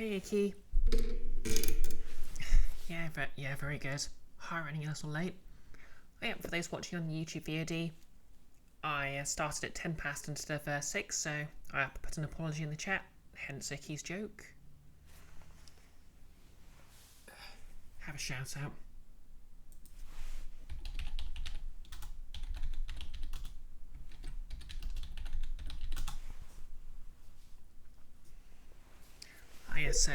Hey, Icky. Yeah, very good. Hi, running a little late. Yeah, for those watching on YouTube VOD, I started at 10 past instead of 6, so I put an apology in the chat, hence Icky's joke. Have a shout out. Oh, yeah, so,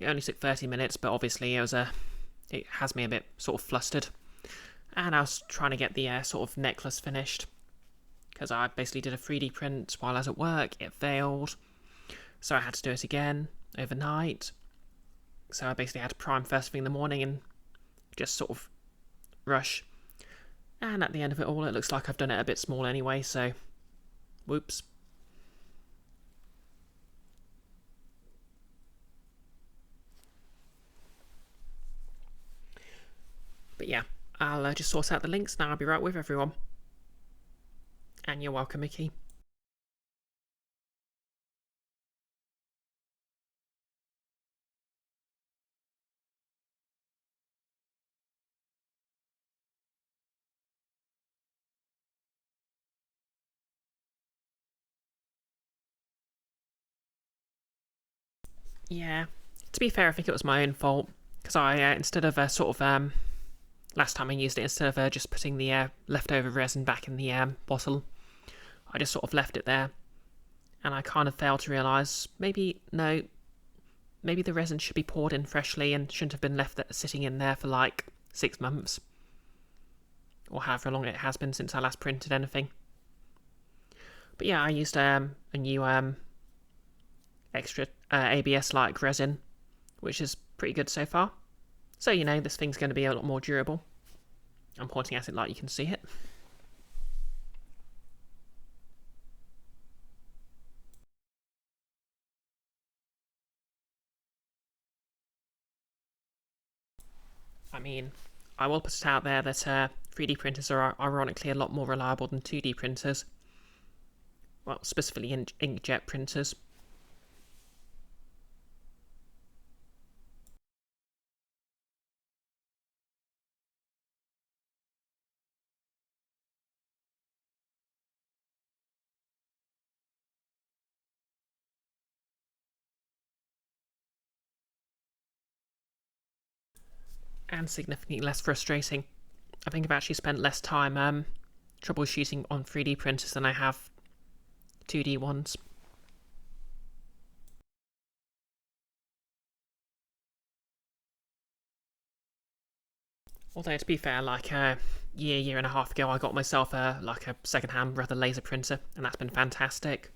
it only took 30 minutes, but obviously it has me a bit sort of flustered. And I was trying to get the sort of necklace finished, because I basically did a 3D print while I was at work, it failed, so I had to do it again overnight. So I basically had to prime first thing in the morning and just sort of rush. And at the end of it all, it looks like I've done it a bit small anyway, so whoops. But yeah, I'll just sort out the links and I'll be right with everyone. And you're welcome, Mickey. Yeah, to be fair, I think it was my own fault, because I, instead of last time I used it, instead of just putting the leftover resin back in the bottle, I just sort of left it there. And I kind of failed to realise, maybe the resin should be poured in freshly and shouldn't have been left sitting in there for like 6 months. Or however long it has been since I last printed anything. But yeah, I used a new extra ABS-like resin, which is pretty good so far. So, you know, this thing's going to be a lot more durable. I'm pointing at it like you can see it. I mean, I will put it out there that 3D printers are ironically a lot more reliable than 2D printers. Well, specifically inkjet printers. And significantly less frustrating. I think I've actually spent less time troubleshooting on 3D printers than I have 2D ones. Although, to be fair, like a year and a half ago, I got myself a second-hand Brother laser printer, and that's been fantastic.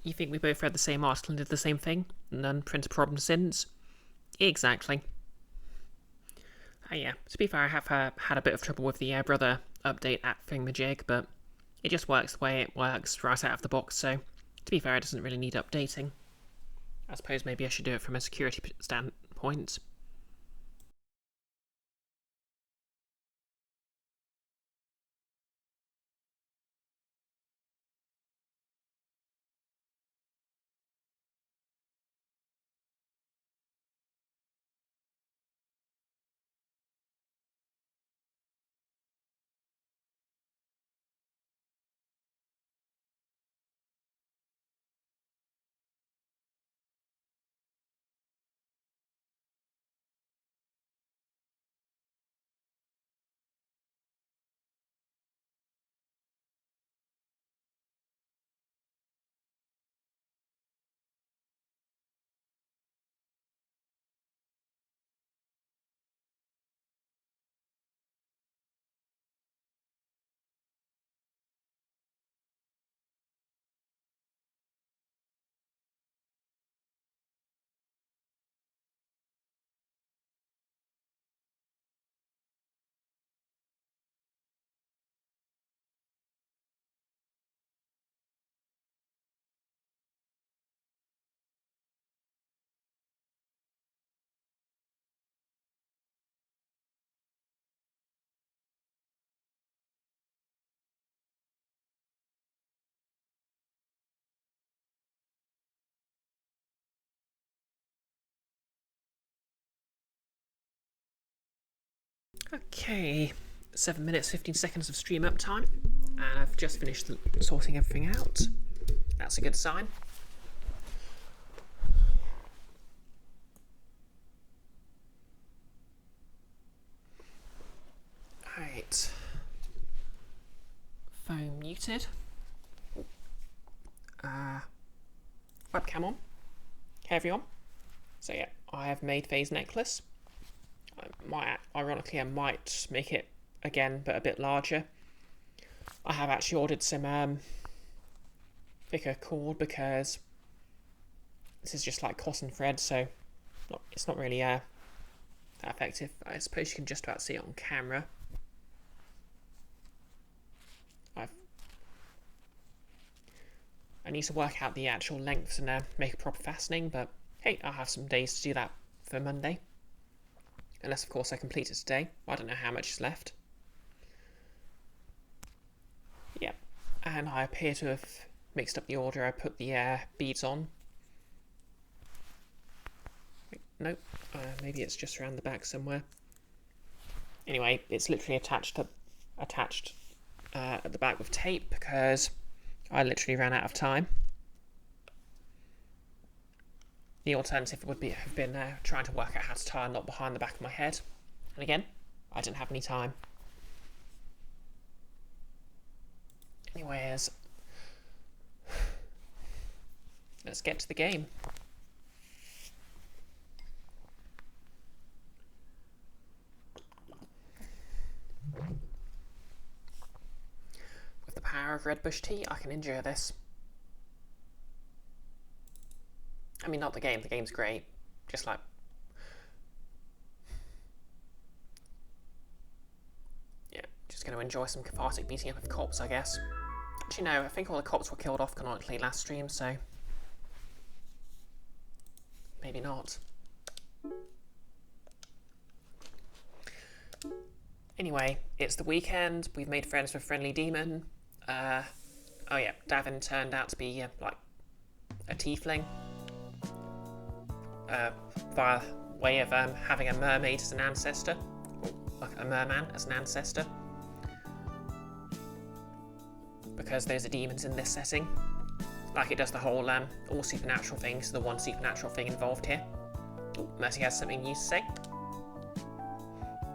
You think we both read the same article and did the same thing? None printer problem since? Exactly. Yeah, to be fair, I have had a bit of trouble with the Brother update at Thingamajig, but it just works the way it works right out of the box, so to be fair, it doesn't really need updating. I suppose maybe I should do it from a security standpoint. Okay, 7 minutes 15 seconds of stream up time, and I've just finished sorting everything out. That's a good sign. Alright. Phone muted. Webcam on. Hey everyone. So yeah, I have made Faye's necklace. Ironically, I might make it again, but a bit larger. I have actually ordered some thicker cord because this is just like cotton thread, so it's not really that effective. I suppose you can just about see it on camera. I need to work out the actual lengths and make a proper fastening, but hey, I'll have some days to do that for Monday. Unless, of course, I complete it today. I don't know how much is left. Yeah, and I appear to have mixed up the order. I put the beads on. Wait, nope, maybe it's just around the back somewhere. Anyway, it's literally attached at the back with tape because I literally ran out of time. The alternative would have been trying to work out how to tie a knot behind the back of my head. And again, I didn't have any time. Anyways, let's get to the game. With the power of red bush tea, I can endure this. I mean, not the game. The game's great. Just like... yeah, just going to enjoy some cathartic beating up of cops, I guess. Actually, no, I think all the cops were killed off canonically last stream, so... maybe not. Anyway, it's the weekend. We've made friends with Friendly Demon. Oh yeah, Davin turned out to be, like, a tiefling. Via way of having a mermaid as an ancestor, or like a merman as an ancestor, because those are demons in this setting. Like it does the whole all supernatural things, the one supernatural thing involved here. Ooh, Mercy has something new to say.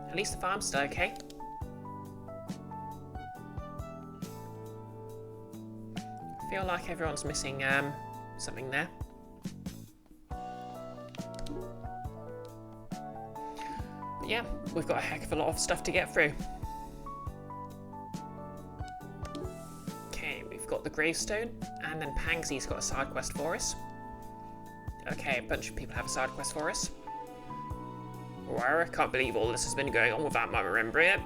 At least the farm's still okay. I feel like everyone's missing something there. Yeah, we've got a heck of a lot of stuff to get through. Okay, we've got the gravestone, and then Pangsy's got a side quest for us. Okay, a bunch of people have a side quest for us. Wow, I can't believe all this has been going on without my remembering it.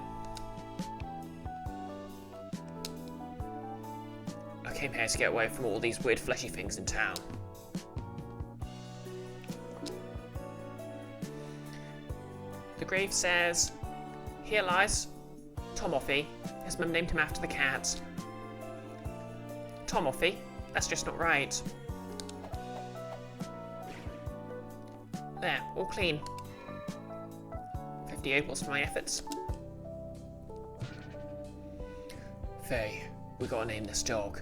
I came here to get away from all these weird fleshy things in town. The grave says, "Here lies Tomoffi." His mum named him after the cat. Tomoffi? That's just not right. There, all clean. 50 opals for my efforts. Faye, we gotta name this dog.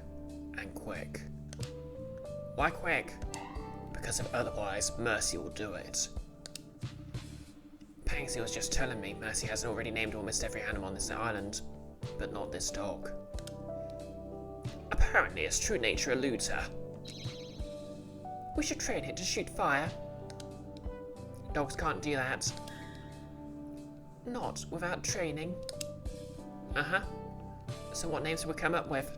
And quick. Why quick? Because if otherwise, Mercy will do it. Pangsy was just telling me Mercy has already named almost every animal on this island, but not this dog. Apparently, its true nature eludes her. We should train it to shoot fire. Dogs can't do that. Not without training. Uh-huh. So what names have we come up with?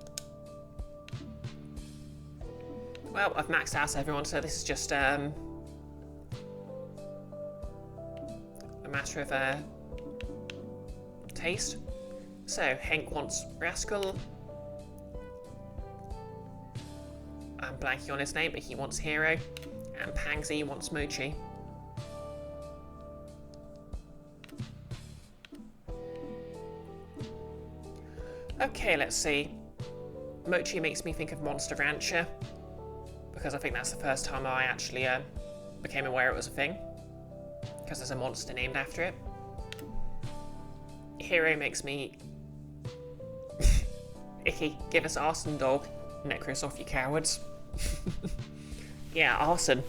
Well, I've maxed out everyone, so this is just, a matter of taste. So Hank wants Rascal. I'm blanking on his name, but he wants Hero. And Pangsy wants Mochi. Okay, let's see. Mochi makes me think of Monster Rancher, because I think that's the first time I actually became aware it was a thing. Because there's a monster named after it. Hero makes me icky. Give us arson, dog. Necros off, you cowards. Yeah, arson.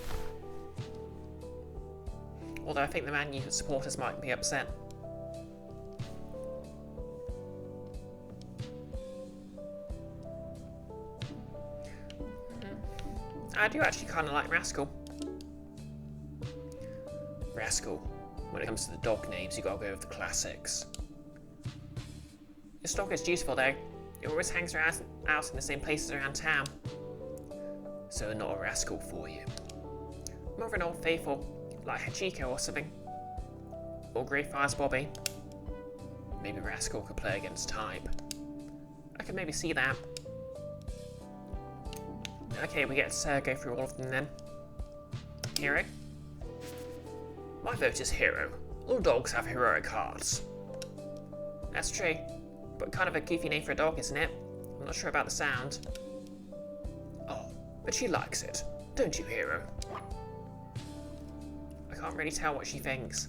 Although I think the Man U supporters might be upset. I do actually kind of like Rascal. Rascal. When it comes to the dog names, you gotta go with the classics. This dog is useful though. It always hangs around out in the same places around town. So not a rascal for you. More of an old faithful, like Hachiko or something. Or Greyfire's Bobby. Maybe Rascal could play against type. I could maybe see that. Okay, we get to go through all of them then. Hero? My vote is Hero. All dogs have heroic hearts. That's true, but kind of a goofy name for a dog, isn't it? I'm not sure about the sound. Oh, but she likes it, don't you, Hero? I can't really tell what she thinks.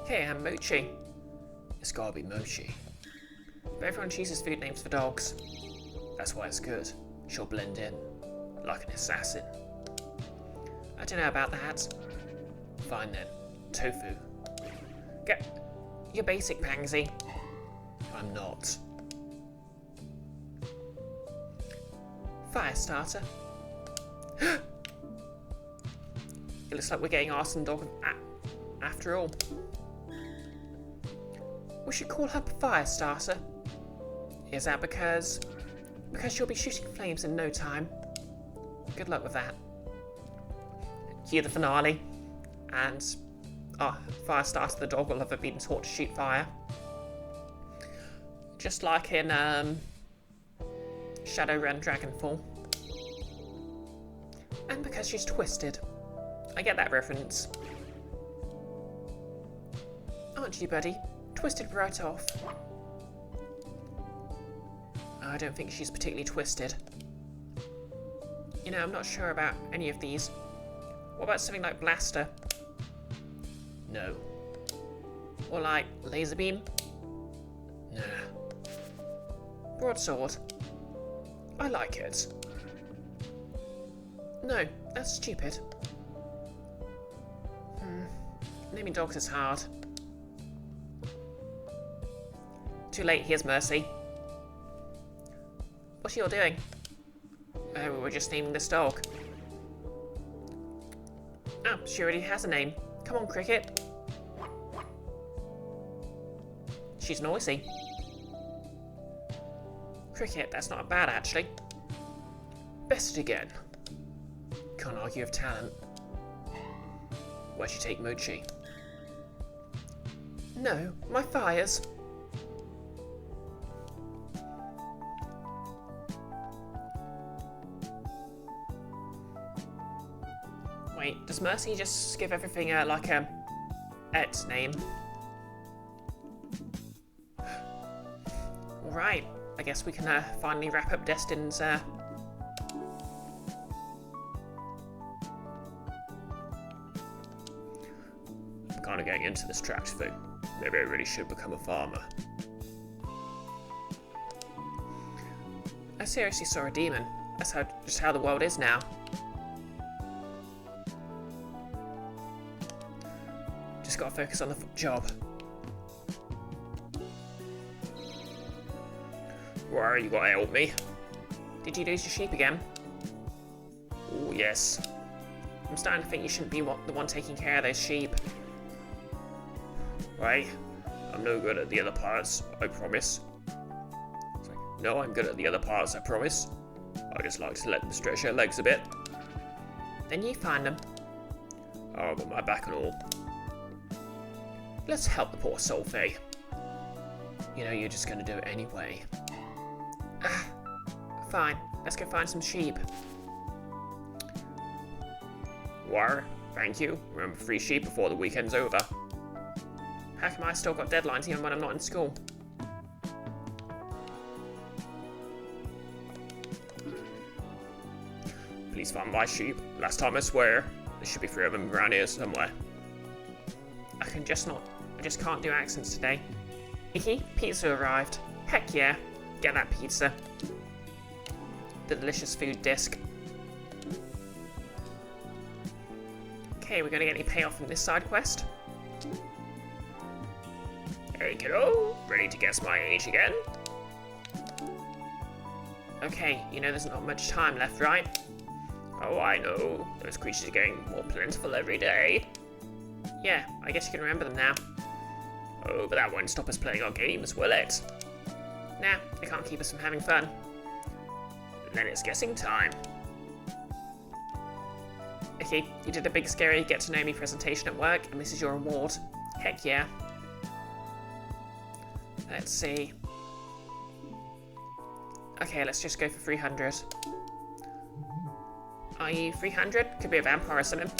Okay, I'm Mochi. It's gotta be Mochi. But everyone chooses food names for dogs. That's why it's good. She'll blend in, like an assassin. I don't know about that. Fine then. Tofu. You're basic, Pansy. I'm not. Firestarter. It looks like we're getting arson dog after all. We should call her Firestarter. Is that because she'll be shooting flames in no time? Good luck with that. Cue the finale, and Firestarter the dog will have been taught to shoot fire, just like in Shadowrun Dragonfall. And because she's twisted, I get that reference. Aren't you, buddy? Twisted right off. I don't think she's particularly twisted. You know, I'm not sure about any of these. What about something like Blaster? No. Or like Laser Beam? Nah. Broadsword? I like it. No, that's stupid. Naming dogs is hard. Too late, here's Mercy. What are you all doing? Oh, we were just naming this dog. Ah, she already has a name. Come on, Cricket. She's noisy. Cricket, that's not bad, actually. Best again. Can't argue with talent. Where'd you take Mochi? No, my fires. Wait, does Mercy just give everything like a Et's name? Alright, I guess we can finally wrap up Destin's I'm kind of getting into this tracks thing. Maybe I really should become a farmer. I seriously saw a demon. That's just how the world is now. Just gotta focus on the job. Why, you gotta help me. Did you lose your sheep again? Oh, yes. I'm starting to think you shouldn't be the one taking care of those sheep. Right? I'm no good at the other parts, I promise. Sorry. No, I'm good at the other parts, I promise. I just like to let them stretch their legs a bit. Then you find them. Oh, but my back and all. Let's help the poor soul, Faye. You know you're just gonna do it anyway. Fine. Let's go find some sheep. Why? Thank you. Remember, free sheep before the weekend's over. How come I still got deadlines even when I'm not in school? Please find my sheep. Last time I swear. There should be 3 of them around here somewhere. I can just not I just can't do accents today. Icky, pizza arrived. Heck yeah, get that pizza. The delicious food disc. Okay, we're gonna get any payoff from this side quest. Hey kiddo, ready to guess my age again? Okay, you know there's not much time left, right? Oh, I know. Those creatures are getting more plentiful every day. Yeah, I guess you can remember them now. Oh, but that won't stop us playing our games, will it? Nah, they can't keep us from having fun. Then it's guessing time. Okay, you did a big scary get to know me presentation at work, and this is your reward. Heck yeah. Let's see. Okay, let's just go for 300. Are you 300? Could be a vampire or something.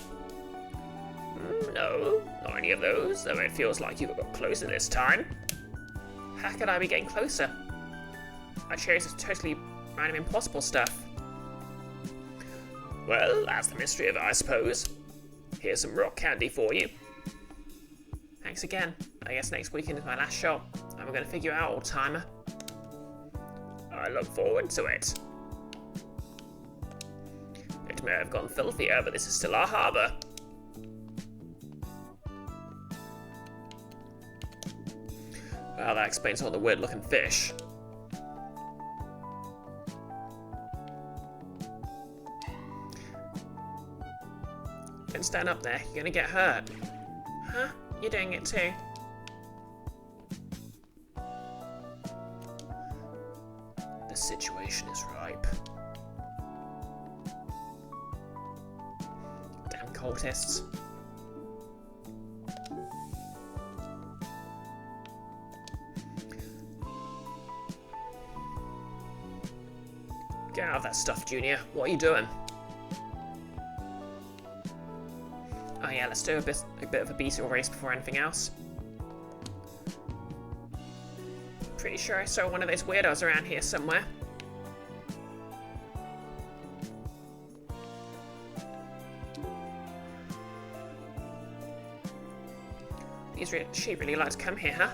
No, not any of those, though it feels like you got closer this time. How could I be getting closer? I chose this totally random impossible stuff. Well, that's the mystery of it, I suppose. Here's some rock candy for you. Thanks again. I guess next weekend is my last shot, and we're going to figure out, old-timer. I look forward to it. It may have gone filthier, but this is still our harbour. Well, that explains all the weird-looking fish. Don't stand up there, you're gonna get hurt. Huh? You're doing it too. The situation is ripe. Damn cultists. Get out of that stuff, Junior. What are you doing? Oh yeah, let's do a bit of a beetle race before anything else. Pretty sure I saw one of those weirdos around here somewhere. Sheep really like to come here, huh?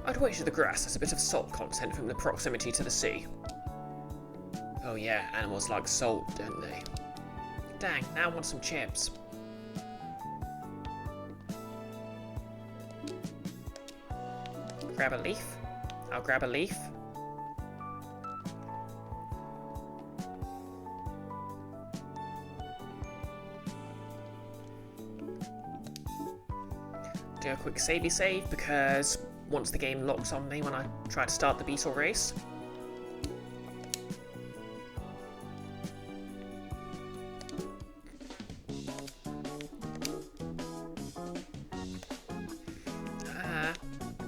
I'd wager the grass has a bit of salt content from the proximity to the sea. Oh yeah, animals like salt, don't they? Dang, now I want some chips. Grab a leaf. I'll grab a leaf. Do a quick savey save because once the game locks on me when I try to start the beetle race.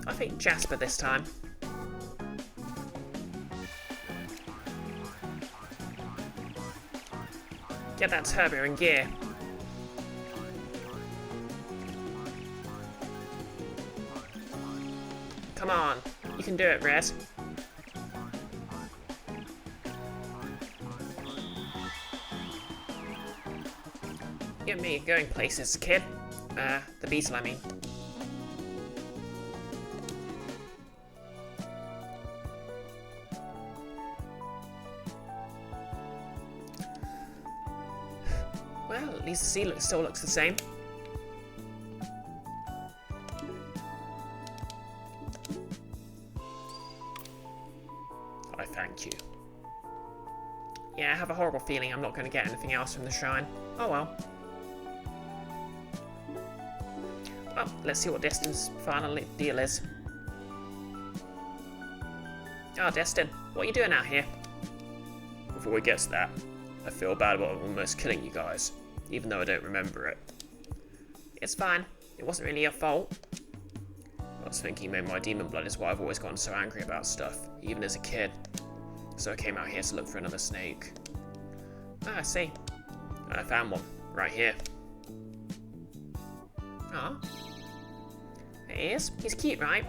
I think Jasper this time. Get that turbo in gear. Come on, you can do it, Red. Get me going places, kid. The beetle, I mean. Well, at least the sea still looks the same. I thank you. Yeah, I have a horrible feeling I'm not going to get anything else from the shrine. Oh well. Well, let's see what Destin's final deal is. Oh, Destin, what are you doing out here? Before we get to that, I feel bad about almost killing you guys, even though I don't remember it. It's fine. It wasn't really your fault. I was thinking maybe my demon blood is why I've always gotten so angry about stuff, even as a kid. So I came out here to look for another snake. Ah, I see. And I found one, right here. Ah. There he is. He's cute, right?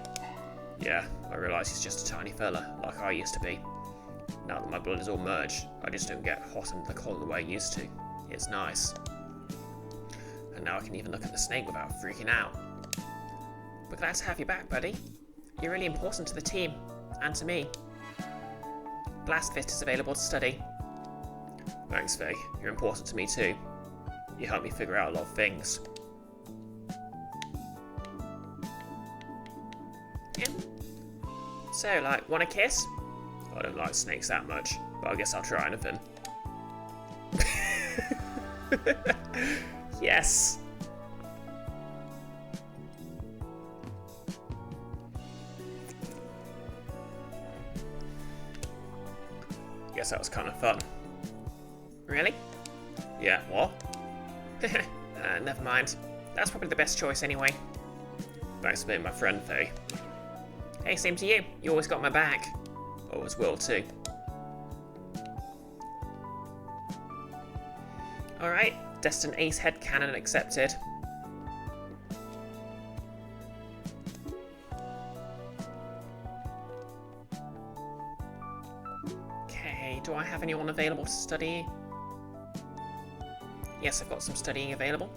Yeah, I realise he's just a tiny fella, like I used to be. Now that my blood is all merged, I just don't get hot and the cold the way I used to. It's nice. And now I can even look at the snake without freaking out. We're glad to have you back, buddy. You're really important to the team, and to me. Blast Fist is available to study. Thanks, Faye. You're important to me too. You help me figure out a lot of things. Yeah. So, like, want a kiss? I don't like snakes that much, but I guess I'll try anything. Yes. Guess that was kind of fun. Really? Yeah, what? Never mind. That's probably the best choice anyway. Thanks for being my friend, Faye. Hey, same to you. You always got my back. Always will too. Alright, Destin Ace headcanon accepted. Okay, do I have anyone available to study? Yes, I've got some studying available.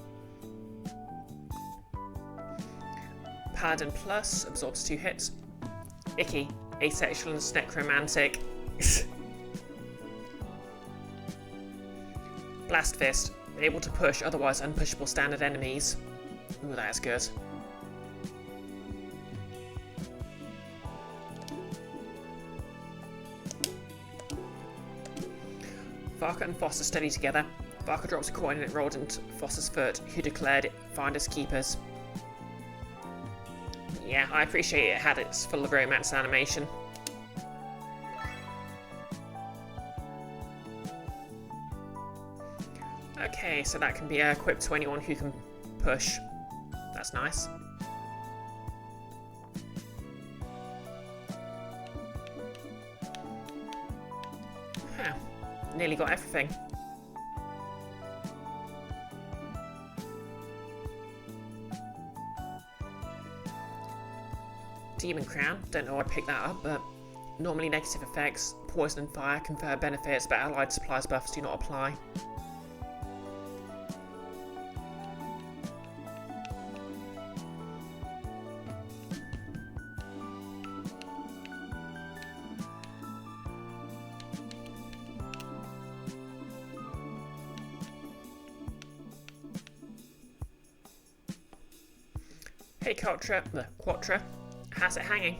Paladin Plus, absorbs 2 hits. Icky, asexual and necromantic. Blast Fist, able to push otherwise unpushable standard enemies. Ooh, that is good. Varka and Foster study together. Varka drops a coin and it rolled into Foster's foot, who declared it finders keepers. Yeah, I appreciate it had its full of romance animation. Okay, so that can be equipped to anyone who can push. That's nice. Huh. Nearly got everything. Demon Crown, don't know why I picked that up, but normally negative effects, poison and fire confer benefits, but allied supplies buffs do not apply. Hey Quatra, how's it hanging?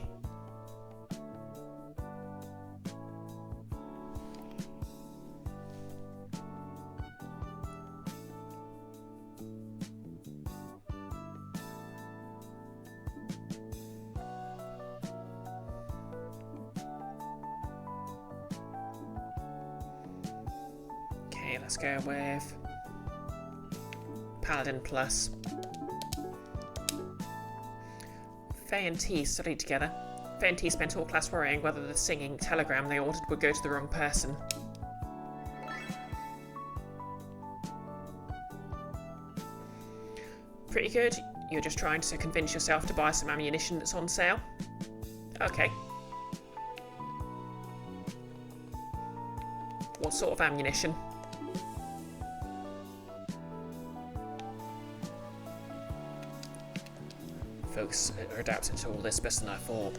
Okay, let's go with Paladin Plus. Faye and T studied together. Faye and T spent all class worrying whether the singing telegram they ordered would go to the wrong person. Pretty good. You're just trying to convince yourself to buy some ammunition that's on sale? Okay. What sort of ammunition? Folks are adapting to all this better than I thought.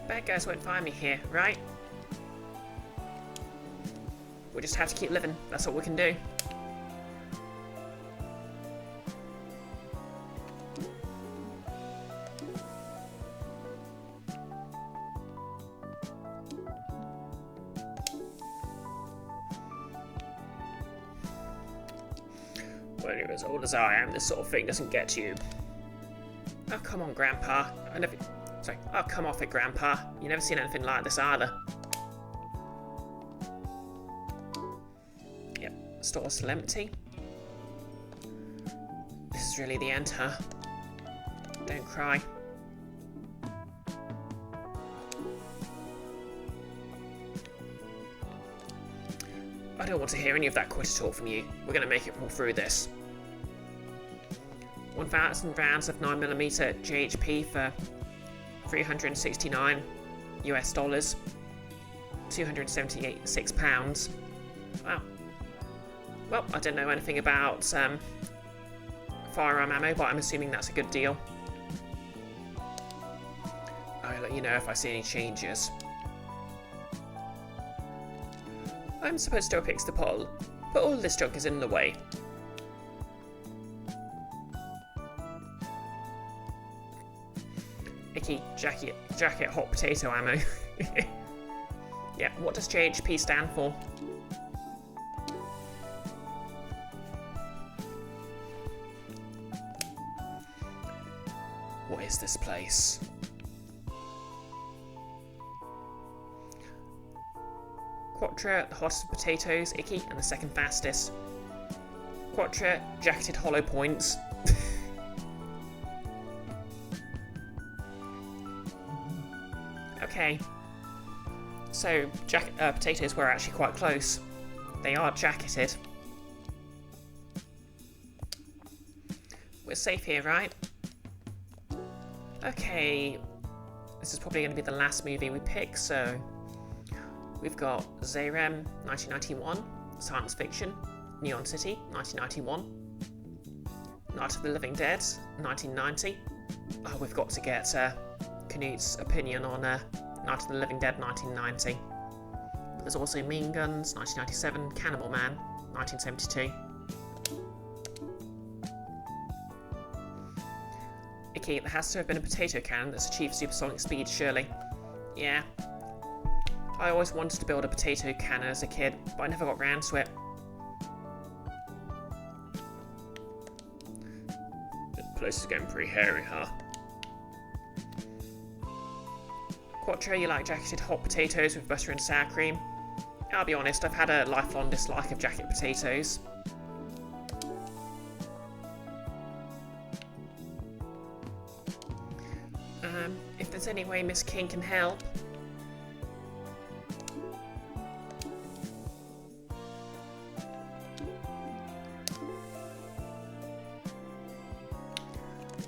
Bad guys won't find me here, right? We just have to keep living, that's all we can do. When you're as old as I am, this sort of thing doesn't get to you. Oh, come on, Grandpa. Oh, come off it, Grandpa. You've never seen anything like this either. Yep, store's still empty. This is really the end, huh? Don't cry. I don't want to hear any of that quitter talk from you. We're going to make it all through this. 1,000 rounds of 9mm GHP for $369 US, £276. Wow. Well, I don't know anything about firearm ammo, but I'm assuming that's a good deal. I'll let you know if I see any changes. I'm supposed to fix the pole, but all this junk is in the way. Icky, jacket, hot potato ammo. Yeah, what does JHP stand for? What is this place? Quattro, the hottest of potatoes, Icky, and the second fastest. Quattro, jacketed hollow points. Okay. So, potatoes were actually quite close. They are jacketed. We're safe here, right? Okay. This is probably going to be the last movie we pick, so... We've got Zarem, 1991, science fiction, Neon City, 1991, Night of the Living Dead, 1990. Oh, we've got to get Knut's opinion on Night of the Living Dead, 1990. But there's also Mean Guns, 1997, Cannibal Man, 1972. Okay, there has to have been a potato cannon that's achieved supersonic speed, surely. Yeah. I always wanted to build a potato cannon as a kid, but I never got round to it. This place is getting pretty hairy, huh? Quattro, you like jacketed hot potatoes with butter and sour cream? I'll be honest, I've had a lifelong dislike of jacket potatoes. If there's any way Miss King can help...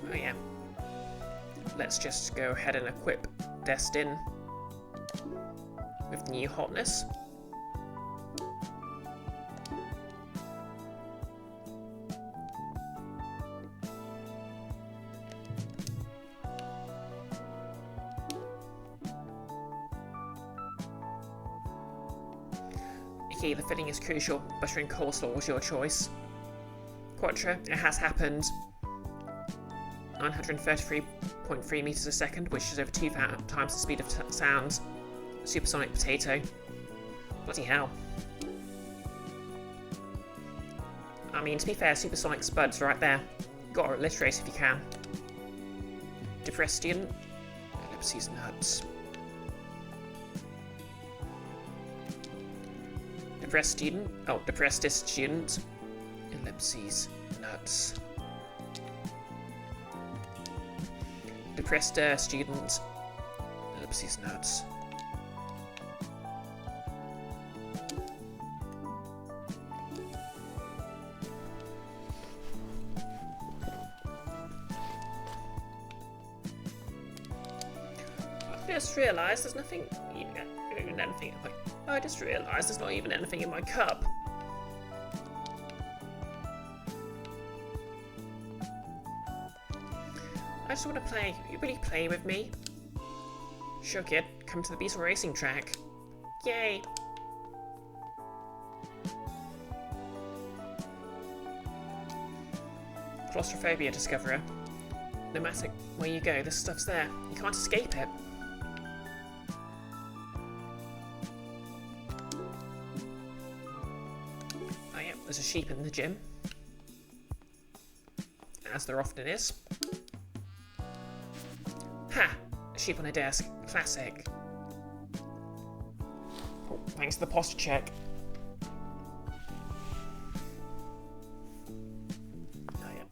Oh yeah. Let's just go ahead and equip Destin with new hotness. Okay, the filling is crucial. Butter and coleslaw was your choice. Quattro, it has happened. 933.3 meters a second, which is over 2 times the speed of sound. Supersonic potato. Bloody hell. I mean, to be fair, supersonic spud's right there. Gotta alliterate if you can. Depressed student. Ellipses nuts. Depressed student. Oh, depressedest student. Ellipses nuts. Depressed student. Ellipses nuts. I just realised there's nothing, even anything. I just realised there's not even anything in my cup. I just want to play. You really play with me? Sure, kid. Come to the Beetle racing track. Yay! Claustrophobia discoverer. No matter where you go, this stuff's there. You can't escape it. Oh yeah, there's a sheep in the gym. As there often is. Ha! A sheep on a desk. Classic. Oh, thanks to the posture check. Oh yeah.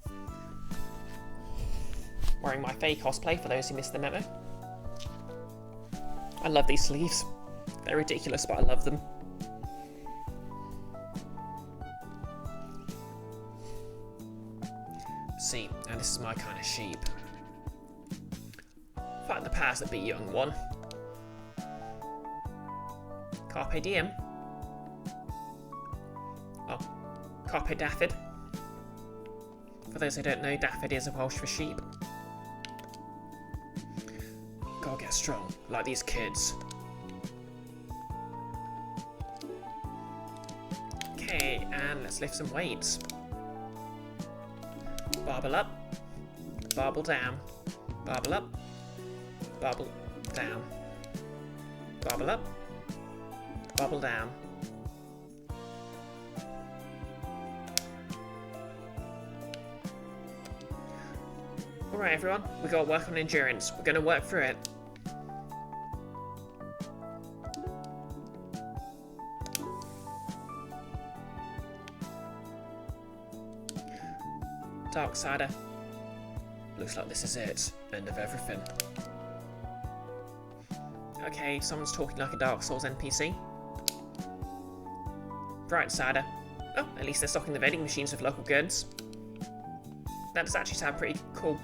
Wearing my Faye cosplay for those who missed the memo. I love these sleeves. They're ridiculous, but I love them. See, and this is my kind of sheep. Fight the powers that be, young one. Carpe diem. Oh, Carpe Daffyd. For those who don't know, Daffyd is a Welsh for sheep. God, I'll get strong, like these kids. Okay, and let's lift some weights. Barbell up, barbell down, barbell up, barbell down, barbell up, barbell down. Alright everyone, we gotta work on endurance. We're gonna work through it. Darksider. Looks like this is it. End of everything. Okay, someone's talking like a Dark Souls NPC. Brightsider. Oh, at least they're stocking the vending machines with local goods. That does actually sound pretty cool.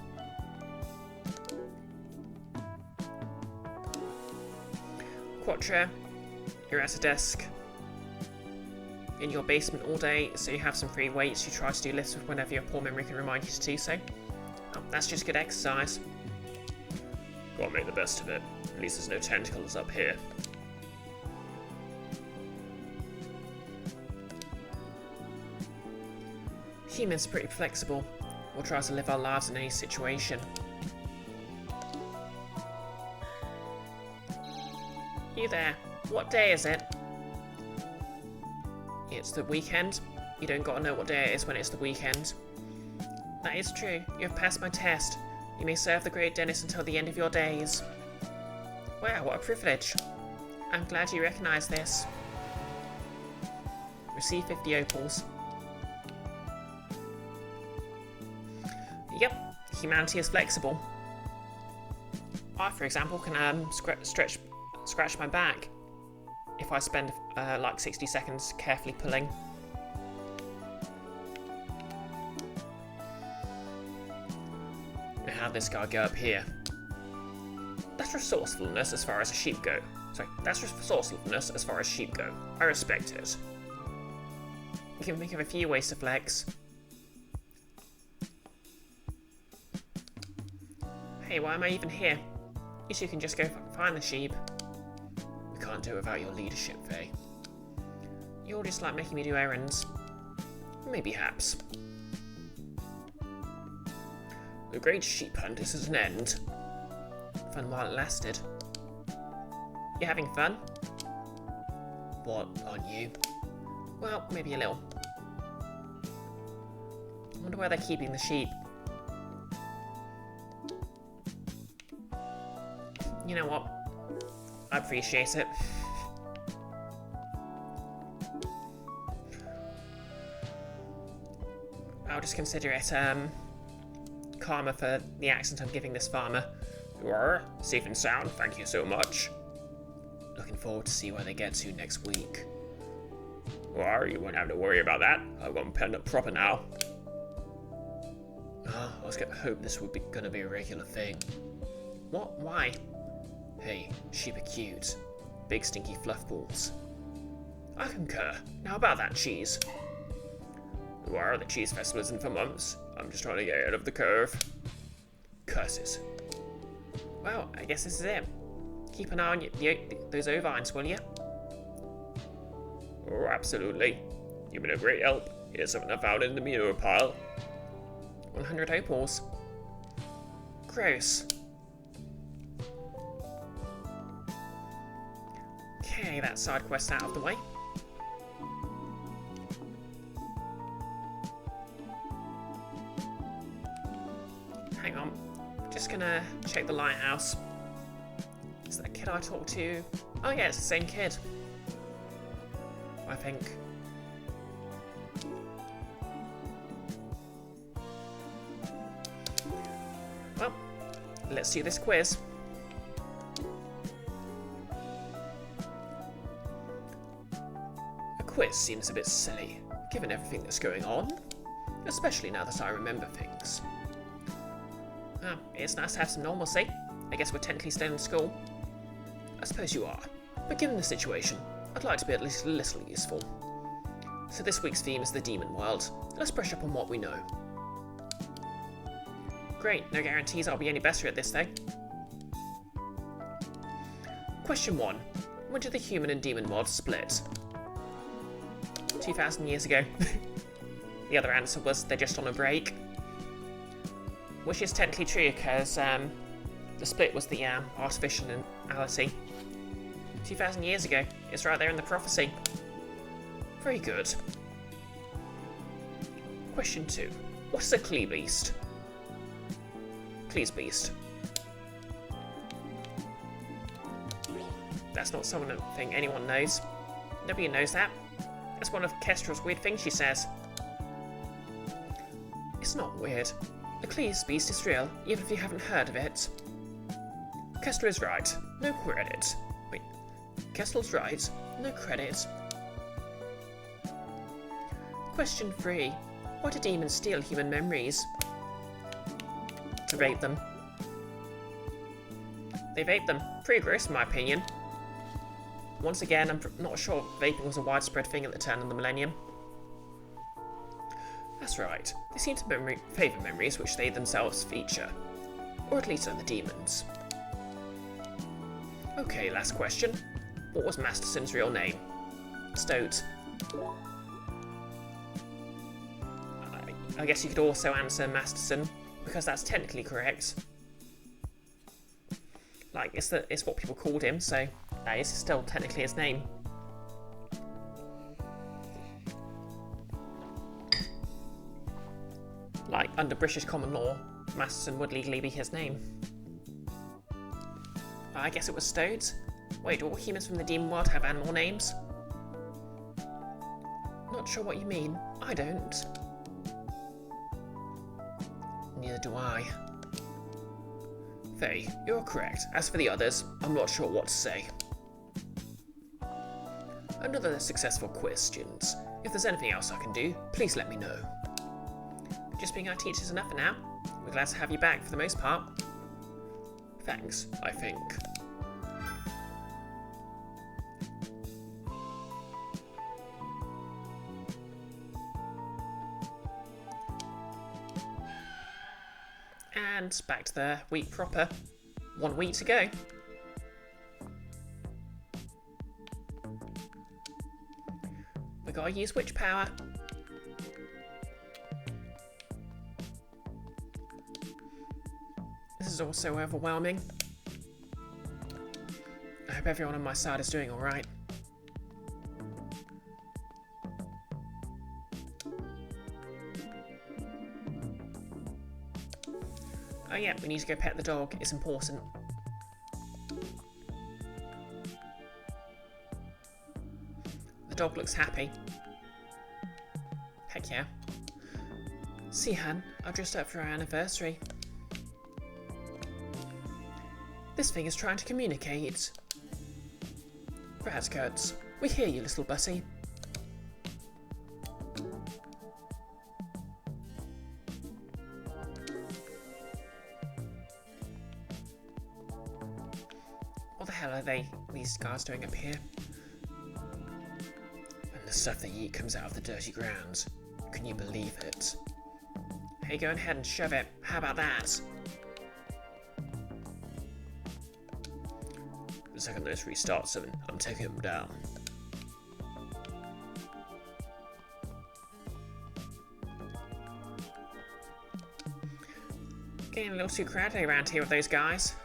Quattro, you're at a desk in your basement all day, so you have some free weights. You try to do lifts with whenever your poor memory can remind you to do so. Oh, that's just good exercise. Gotta make the best of it. At least there's no tentacles up here. Humans are pretty flexible. We'll try to live our lives in any situation. You there, what day is it? It's the weekend. You don't gotta know what day it is when it's the weekend. That is true. You have passed my test. You may serve the great Dennis until the end of your days. Wow, what a privilege. I'm glad you recognize this. Receive 50 opals. Yep, humanity is flexible. I, for example, can scratch my back if I spend like 60 seconds carefully pulling. Now how'd this guy go up here? That's resourcefulness as far as sheep go. Sorry, that's resourcefulness as far as sheep go. I respect it. You can think of a few ways to flex. Hey, why am I even here? You two can just go find the sheep. We can't do it without your leadership, Faye. You're just like making me do errands. Maybe haps. The great sheep hunt is at an end. Fun while it lasted. You having fun? What, aren't you? Well, maybe a little. I wonder where they're keeping the sheep. You know what? I appreciate it. I'll just consider it, karma for the accent I'm giving this farmer. You are safe and sound, thank you so much. Looking forward to see where they get to next week. Well, you won't have to worry about that. I've got them penned up proper now. I was gonna hope this would be gonna be a regular thing. What? Why? Hey, sheep are cute. Big stinky fluff balls. I concur. Now about that cheese. Well, the cheese festival isn't for months. I'm just trying to get ahead of the curve. Curses. Well, I guess this is it. Keep an eye on those ovines, will you? Oh, absolutely. You've been a great help. Here's something I found in the manure pile. 100 opals. Gross. Okay, that side quest out of the way. Hang on, just gonna check the lighthouse. Is that kid I talked to? Oh yeah, it's the same kid. I think. Well, let's do this quiz. A quiz seems a bit silly, given everything that's going on. Especially now that I remember things. It's nice to have some normalcy. I guess we're technically still in school. I suppose you are. But given the situation, I'd like to be at least a little useful. So this week's theme is the demon world. Let's brush up on what we know. Great, no guarantees I'll be any better at this though. Question 1. When did the human and demon world split? 2,000 years ago. The other answer was they're just on a break. Which is technically true because the split was the artificiality. 2,000 years ago. It's right there in the prophecy. Very good. Question 2. What is a Klee beast? Klee's beast. That's not something anyone knows. Nobody knows that. That's one of Kestrel's weird things she says. It's not weird. The Klee's beast is real, even if you haven't heard of it. Kestrel is right. No credit. Wait. Kestrel's right. No credit. Question 3. Why do demons steal human memories? To vape them. They vape them. Pretty gross in my opinion. Once again, I'm not sure if vaping was a widespread thing at the turn of the millennium. That's right. They seem to favour memories which they themselves feature. Or at least so the demons. Okay, last question. What was Masterson's real name? Stoat. I guess you could also answer Masterson, because that's technically correct. Like, it's what people called him, so that is still technically his name. Like, under British common law, Masterson would legally be his name. I guess it was Stoat. Wait, do all humans from the demon world have animal names? Not sure what you mean. I don't. Neither do I. Faye, you're correct. As for the others, I'm not sure what to say. Another successful questions. If there's anything else I can do, please let me know. Just being our teacher is enough for now. We're glad to have you back for the most part. Thanks, I think. And back to the week proper. 1 week to go. We gotta use witch power. This is all so overwhelming. I hope everyone on my side is doing alright. Oh yeah, we need to go pet the dog. It's important. The dog looks happy. Heck yeah. See, Han, I've dressed up for our anniversary. This thing is trying to communicate. Razzcuts, we hear you, little Bussy. What the hell are these guards doing up here? And the stuff they eat comes out of the dirty ground. Can you believe it? Hey, go ahead and shove it. How about that? The second this restarts them, I'm taking them down. Getting a little too crowded around here with those guys.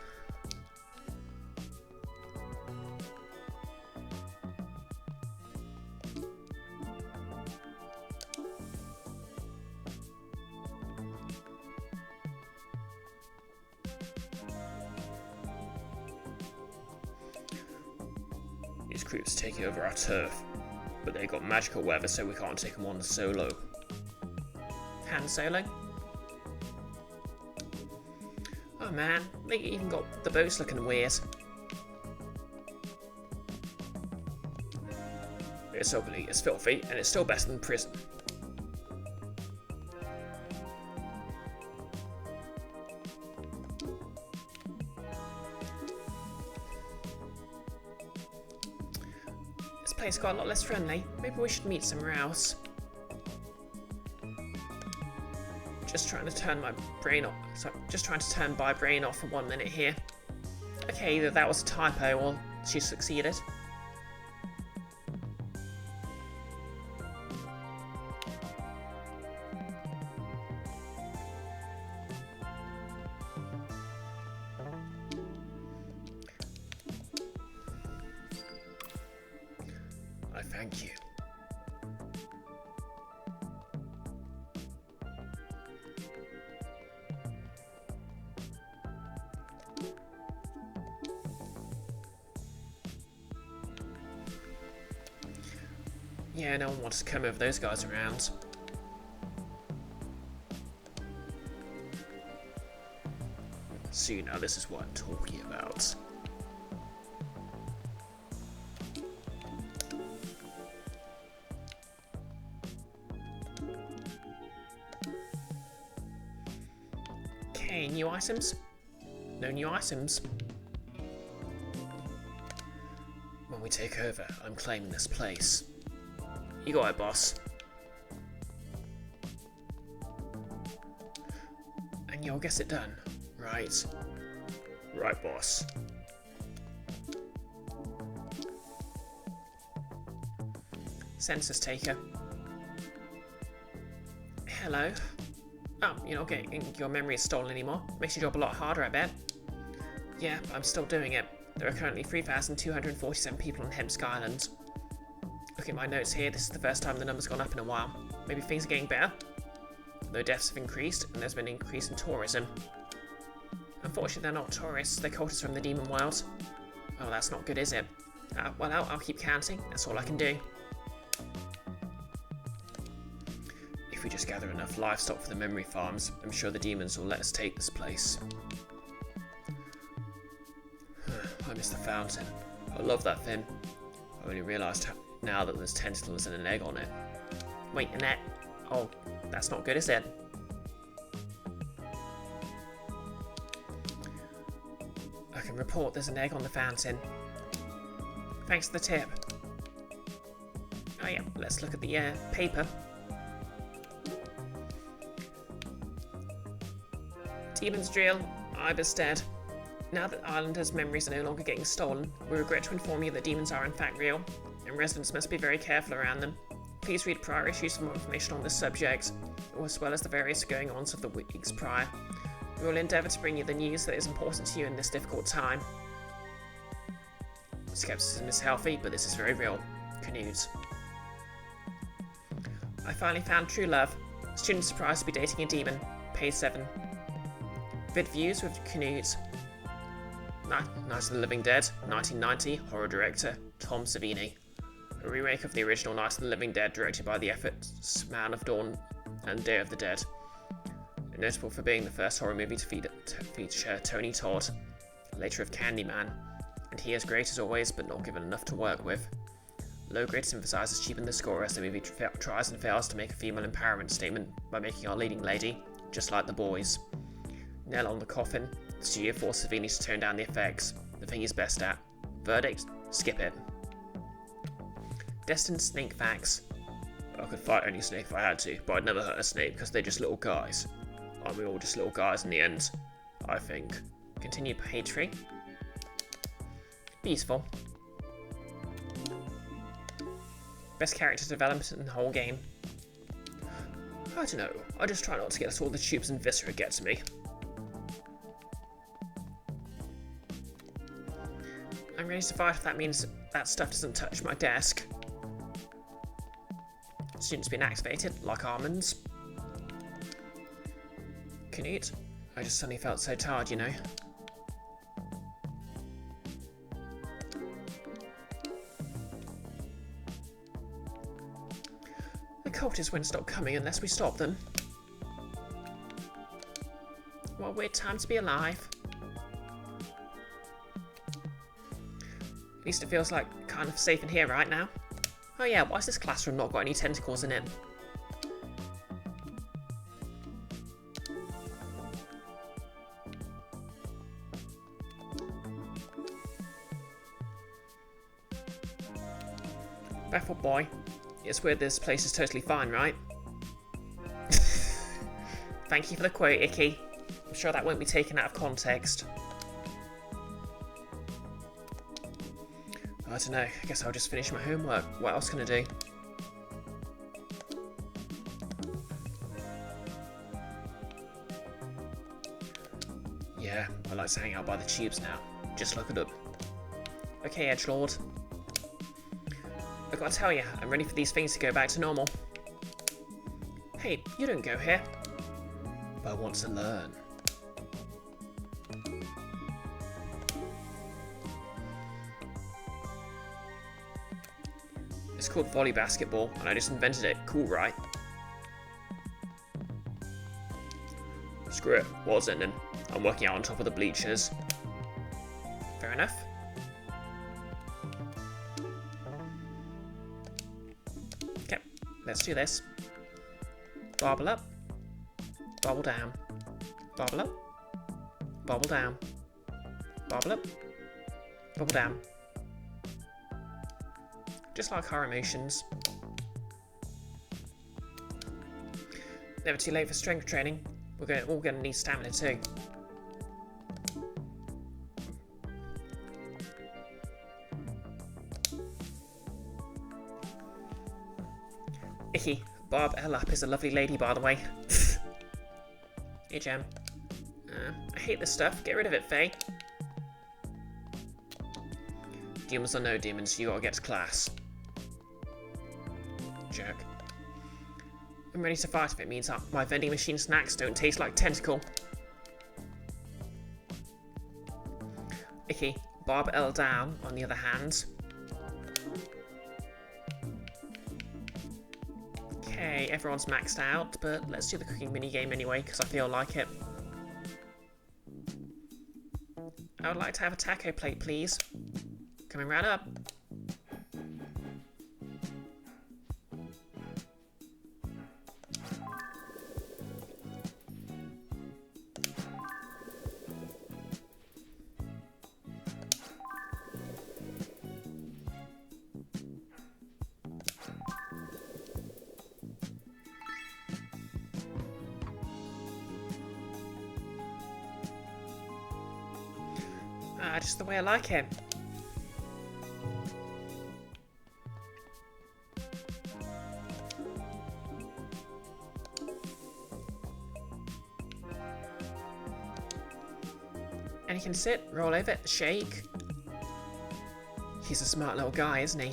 These creeps taking over our turf, but they got magical weather, so we can't take them on solo. Han Solo? Oh man, they even got the boats looking weird. It's ugly, it's filthy, and it's still better than prison. This place got a lot less friendly. Maybe we should meet somewhere else. Just trying to turn my brain off. Sorry, just trying to turn my brain off for 1 minute here. Okay, either that was a typo or She succeeded. I thank you. Yeah, no one wants to come over those guys around. See, now this is what I'm talking about. Okay, new items? No new items. When we take over, I'm claiming this place. You got it, boss. And you'll get it done, right? Right, boss. Census taker. Hello. Oh, you're not getting your memory stolen anymore. Makes your job a lot harder, I bet. Yeah, I'm still doing it. There are currently 3,247 people on Hemsk Island. Look at my notes here, this is the first time the number's gone up in a while. Maybe things are getting better? Though deaths have increased, and there's been an increase in tourism. Unfortunately, they're not tourists, they're cultists from the demon world. Oh, that's not good, is it? Well, I'll keep counting, that's all I can do. If we just gather enough livestock for the memory farms, I'm sure the demons will let us take this place. I miss the fountain. I love that thing. I only realised now that there's tentacles and an egg on it. Wait, an egg? Oh, that's not good, is it? I can report there's an egg on the fountain. Thanks for the tip. Oh yeah, let's look at the paper. Demon's drill, Ibis dead. Now that Islanders' memories are no longer getting stolen, we regret to inform you that demons are in fact real, and residents must be very careful around them. Please read prior issues for more information on this subject, as well as the various going-ons of the weeks prior. We will endeavour to bring you the news that is important to you in this difficult time. Skepticism is healthy, but this is very real. Canute. I finally found true love. Student surprised to be dating a demon. Page 7. Vid views with Canute. Night of the Living Dead, 1990, horror director Tom Savini. A remake of the original Night of the Living Dead directed by the efforts Man of Dawn and Day of the Dead. Notable for being the first horror movie to feature Tony Todd, later of Candyman, and he is great as always but not given enough to work with. Low grade synthesizers cheapen the score as the movie tries and fails to make a female empowerment statement by making our leading lady just like the boys. Nail on the coffin, the studio forced Savini to tone down the effects, the thing he's best at. Verdict, skip it. Destin snake facts. I could fight any snake if I had to, but I'd never hurt a snake because they're just little guys. Aren't we all just little guys in the end? I think. Continue page 3. Peaceful. Best character development in the whole game. I don't know, I just try not to get all the tubes and viscera get to me. I'm ready to fight if that means that stuff doesn't touch my desk. Students been activated, like almonds. Canute, I just suddenly felt so tired, you know. The cultists won't stop coming unless we stop them. What a weird time to be alive. At least it feels like kind of safe in here right now. Oh yeah, why has this classroom not got any tentacles in it? Baffled boy. It's weird this place is totally fine, right? Thank you for the quote, Icky. I'm sure that won't be taken out of context. I don't know, I guess I'll just finish my homework. What else can I do? Yeah, I like to hang out by the tubes now. Just look it up. Okay, edgelord. I've got to tell you, I'm ready for these things to go back to normal. Hey, you don't go here. But I want to learn. It's called volley basketball, and I just invented it. Cool, right? Screw it. What's it then? I'm working out on top of the bleachers. Fair enough. Okay, let's do this. Bobble up. Bobble down. Bobble up. Bobble down. Bobble up. Bobble down. Just like our emotions. Never too late for strength training. We're all gonna need stamina too. Icky, Barb Ellap is a lovely lady, by the way. Hey, Gem. I hate this stuff. Get rid of it, Faye. Demons or no demons, you gotta get to class. Jerk. I'm ready to fight if it means my vending machine snacks don't taste like tentacle. Icky, Barb L down, on the other hand. Okay, everyone's maxed out, but let's do the cooking minigame anyway, because I feel like it. I would like to have a taco plate, please. Coming right up. Just the way I like it. And he can sit, roll over, shake. He's a smart little guy, isn't he?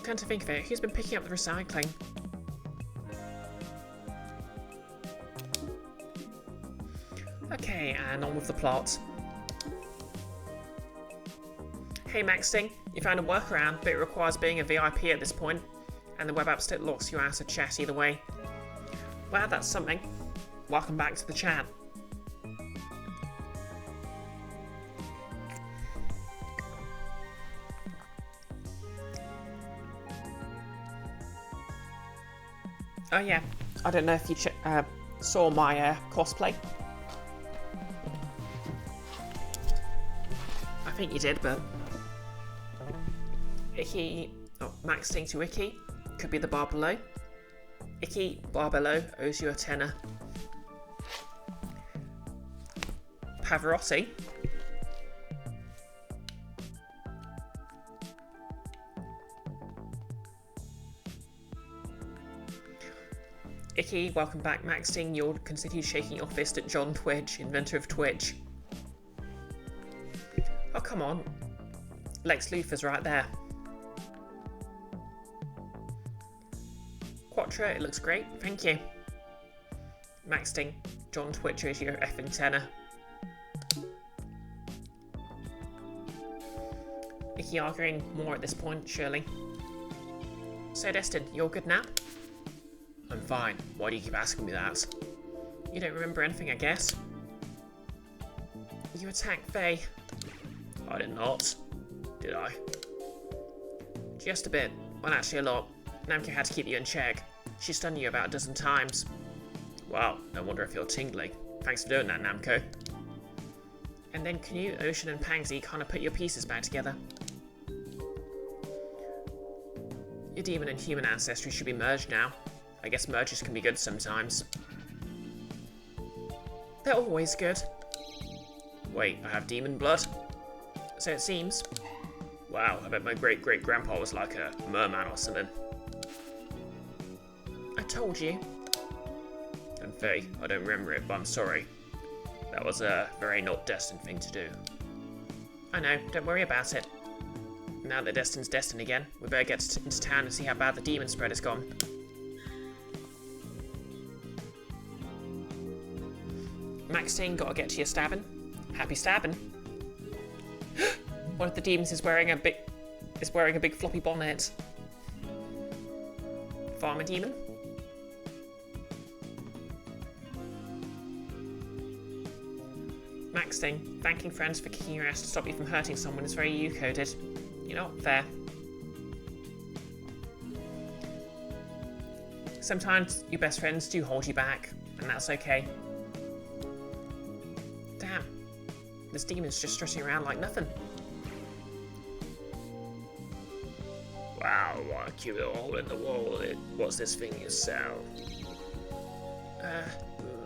Come to think of it, who's been picking up the recycling? Okay, and on with the plot. Hey Maxting, you found a workaround, but it requires being a VIP at this point, and the web app still locks you out of chat either way. Wow, that's something. Welcome back to the chat. Oh yeah, I don't know if you saw my cosplay. I think you did, but Icky, Maxting to Icky, could be the bar below. Icky, bar below, owes you a tenner. Pavarotti. Icky, welcome back, Maxting. You'll continue shaking your fist at John Twitch, inventor of Twitch. Oh, come on. Lex Luthor's right there. Quattro, it looks great. Thank you. Maxting, John Twitch is your effing tenner. Icky arguing more at this point, surely. So, Destin, you're good now? I'm fine. Why do you keep asking me that? You don't remember anything, I guess. You attacked Faye. I did not. Did I? Just a bit. Well, actually a lot. Namco had to keep you in check. She stunned you about a dozen times. Wow, no wonder I feel tingling. Thanks for doing that, Namco. And then Canute, Ocean and Pangsy kind of put your pieces back together. Your demon and human ancestry should be merged now. I guess mergers can be good sometimes. They're always good. Wait, I have demon blood? So it seems. Wow, I bet my great-great-grandpa was like a merman or something. I told you. And Faye, I don't remember it, but I'm sorry. That was a very not Destin thing to do. I know, don't worry about it. Now that Destin's Destin again, we better get into town and see how bad the demon spread has gone. Maxine, gotta get to your stabbing. Happy stabbing. One of the demons is wearing a big floppy bonnet. Farmer demon. Maxine, thanking friends for kicking your ass to stop you from hurting someone is very you-coded. You're not fair. Sometimes your best friends do hold you back, and that's okay. Damn. This demon's just strutting around like nothing. Wow, what a cute little hole in the wall. What's this thing you sell?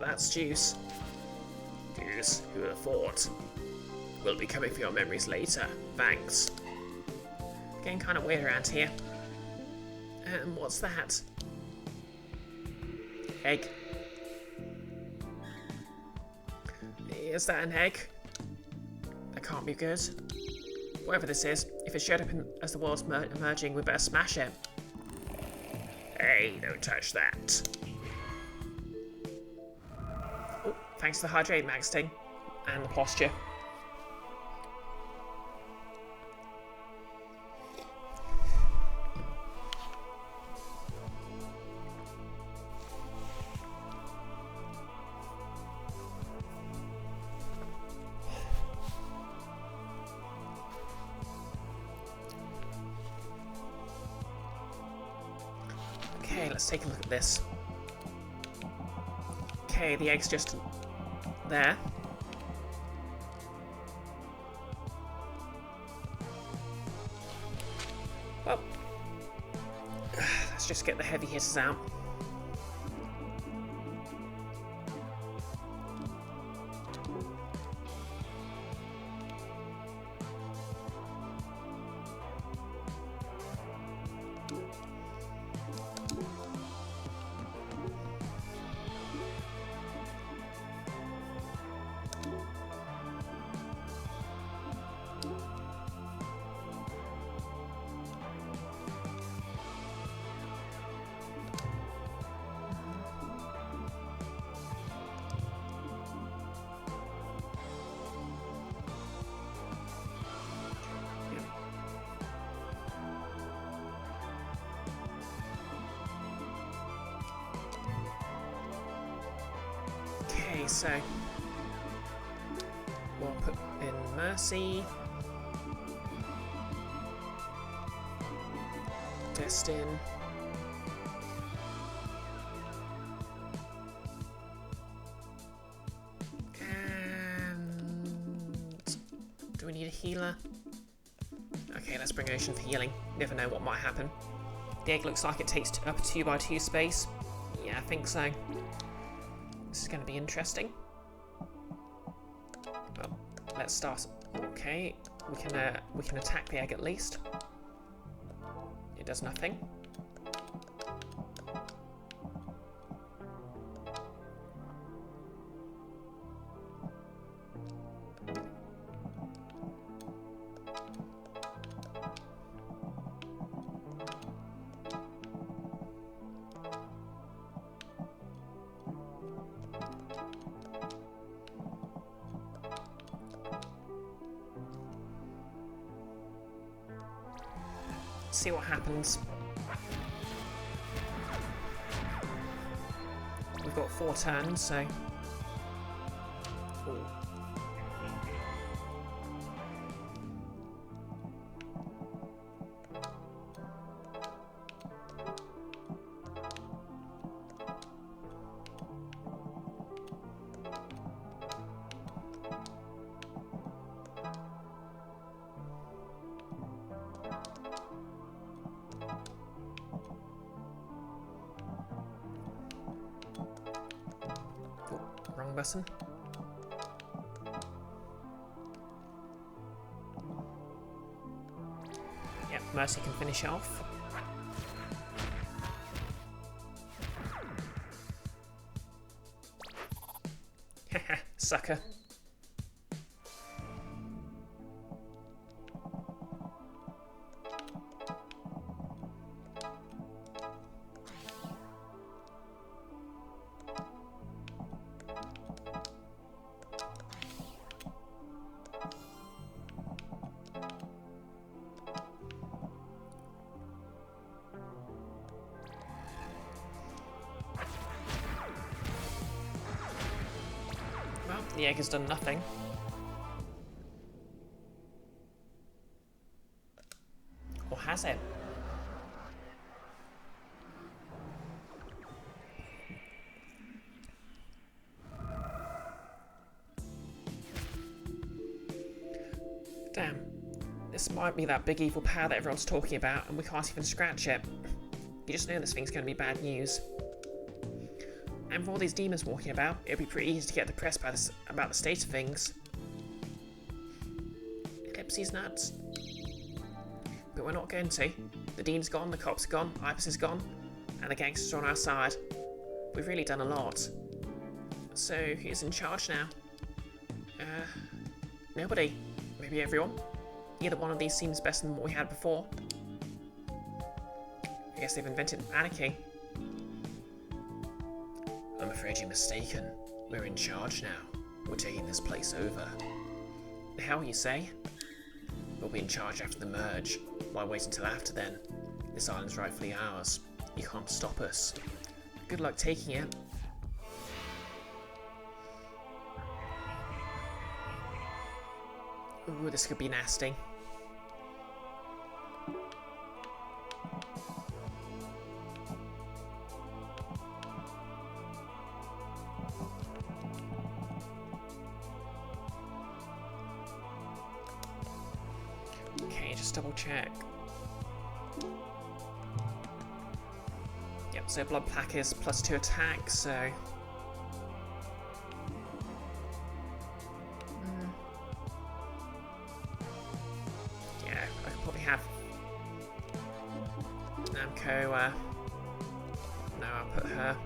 That's juice. Juice? Who would have thought? We'll be coming for your memories later. Thanks. Getting kind of weird around here. What's that? Egg. Is that an egg? That can't be good. Whatever this is, if it showed up as the world's emerging, we better smash it. Hey, don't touch that. Oh, thanks for the hydrate, Maxting. And the posture. Okay, let's take a look at this. Okay, the egg's just there. Well, let's just get the heavy hitters out. Okay, so we'll put in Mercy, Destin, and do we need a healer? Okay, let's bring Ocean for healing. Never know what might happen. The egg looks like it takes up a 2x2 space. Yeah, I think so. This is going to be interesting. Well, let's start. Okay, we can attack the egg at least. It does nothing. See what happens. We've got 4 turns, so... Ooh. Wrong button. Mercy can finish it off. Haha, sucker. Well, the egg has done nothing. Or has it? Damn. This might be that big evil power that everyone's talking about, and we can't even scratch it. You just know this thing's going to be bad news. And with all these demons walking about, it'd be pretty easy to get depressed by this, about the state of things. Ellipsy's nuts. But we're not going to. The Dean's gone, the cops are gone, Ibis is gone, and the gangsters are on our side. We've really done a lot. So, who's in charge now? Nobody. Maybe everyone. Either one of these seems better than what we had before. I guess they've invented anarchy. I'm afraid you're mistaken. We're in charge now. We're taking this place over. The hell you say? We'll be in charge after the merge. Why wait until after then? This island's rightfully ours. You can't stop us. Good luck taking it. Ooh, this could be nasty. Okay, just double check. Yep, so blood plaque is +2 attack, so... Yeah, I could probably have Namco, no, I'll put her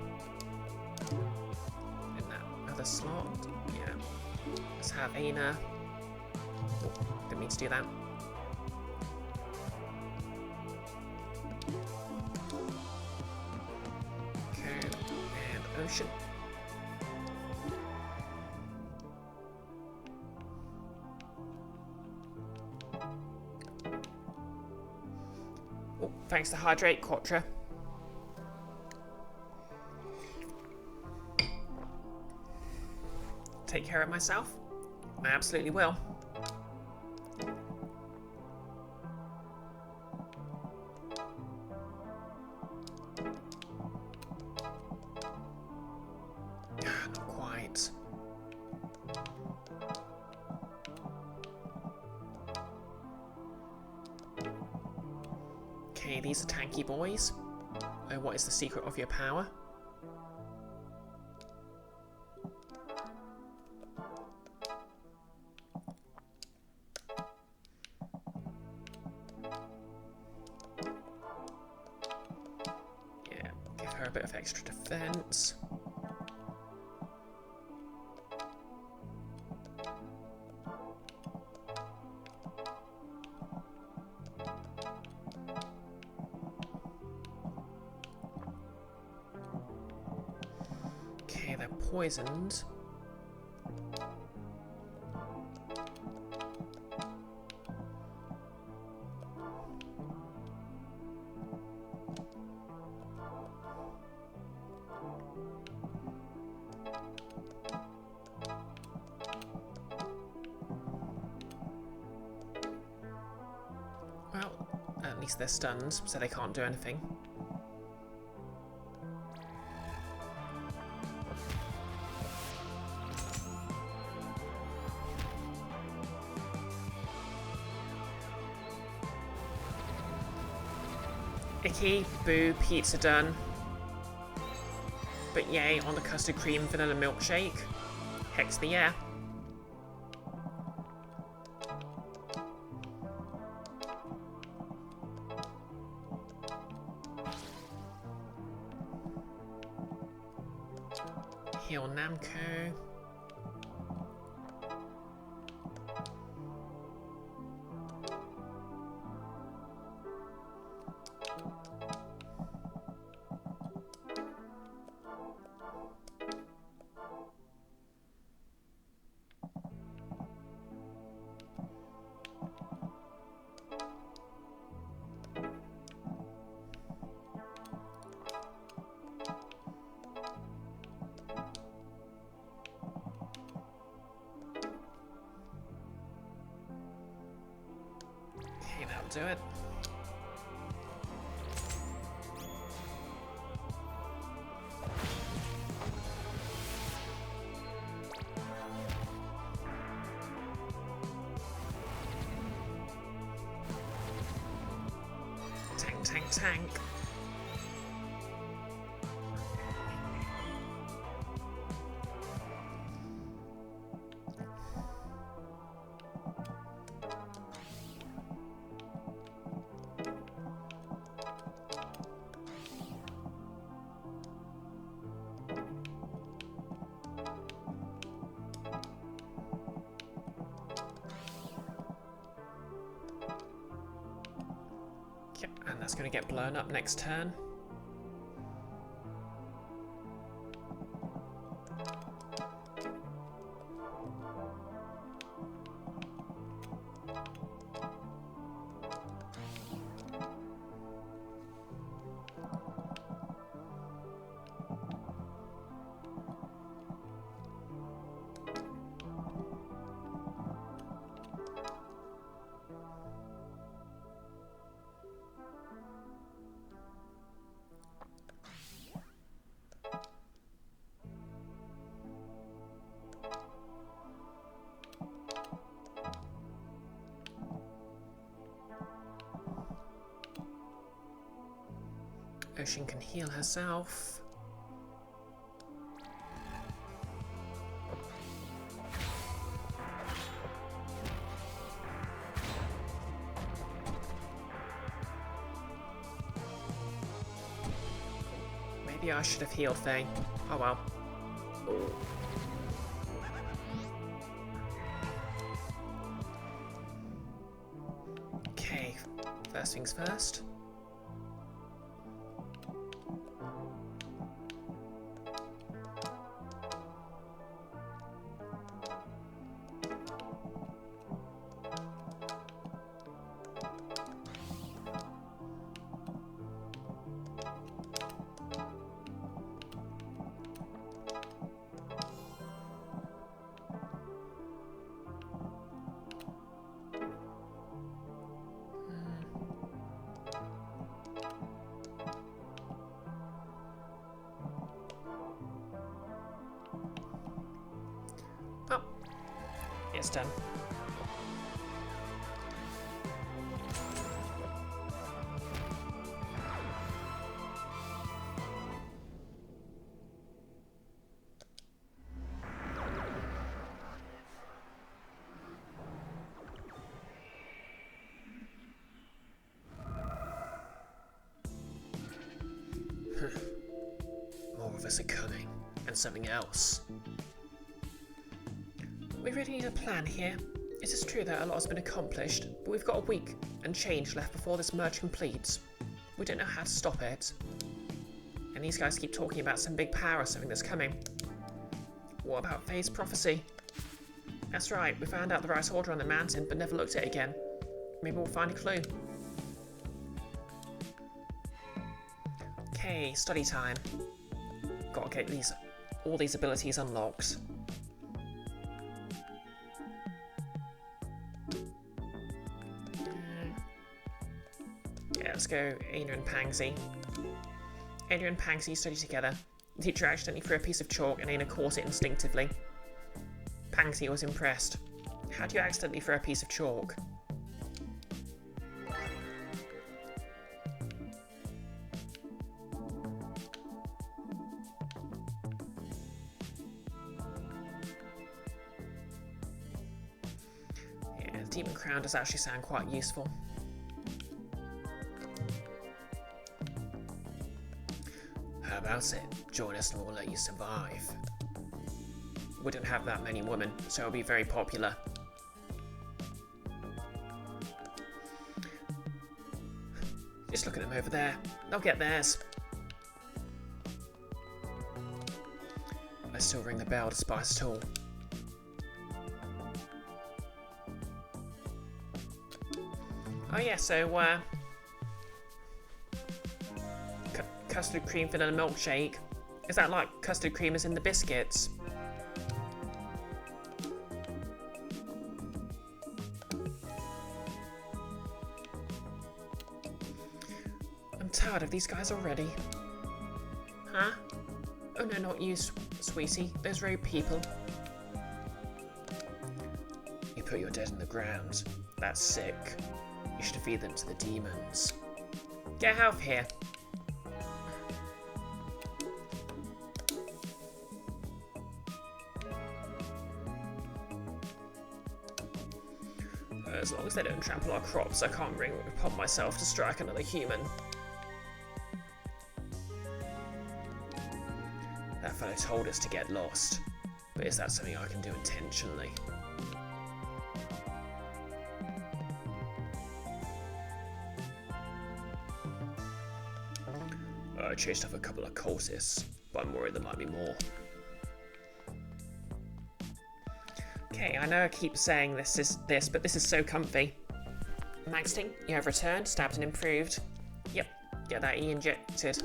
in that other slot. Yeah. Let's have Aina. Oh, didn't mean to do that. Okay, and Ocean. Oh, thanks to Hydrate, Quattro. Take care of myself? I absolutely will. Not quite. Okay, these are tanky boys. Oh, what is the secret of your power? Yeah, give her a bit of extra defense. Okay, they're poisoned. Well, at least they're stunned, so they can't do anything. Icky, boo, pizza done. But yay on the custard cream vanilla milkshake. Hex the yeah. Heal Namco. Okay, that'll do it. Tank, tank, tank. Yep, and that's going to get blown up next turn. Ocean can heal herself. Maybe I should have healed Faye. Oh well. Ooh. Okay, first things first. Oh, it's done. More of us are coming, and something else. We really need a plan here. It is true that a lot has been accomplished, but we've got a week and change left before this merge completes. We don't know how to stop it. And these guys keep talking about some big power or something that's coming. What about Faye's prophecy? That's right, we found out the right order on the mountain, but never looked at it again. Maybe we'll find a clue. Okay, study time. Gotta get all these abilities unlocked. Yeah, let's go Aina and Pangsy. Aina and Pangsy study together. The teacher accidentally threw a piece of chalk and Aina caught it instinctively. Pangsy was impressed. How do you accidentally throw a piece of chalk? Yeah, Demon Crown does actually sound quite useful. How about it? Join us and we'll let you survive. wouldn't have that many women, so it'll be very popular. Just look at them over there. They'll get theirs. I still ring the bell despite it all. Oh yeah, so custard cream vanilla milkshake. Is that like custard cream is in the biscuits? I'm tired of these guys already. Huh? Oh no, not you, sweetie. Those rogue people. You put your dead in the ground. That's sick. You should feed them to the demons. Get out of here. As long as they don't trample our crops, I can't bring it upon myself to strike another human. That fellow told us to get lost, but is that something I can do intentionally? I chased off a couple of cultists, but I'm worried there might be more. Okay, I know I keep saying this, but this is so comfy. Maxting, you have returned, stabbed and improved. Yep, get that E-injected.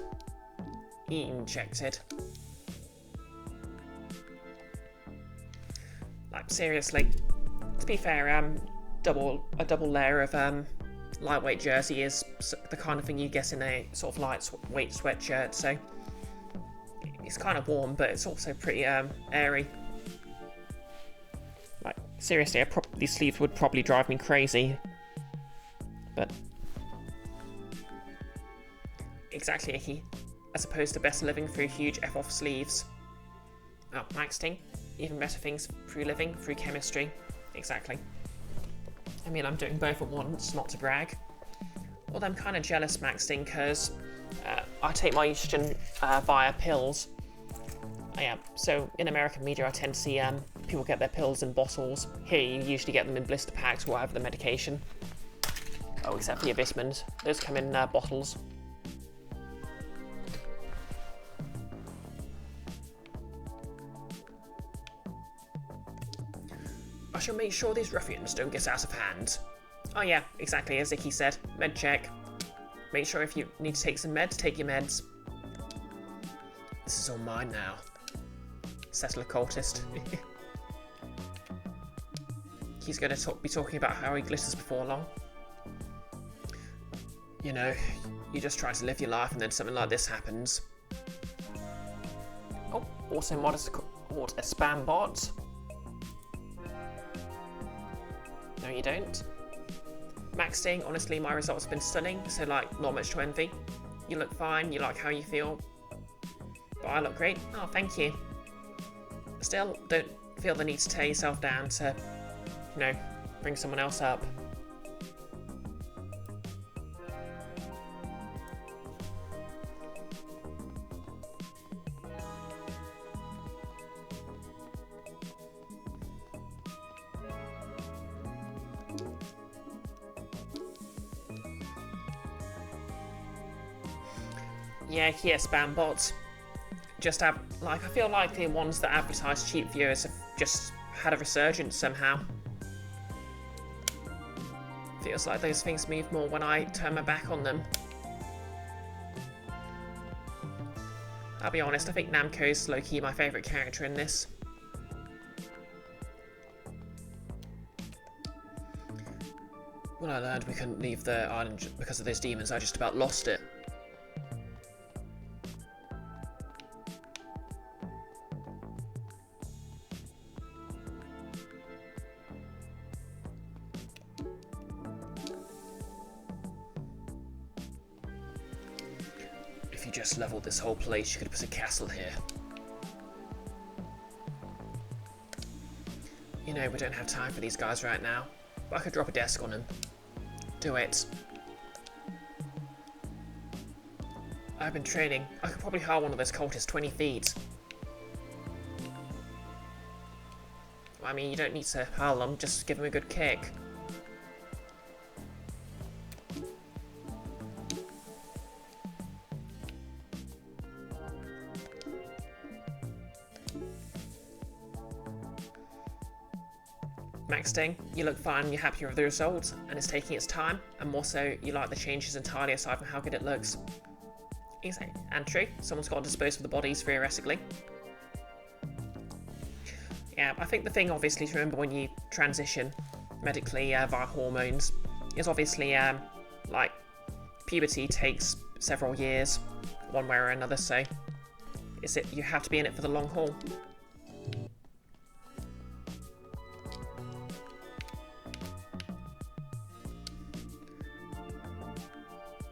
E-injected. Like, seriously. To be fair, a double layer of lightweight jersey is the kind of thing you get in a sort of lightweight sweatshirt, so it's kind of warm, but it's also pretty airy. Like, seriously, these sleeves would probably drive me crazy. But exactly, Icky. As opposed to better living through huge F-off sleeves. Oh, Maxting. Even better things through living, through chemistry. Exactly. I mean, I'm doing both at once, not to brag. Although I'm kind of jealous, Maxting, because I take my estrogen via pills. Yeah, so in American media I tend to see people get their pills in bottles. Here you usually get them in blister packs or whatever the medication. Oh, except for your vitamins. Those come in bottles. I shall make sure these ruffians don't get out of hand. Oh yeah, exactly as Icky said. Med check. Make sure if you need to take some meds, take your meds. This is all mine now. Settler cultist. He's going to be talking about how he glitters before long. You know, you just try to live your life and then something like this happens. Oh, also what a spam bot. No, you don't. Maxting, honestly, my results have been stunning, so like, not much to envy. You look fine, you like how you feel. But I look great. Oh, thank you. Still, don't feel the need to tear yourself down to, you know, bring someone else up. Yeah, spam bots. Just have, like, I feel like the ones that advertise cheap viewers have just had a resurgence somehow. Feels like those things move more when I turn my back on them. I'll be honest, I think Namco's low-key my favourite character in this. When I learned we couldn't leave the island because of those demons, I just about lost it. If you just leveled this whole place, you could put a castle here. You know, we don't have time for these guys right now, but I could drop a desk on them. Do it. I've been training. I could probably hire one of those cultists 20 feet. I mean, you don't need to hurl them, just give them a good kick. Maxting, you look fine, you're happy with the result, and it's taking its time, and more so, you like the changes entirely aside from how good it looks. Exactly. And true, someone's got to dispose of the bodies theoretically. Yeah, I think the thing obviously to remember when you transition medically via hormones is obviously, like, puberty takes several years, one way or another, so you have to be in it for the long haul.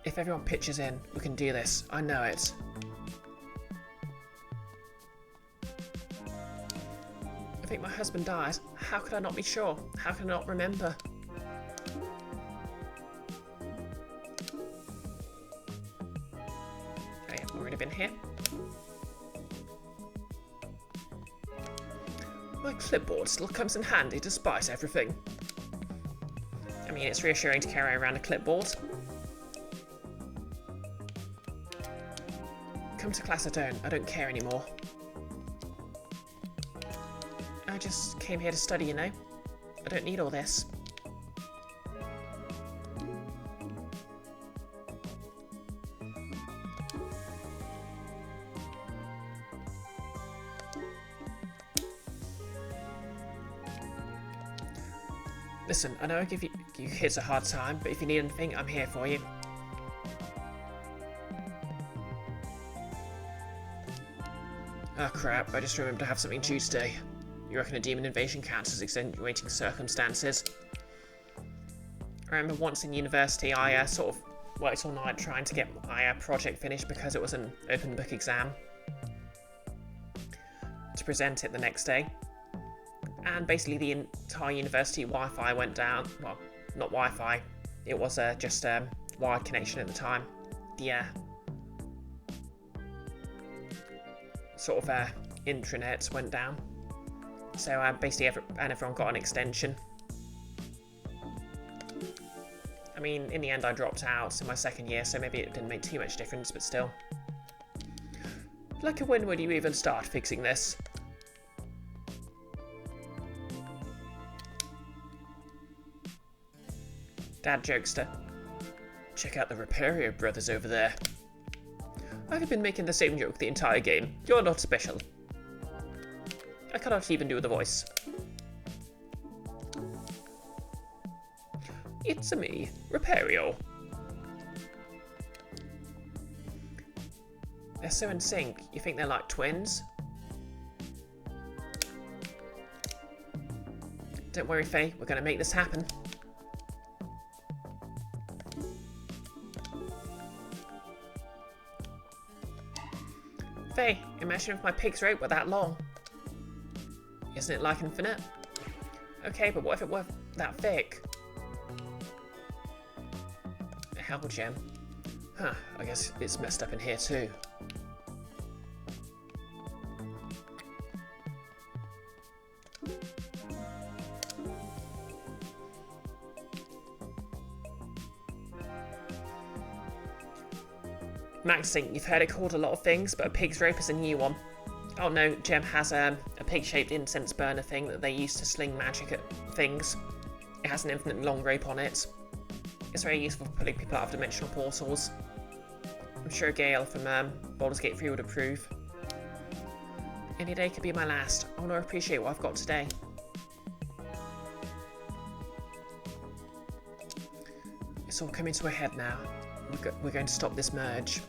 If everyone pitches in, we can do this. I know it. I think my husband died. How could I not be sure? How can I not remember? Oh yeah, already been here. My clipboard still comes in handy despite everything. I mean, it's reassuring to carry around a clipboard. Come to class, I don't care anymore. I just came here to study, you know? I don't need all this. Listen, I know I give you kids a hard time, but if you need anything, I'm here for you. Ah, crap, I just remembered to have something due today. You reckon a demon invasion counts as extenuating circumstances? I remember once in university I sort of worked all night trying to get my project finished because it was an open book exam. To present it the next day. And basically the entire university Wi-Fi went down. Well, not Wi-Fi. It was just wired connection at the time. The sort of intranet went down. So basically everyone got an extension. I mean, in the end I dropped out in my second year, so maybe it didn't make too much difference, but still. Like, when would you even start fixing this? Dad jokester. Check out the Repario brothers over there. I've been making the same joke the entire game. You're not special. I cannot even do the voice. It's me, Repario. They're so in sync, you think they're like twins? Don't worry, Faye, we're gonna make this happen. Faye, imagine if my pig's rope were that long. Isn't it like infinite? Okay, but what if it were that thick? The hell, Gem? Huh, I guess it's messed up in here too. Maxing, you've heard it called a lot of things, but a pig's rope is a new one. Oh no, Gem has a pig-shaped incense burner thing that they use to sling magic at things. It has an infinitely long rope on it. It's very useful for pulling people out of dimensional portals. I'm sure Gale from Baldur's Gate 3 would approve. Any day could be my last. I want to appreciate what I've got today. It's all coming to a head now. We're going to stop this merge.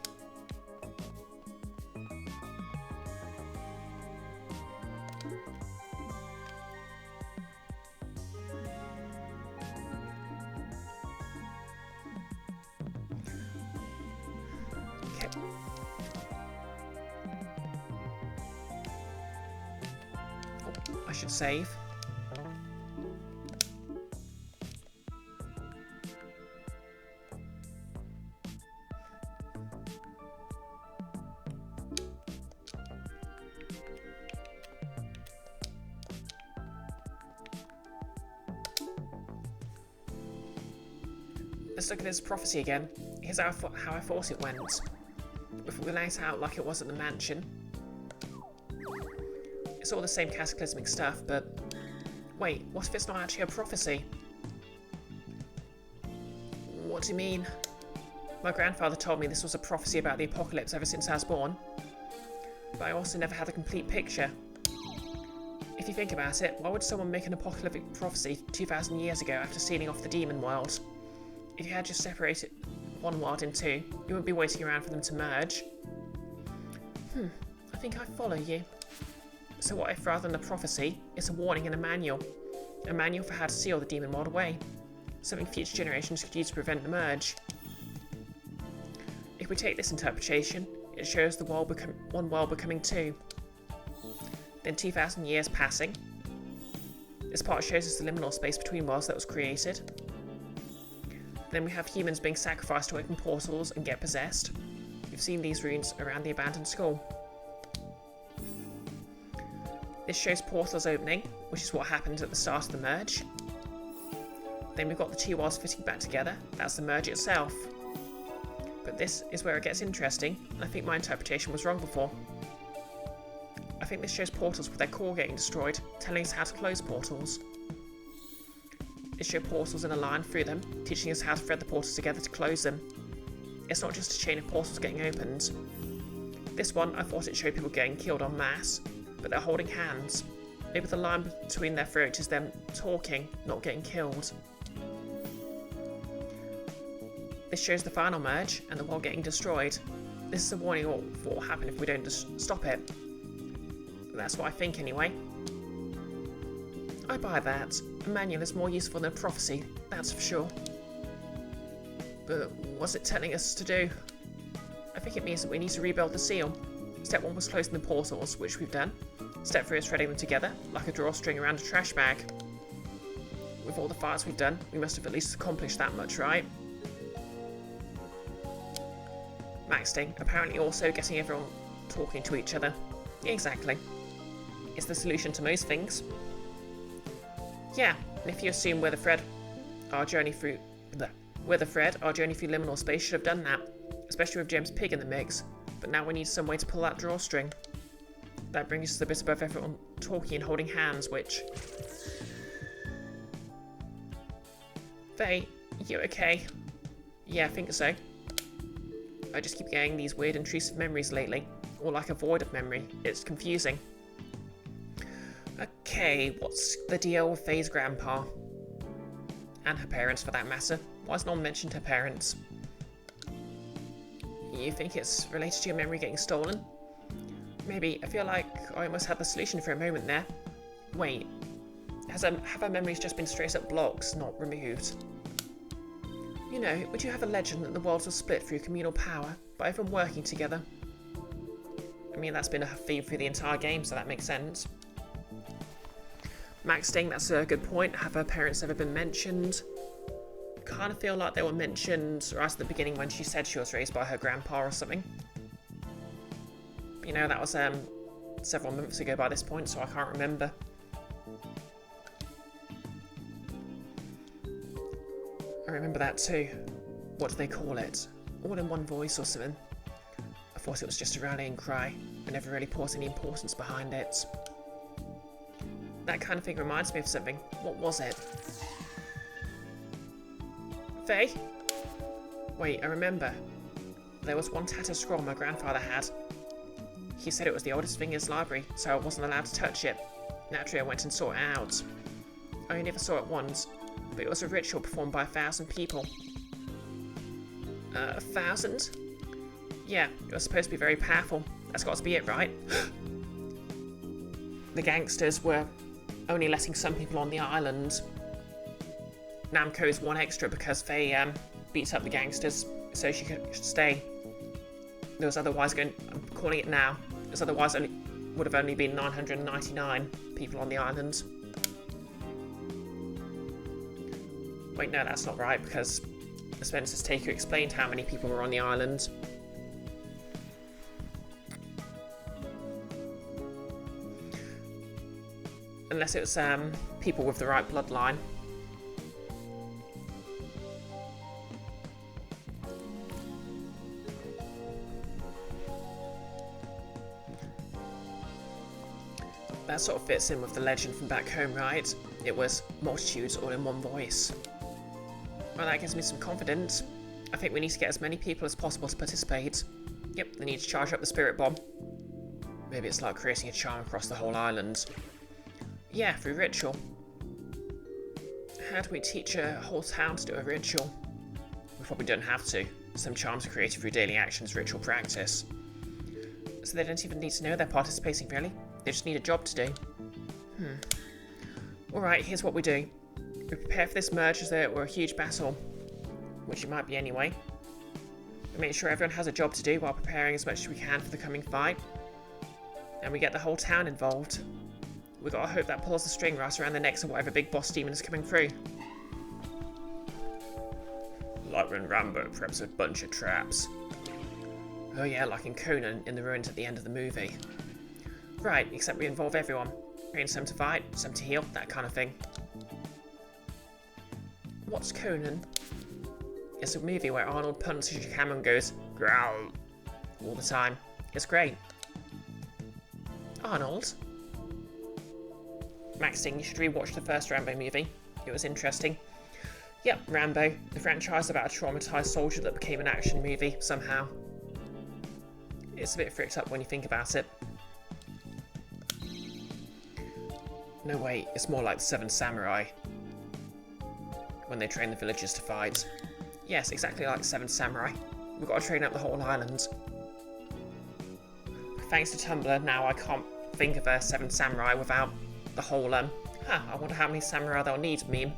Okay. Oh, I should save. Let's look at this prophecy again. Here's how I thought it went. If we lay it out like it was at the mansion. It's all the same cataclysmic stuff, but... Wait, what if it's not actually a prophecy? What do you mean? My grandfather told me this was a prophecy about the apocalypse ever since I was born. But I also never had a complete picture. If you think about it, why would someone make an apocalyptic prophecy 2,000 years ago after sealing off the demon world? If you had just separated one world in two, you wouldn't be waiting around for them to merge. I think I follow you. So what if, rather than a prophecy, it's a warning and a manual? A manual for how to seal the demon world away. Something future generations could use to prevent the merge. If we take this interpretation, it shows the world one world becoming two. Then 2,000 years passing. This part shows us the liminal space between worlds that was created. Then we have humans being sacrificed to open portals and get possessed. We've seen these runes around the abandoned school. This shows portals opening, which is what happened at the start of the merge. Then we've got the two worlds fitting back together. That's the merge itself. But this is where it gets interesting, and I think my interpretation was wrong before. I think this shows portals with their core getting destroyed, telling us how to close portals. It shows portals in a line through them, teaching us how to thread the portals together to close them. It's not just a chain of portals getting opened. This one, I thought it showed people getting killed en masse, but they're holding hands. Maybe the line between their throats is them talking, not getting killed. This shows the final merge and the world getting destroyed. This is a warning for what will happen if we don't just stop it. That's what I think anyway. I buy that. A manual is more useful than a prophecy, that's for sure. But what's it telling us to do? I think it means that we need to rebuild the seal. Step 1 was closing the portals, which we've done. Step 3 is threading them together, like a drawstring around a trash bag. With all the fights we've done, we must have at least accomplished that much, right? Maxting, apparently also getting everyone talking to each other. Yeah, exactly. It's the solution to most things. Yeah, and if you assume we're the thread, our journey through liminal space should have done that, especially with James Pig in the mix. But now we need some way to pull that drawstring. That brings us to the bit above everyone talking and holding hands, which... Faye, you okay? Yeah, I think so. I just keep getting these weird intrusive memories lately, or like a void of memory. It's confusing. Okay, what's the deal with Faye's grandpa? And her parents, for that matter. Why has no one mentioned her parents? You think it's related to your memory getting stolen? Maybe. I feel like I almost had the solution for a moment there. Wait. Have our memories just been straight up blocks, not removed? You know, would you have a legend that the worlds were split through communal power, by everyone working together? I mean, that's been a theme through the entire game, so that makes sense. Maxting, that's a good point. Have her parents ever been mentioned? Kind of feel like they were mentioned right at the beginning when she said she was raised by her grandpa or something. You know, that was several months ago by this point, so I can't remember. I remember that too. What do they call it? All in one voice or something. I thought it was just a rallying cry. I never really put any importance behind it. That kind of thing reminds me of something. What was it? Faye? Wait, I remember. There was one tattered scroll my grandfather had. He said it was the oldest thing in his library, so I wasn't allowed to touch it. Naturally, I went and sought it out. I only ever saw it once, but it was a ritual performed by 1,000 people. 1,000? Yeah, it was supposed to be very powerful. That's got to be it, right? The gangsters were only letting some people on the island. Namco's one extra because they beat up the gangsters so she could stay. There was otherwise I'm calling it now. There's otherwise would have only been 999 people on the island. Wait, no, that's not right because Spencer's Taker explained how many people were on the island. Unless it was people with the right bloodline. That sort of fits in with the legend from back home, right? It was multitudes all in one voice. Well, that gives me some confidence. I think we need to get as many people as possible to participate. Yep, they need to charge up the spirit bomb. Maybe it's like creating a charm across the whole island. Yeah, through ritual. How do we teach a whole town to do a ritual? We probably don't have to. Some charms are created through daily actions, ritual practice. So they don't even need to know they're participating, really. They just need a job to do. Alright, here's what we do. We prepare for this merge as though it were a huge battle. Which it might be anyway. We make sure everyone has a job to do while preparing as much as we can for the coming fight. And we get the whole town involved. We gotta hope that pulls the string right around the necks of whatever big boss demon is coming through. Like when Rambo preps a bunch of traps. Oh yeah, like in Conan in the ruins at the end of the movie. Right, except we involve everyone. Bring some to fight, some to heal, that kind of thing. What's Conan? It's a movie where Arnold punches your camera and goes, growl, all the time. It's great. Arnold? Maxting, you should rewatch the first Rambo movie. It was interesting. Yep, Rambo, the franchise about a traumatized soldier that became an action movie, somehow. It's a bit fricked up when you think about it. No, wait, it's more like the Seven Samurai. When they train the villagers to fight. Yes, exactly like the Seven Samurai. We've got to train up the whole island. Thanks to Tumblr, now I can't think of a Seven Samurai without the whole, I wonder how many samurai they'll need meme.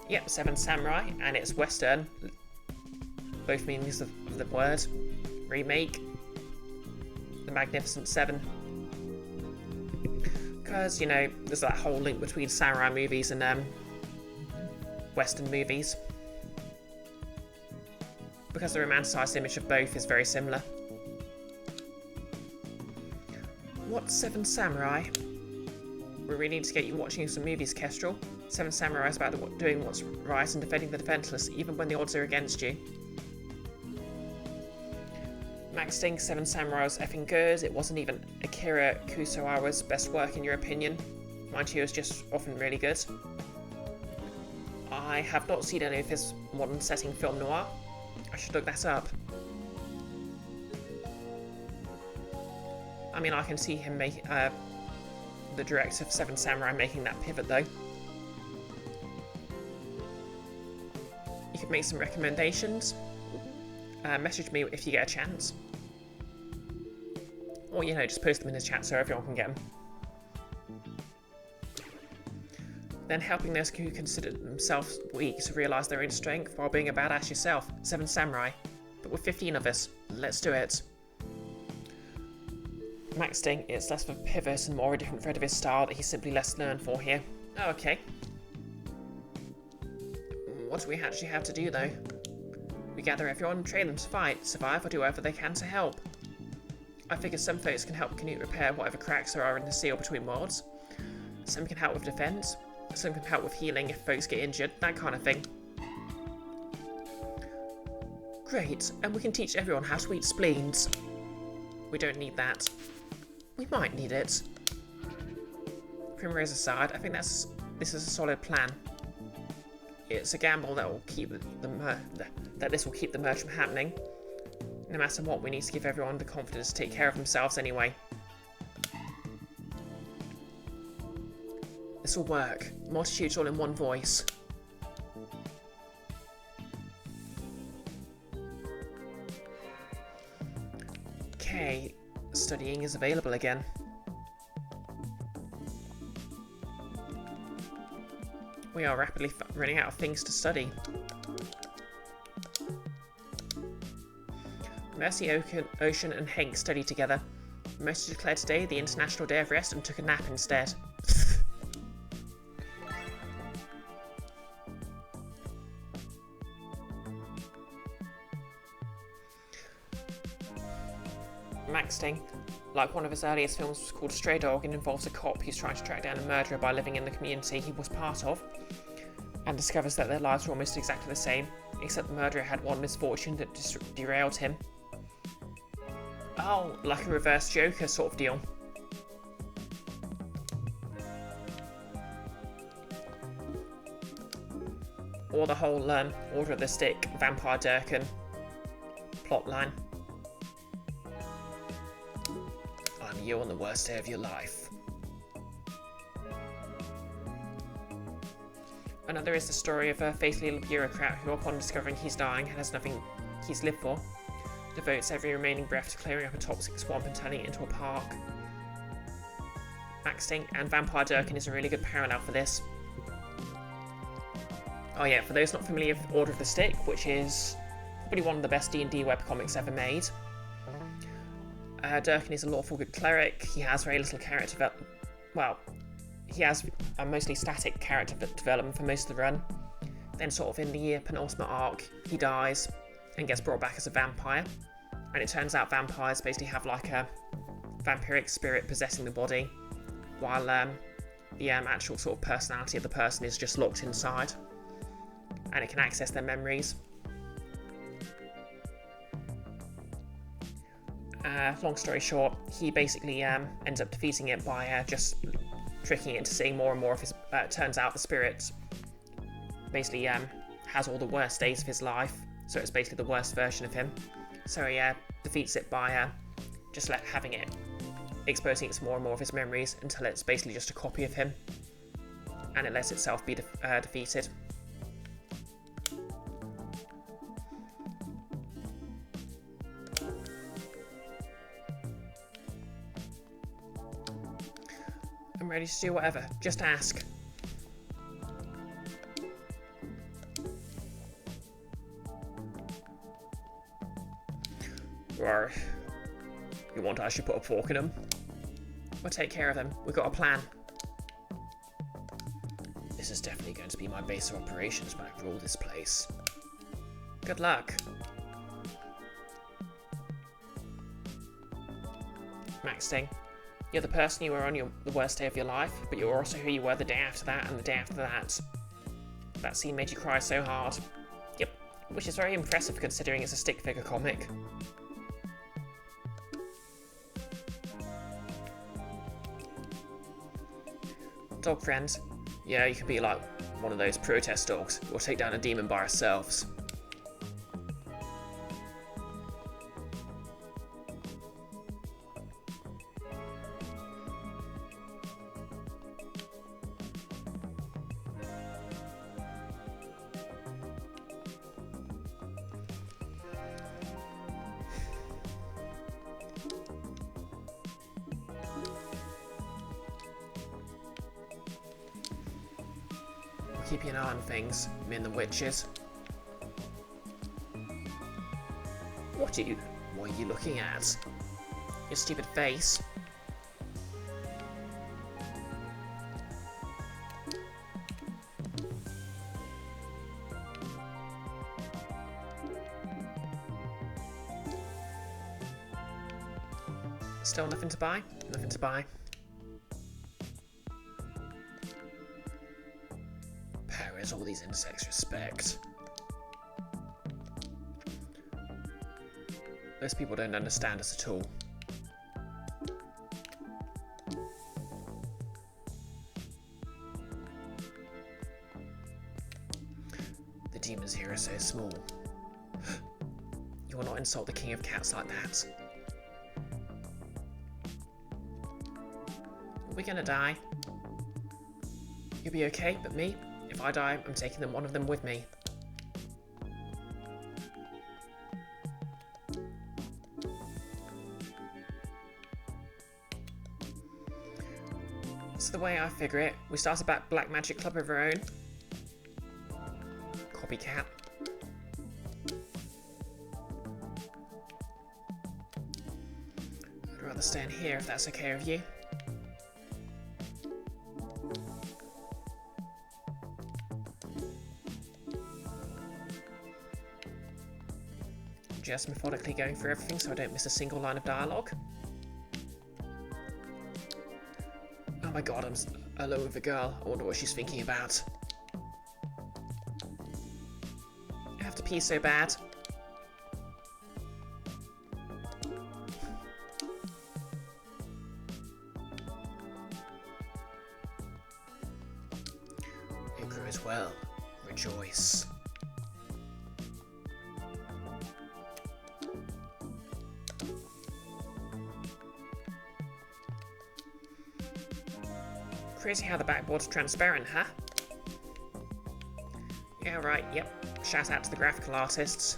Yep, Seven Samurai, and it's Western. Both meanings of the word. Remake. The Magnificent Seven. Because, you know, there's that whole link between samurai movies and Western movies. Because the romanticised image of both is very similar. What's Seven Samurai? We really need to get you watching some movies, Kestrel. Seven Samurai is about doing what's right and defending the defenseless, even when the odds are against you. Max thinks Seven Samurai was effing good. It wasn't even Akira Kurosawa's best work in your opinion. Mind you, it was just often really good. I have not seen any of his modern setting film noir. I should look that up. I mean, I can see him make the director of Seven Samurai making that pivot though. You could make some recommendations. Message me if you get a chance. Or, you know, just post them in the chat so everyone can get them. Then helping those who consider themselves weak to realise their own strength while being a badass yourself. Seven Samurai. But with 15 of us. Let's do it. Maxting, it's less of a pivot and more a different thread of his style that he's simply less learned for here. Oh, okay. What do we actually have to do, though? We gather everyone, train them to fight, survive, or do whatever they can to help. I figure some folks can help Canute repair whatever cracks there are in the seal between worlds. Some can help with defense. Some can help with healing if folks get injured, that kind of thing. Great, and we can teach everyone how to eat spleens. We don't need that. We might need it. Primrose aside, I think this is a solid plan. It's a gamble that will keep this will keep the merge from happening. No matter what, we need to give everyone the confidence to take care of themselves anyway. This will work. Multitudes all in one voice. Okay, studying is available again. We are rapidly running out of things to study. Mercy, Ocean and Hank studied together. Mercy declared today the International Day of Rest and took a nap instead. Maxting, like one of his earliest films, was called Stray Dog and involves a cop who's trying to track down a murderer by living in the community he was part of, and discovers that their lives were almost exactly the same, except the murderer had one misfortune that derailed him. Oh, like a reverse Joker sort of deal. or the whole Order of the Stick Vampire Durkin plotline. I'm you on the worst day of your life. Another is the story of a faithful little bureaucrat who, upon discovering he's dying and has nothing he's lived for, devotes every remaining breath to clearing up a toxic swamp and turning it into a park. Maxting and Vampire Durkin is a really good parallel for this. Oh yeah, for those not familiar with Order of the Stick, which is probably one of the best D&D webcomics ever made, Durkin is a lawful good cleric. He has very little character development. Well, he has a mostly static character development for most of the run. Then sort of in the penultimate arc, he dies and gets brought back as a vampire. And it turns out vampires basically have like a vampiric spirit possessing the body, while the actual sort of personality of the person is just locked inside. And it can access their memories. Long story short, he basically ends up defeating it by just tricking it into seeing more and more of his... turns out the spirit basically has all the worst days of his life, so it's basically the worst version of him. So he defeats it by just having it, exposing it to more and more of his memories until it's basically just a copy of him, and it lets itself be defeated. I'm ready to do whatever. Just ask. Or you want I should put a fork in them? We'll take care of them. We've got a plan. This is definitely going to be my base of operations when I rule this place. Good luck. Maxting. You're the person you were on the worst day of your life, but you're also who you were the day after that and the day after that. That scene made you cry so hard. Yep, which is very impressive considering it's a stick figure comic. Dog friends. Yeah, you can be like one of those protest dogs. We'll take down a demon by ourselves. Keeping an eye on things, me and the witches. What are you looking at? Your stupid face. Still nothing to buy? Nothing to buy. All these insects respect. Those people don't understand us at all. The demons here are so small. You will not insult the king of cats like that. Are we gonna die? You'll be okay, but me? If I die, I'm taking one of them with me. So the way I figure it, we start a black magic club of our own. Copycat. I'd rather stay in here if that's okay with you. Just methodically going through everything so I don't miss a single line of dialogue. Oh my god, I'm alone with a girl. I wonder what she's thinking about. I have to pee so bad. It grows well, choice. Crazy how the backboard's transparent, huh? Yeah, right, yep. Shout out to the graphical artists.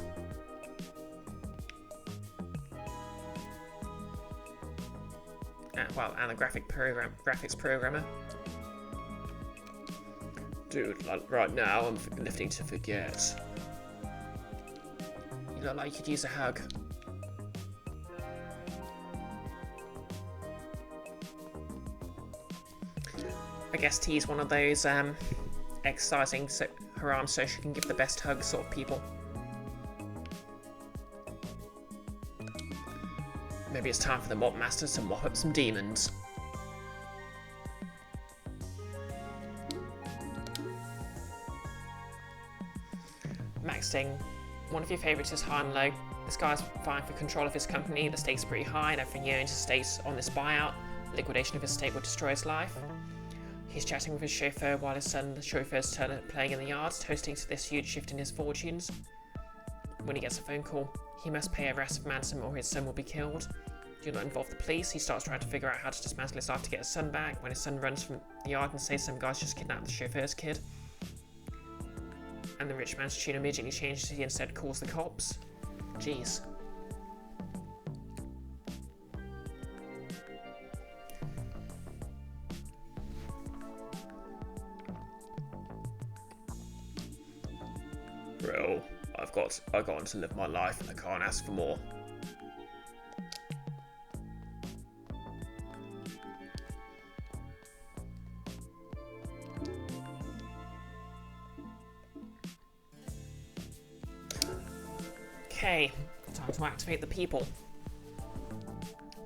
Well, and the graphics programmer. Dude, like, right now I'm lifting to forget. You look like you could use a hug. I guess T's one of those exercising her arms so she can give the best hug sort of people. Maybe it's time for the Mop Master to mop up some demons. Maxting. One of your favourites is high and low. This guy's vying for control of his company. The stakes are pretty high and everything he owns his stakes on this buyout. Liquidation of his stake will destroy his life. He's chatting with his chauffeur while his son, the chauffeur's turn playing in the yards, toasting to this huge shift in his fortunes. When he gets a phone call, he must pay a massive ransom or his son will be killed. Do not involve the police. He starts trying to figure out how to dismantle his life to get his son back when his son runs from the yard and says some guy's just kidnapped the chauffeur's kid. And the rich man's tune immediately changes. He instead calls the cops. Jeez. Bro, I got on to live my life and I can't ask for more. Okay, time to activate the people.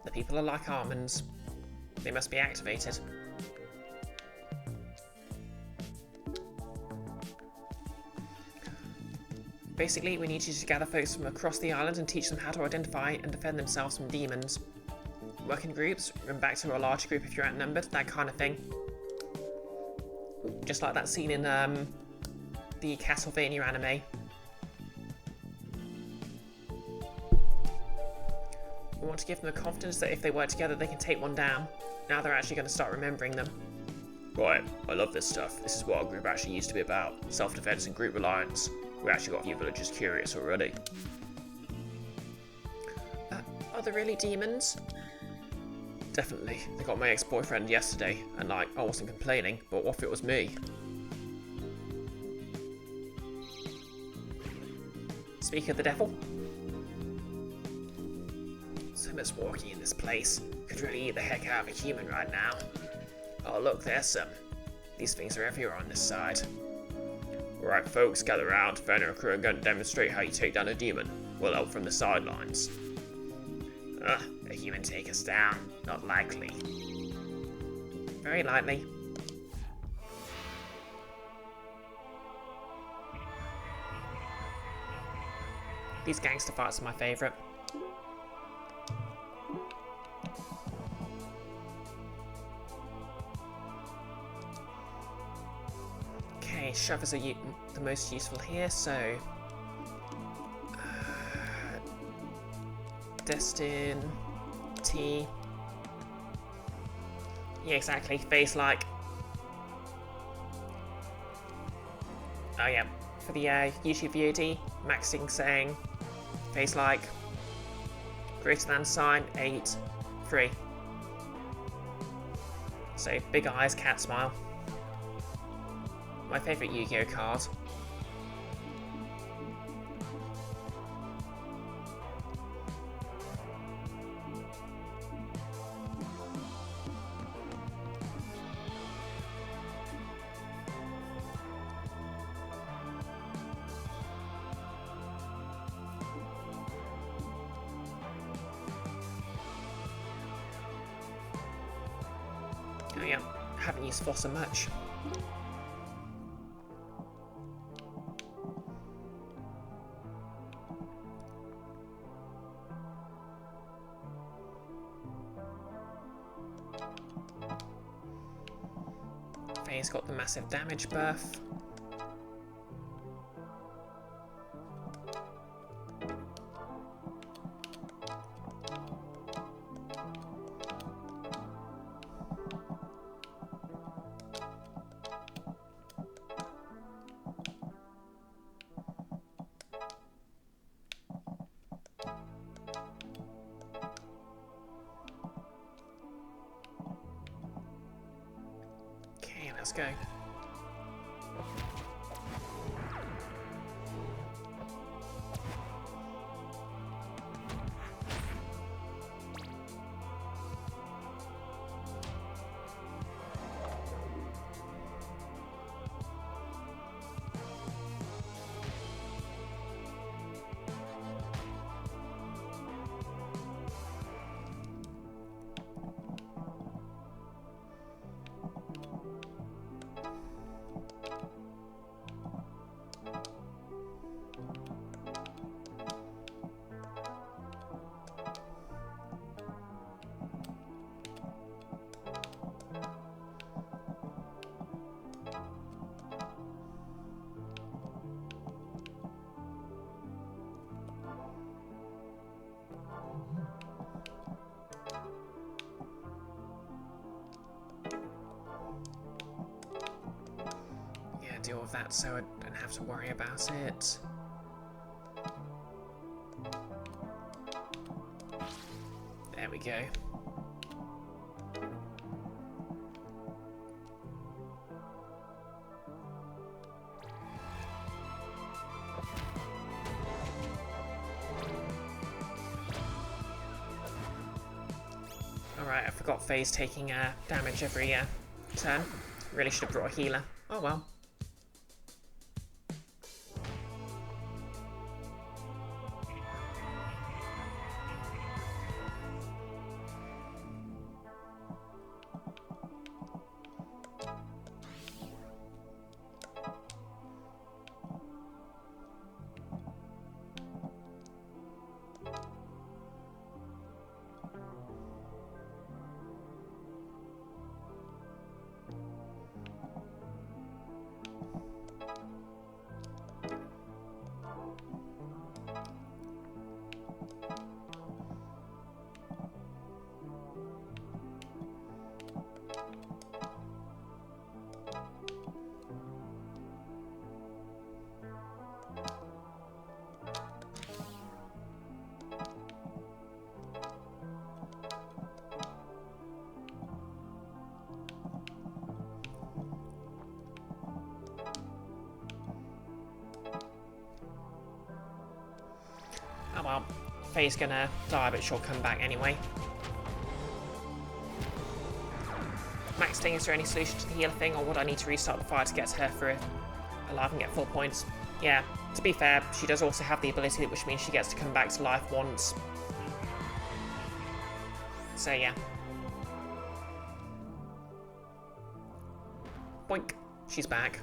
The people are like almonds. They must be activated. Basically, we need you to gather folks from across the island and teach them how to identify and defend themselves from demons. Work in groups, run back to a large group if you're outnumbered, that kind of thing. Just like that scene in the Castlevania anime. We want to give them the confidence that if they work together they can take one down. Now they're actually going to start remembering them. Right, I love this stuff. This is what our group actually used to be about. Self-defense and group reliance. We actually got a few villagers curious already. Are there really demons? Definitely. They got my ex-boyfriend yesterday, and like, I wasn't complaining, but what if it was me? Speak of the devil. So much walking in this place. Could really eat the heck out of a human right now. Oh look, there's some. These things are everywhere on this side. Alright folks, gather round. Werner and crew are going to demonstrate how you take down a demon. We'll help from the sidelines. A human take us down? Not likely. Very likely. These gangster fights are my favourite. Okay, shovers are the most useful here, so... Destin... T... Yeah, exactly, face-like. Oh yeah, for the YouTube VOD, Maxing saying face-like, greater than sign, 8, 3. So, big eyes, cat smile. My favourite Yu-Gi-Oh card. Oh yeah, I haven't used Flosser much. Faye's got the massive damage buff. let's go. Deal with that so I don't have to worry about it. There we go. Alright, I forgot Faye's taking damage every turn. Really should have brought a healer. Oh well. Oh well, Faye's gonna die, but she'll come back anyway. Max Sting, is there any solution to the healer thing, or would I need to restart the fire to get her for alive and get 4 points? Yeah, to be fair, she does also have the ability, which means she gets to come back to life once. So yeah. Boink, she's back.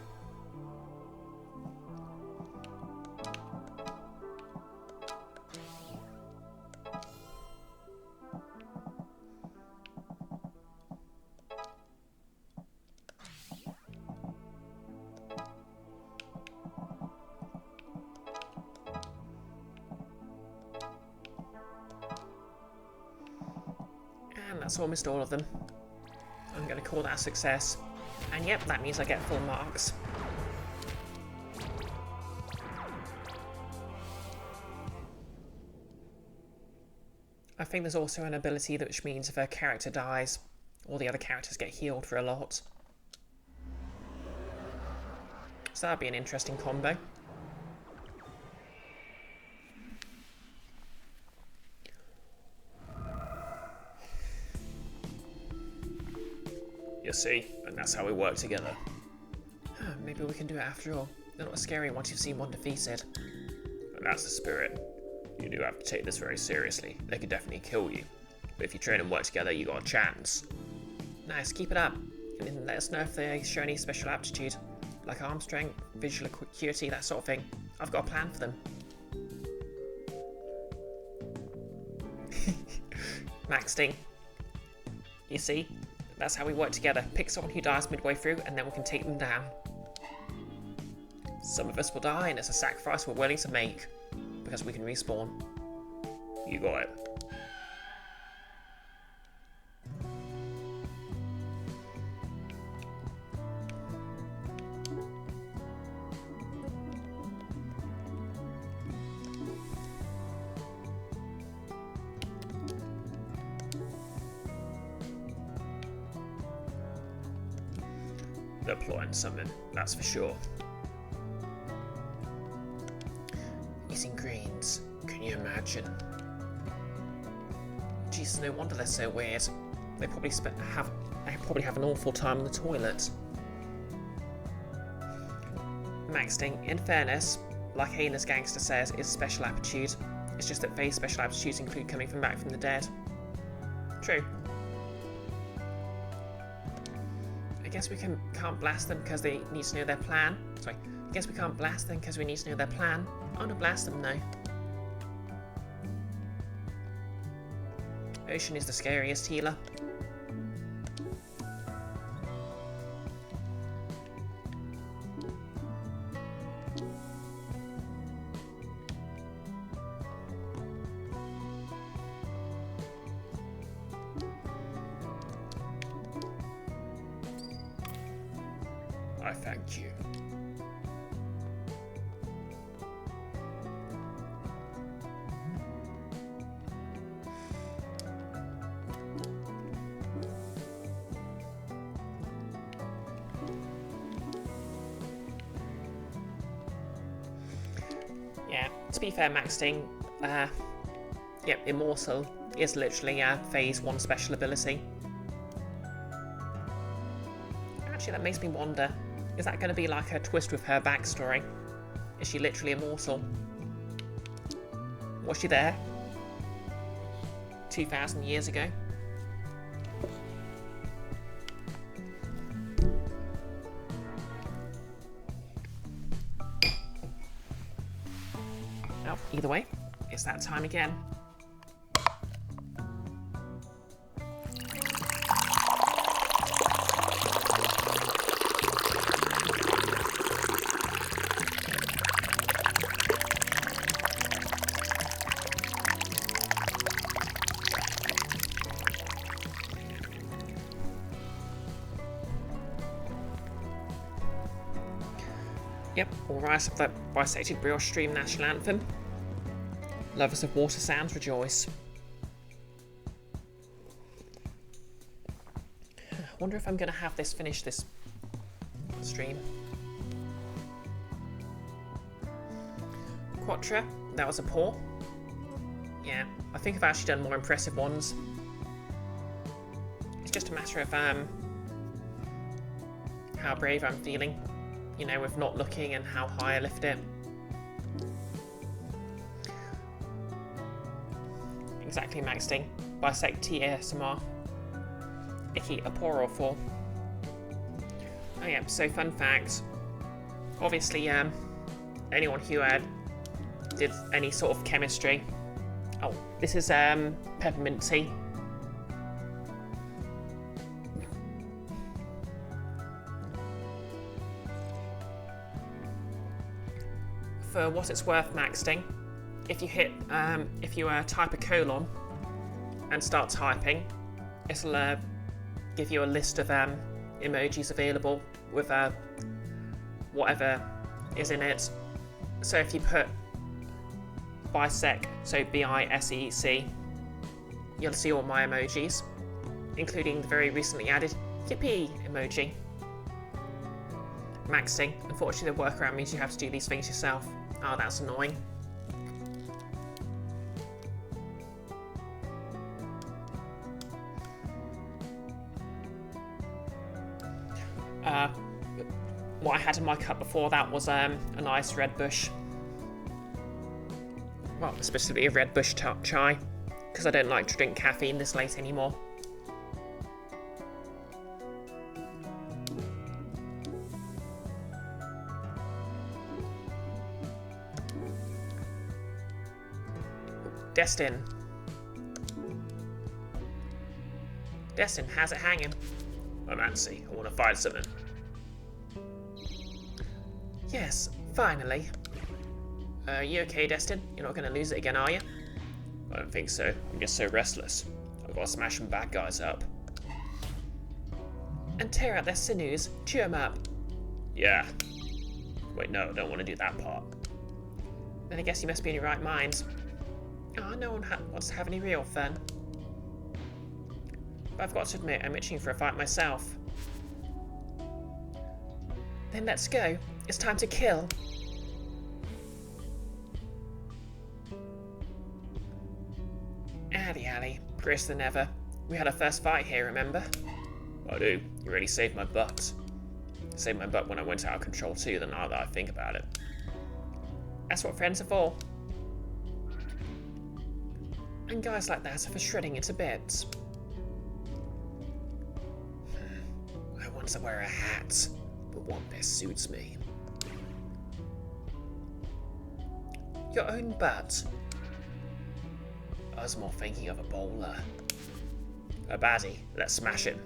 That's almost all of them. I'm going to call that a success. And yep, that means I get full marks. I think there's also an ability that which means if her character dies, all the other characters get healed for a lot. So that'd be an interesting combo. You see, and that's how we work together. Maybe we can do it after all. They're not scary once you've seen one defeated. And that's the spirit. You do have to take this very seriously. They could definitely kill you. But if you train and work together, you got a chance. Nice, keep it up. And then let us know if they show any special aptitude. Like arm strength, visual acuity, that sort of thing. I've got a plan for them. Max Sting. You see? That's how we work together. Pick someone who dies midway through, and then we can take them down. Some of us will die, and it's a sacrifice we're willing to make. Because we can respawn. You got it. They're plotting something, that's for sure. Eating greens, can you imagine? Jesus, no wonder they're so weird. They probably have an awful time in the toilet. Maxting, in fairness, like Hannah's gangster says, is special aptitude. It's just that Faye's special aptitudes include coming back from the dead. True. I guess we can't blast them because they need to know their plan. Sorry. I guess we can't blast them because we need to know their plan. I want to blast them though. Ocean is the scariest healer. I thank you. Yeah, to be fair, Maxting, yep, Immortal is literally Phase 1 special ability. Actually, that makes me wonder, is that going to be like a twist with her backstory? Is she literally immortal? Was she there 2,000 years ago? Well, either way, it's that time again. Yep, all rise of the BisectedBrioche stream national anthem. Lovers of water sounds rejoice. I wonder if I'm going to have this finish this stream. Quattro, that was a pour. Yeah, I think I've actually done more impressive ones. It's just a matter of how brave I'm feeling. You know, with not looking and how high I lift it. Exactly, Maxting. Bisect TSMR. Icky, a pour or four. Oh yeah, so fun fact. Obviously, anyone who did any sort of chemistry. Oh, this is peppermint tea. For what it's worth, Maxting, if you hit, if you type a colon and start typing, it'll give you a list of emojis available with whatever is in it. So if you put bisect, so BISEC, you'll see all my emojis, including the very recently added yippee emoji. Maxting, unfortunately the workaround means you have to do these things yourself. Oh, that's annoying. What I had in my cup before that was a nice red bush. Well, specifically a red bush chai, because I don't like to drink caffeine this late anymore. Destin. Destin, how's it hanging? I'm antsy. I want to find something. Yes, finally. You okay, Destin? You're not going to lose it again, are you? I don't think so. I'm just so restless. I've got to smash some bad guys up. And tear out their sinews. Chew them up. Yeah. Wait, no, I don't want to do that part. Then I guess you must be in your right mind. Oh, no one wants to have any real fun. But I've got to admit, I'm itching for a fight myself. Then let's go. It's time to kill. Alley, grist than ever. We had our first fight here, remember? I do. You really saved my butt. Saved my butt when I went out of control too, the now that I think about it. That's what friends are for. And guys like that are for shredding into bits. I want to wear a hat, but one best suits me. Your own butt. I was more thinking of a bowler. A baddie. Let's smash him.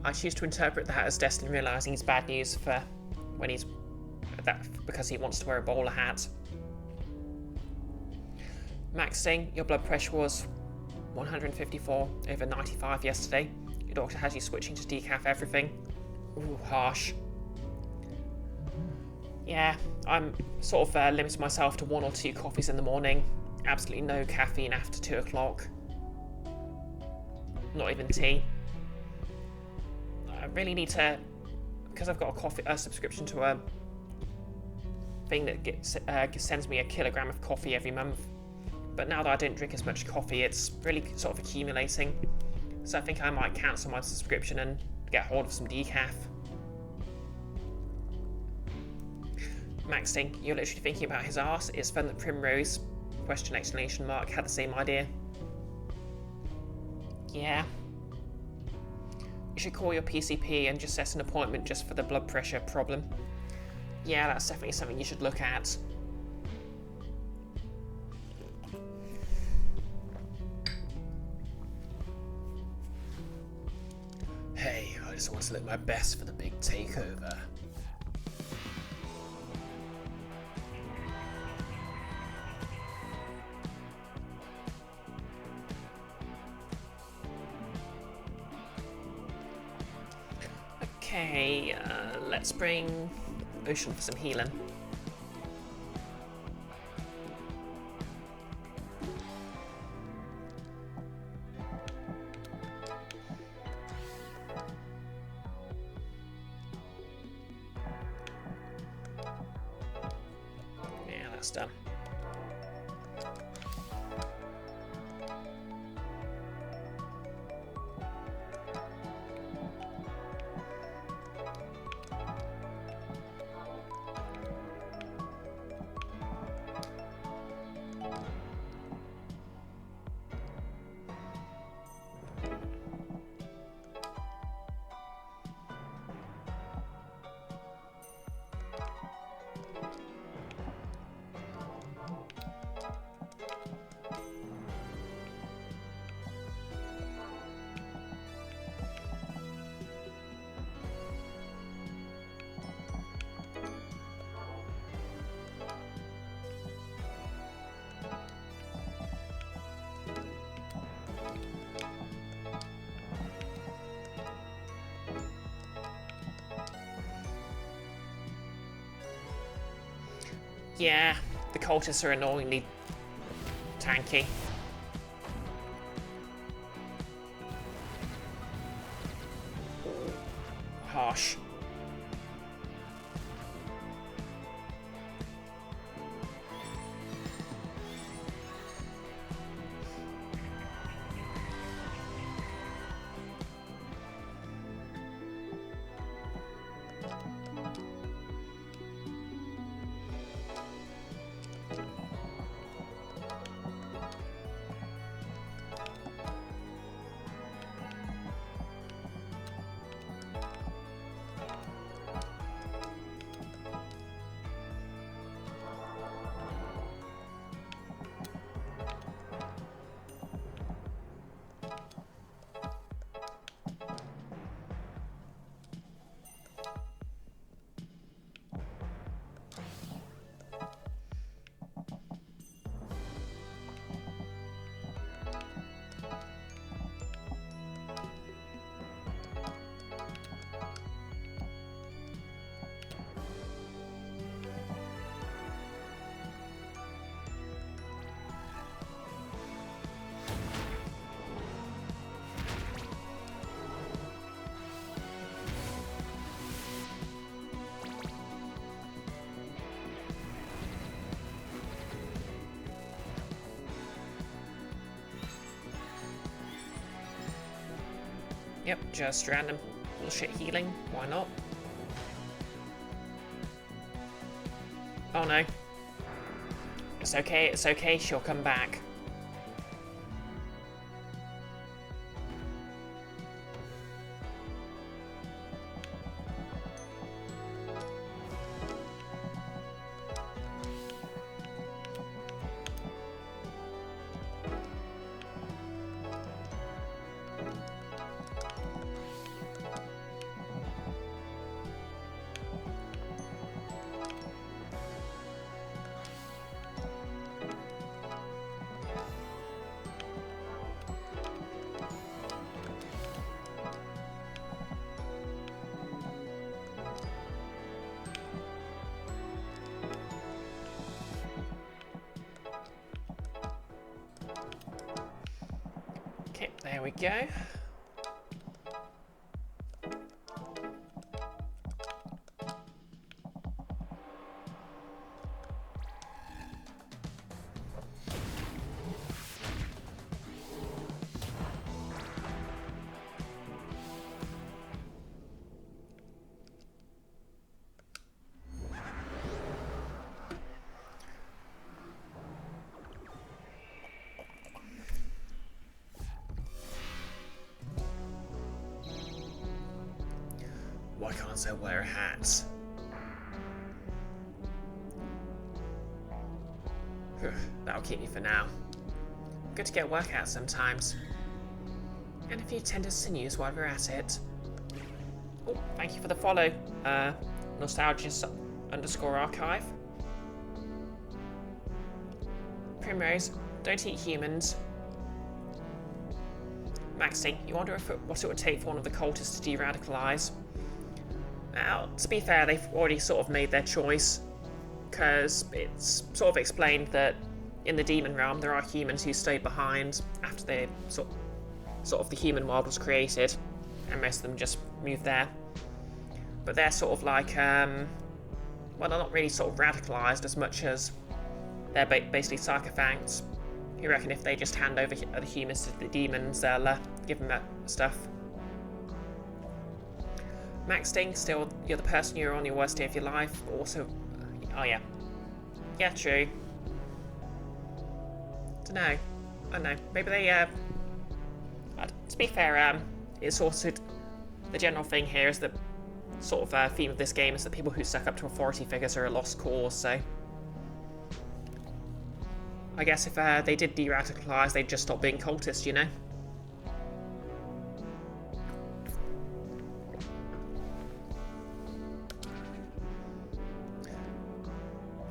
I choose to interpret that as Destin realising it's bad news for when he's because he wants to wear a bowler hat. Maxing, your blood pressure was 154/95 yesterday. Your doctor has you switching to decaf everything. Ooh, harsh. Yeah, I'm sort of limiting myself to 1 or 2 coffees in the morning. Absolutely no caffeine after 2 o'clock. Not even tea. I really need to, because I've got a subscription to a thing that sends me a kilogram of coffee every month. But now that I don't drink as much coffee, it's really sort of accumulating. So I think I might cancel my subscription and get hold of some decaf. Maxing, you're literally thinking about his arse. It's fun that Primrose, question! Had the same idea. Yeah. You should call your PCP and just set an appointment just for the blood pressure problem. Yeah, that's definitely something you should look at. Hey, I just want to look my best for the big takeover. Okay, let's bring Ocean for some healing. Yeah, that's done. Yeah, the cultists are annoyingly tanky. Harsh. Yep, just random bullshit healing. Why not? Oh no. It's okay, she'll come back. Okay, there we go. Why can't I wear a hat? That'll keep me for now. Good to get a workout sometimes. And a few tender sinews while we're at it. Oh, thank you for the follow, nostalgia_archive. Primrose, don't eat humans. Maxie, you wonder what it would take for one of the cultists to de-radicalise? Now, to be fair, they've already sort of made their choice, because it's sort of explained that in the demon realm there are humans who stayed behind after the sort of the human world was created, and most of them just moved there. But they're sort of like, well, they're not really sort of radicalised as much as they're basically psychophants who reckon if they just hand over the humans to the demons, they'll give them that stuff. Max Sting, still, you're the person you're on your worst day of your life, but also... oh yeah. Yeah, true. Dunno. I don't know. Maybe they, to be fair, it's also... the general thing here is that sort of theme of this game is that people who suck up to authority figures are a lost cause, so... I guess if they did de-radicalise, they'd just stop being cultists, you know?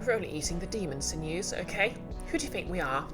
We're only eating the demon sinews, okay? Who do you think we are?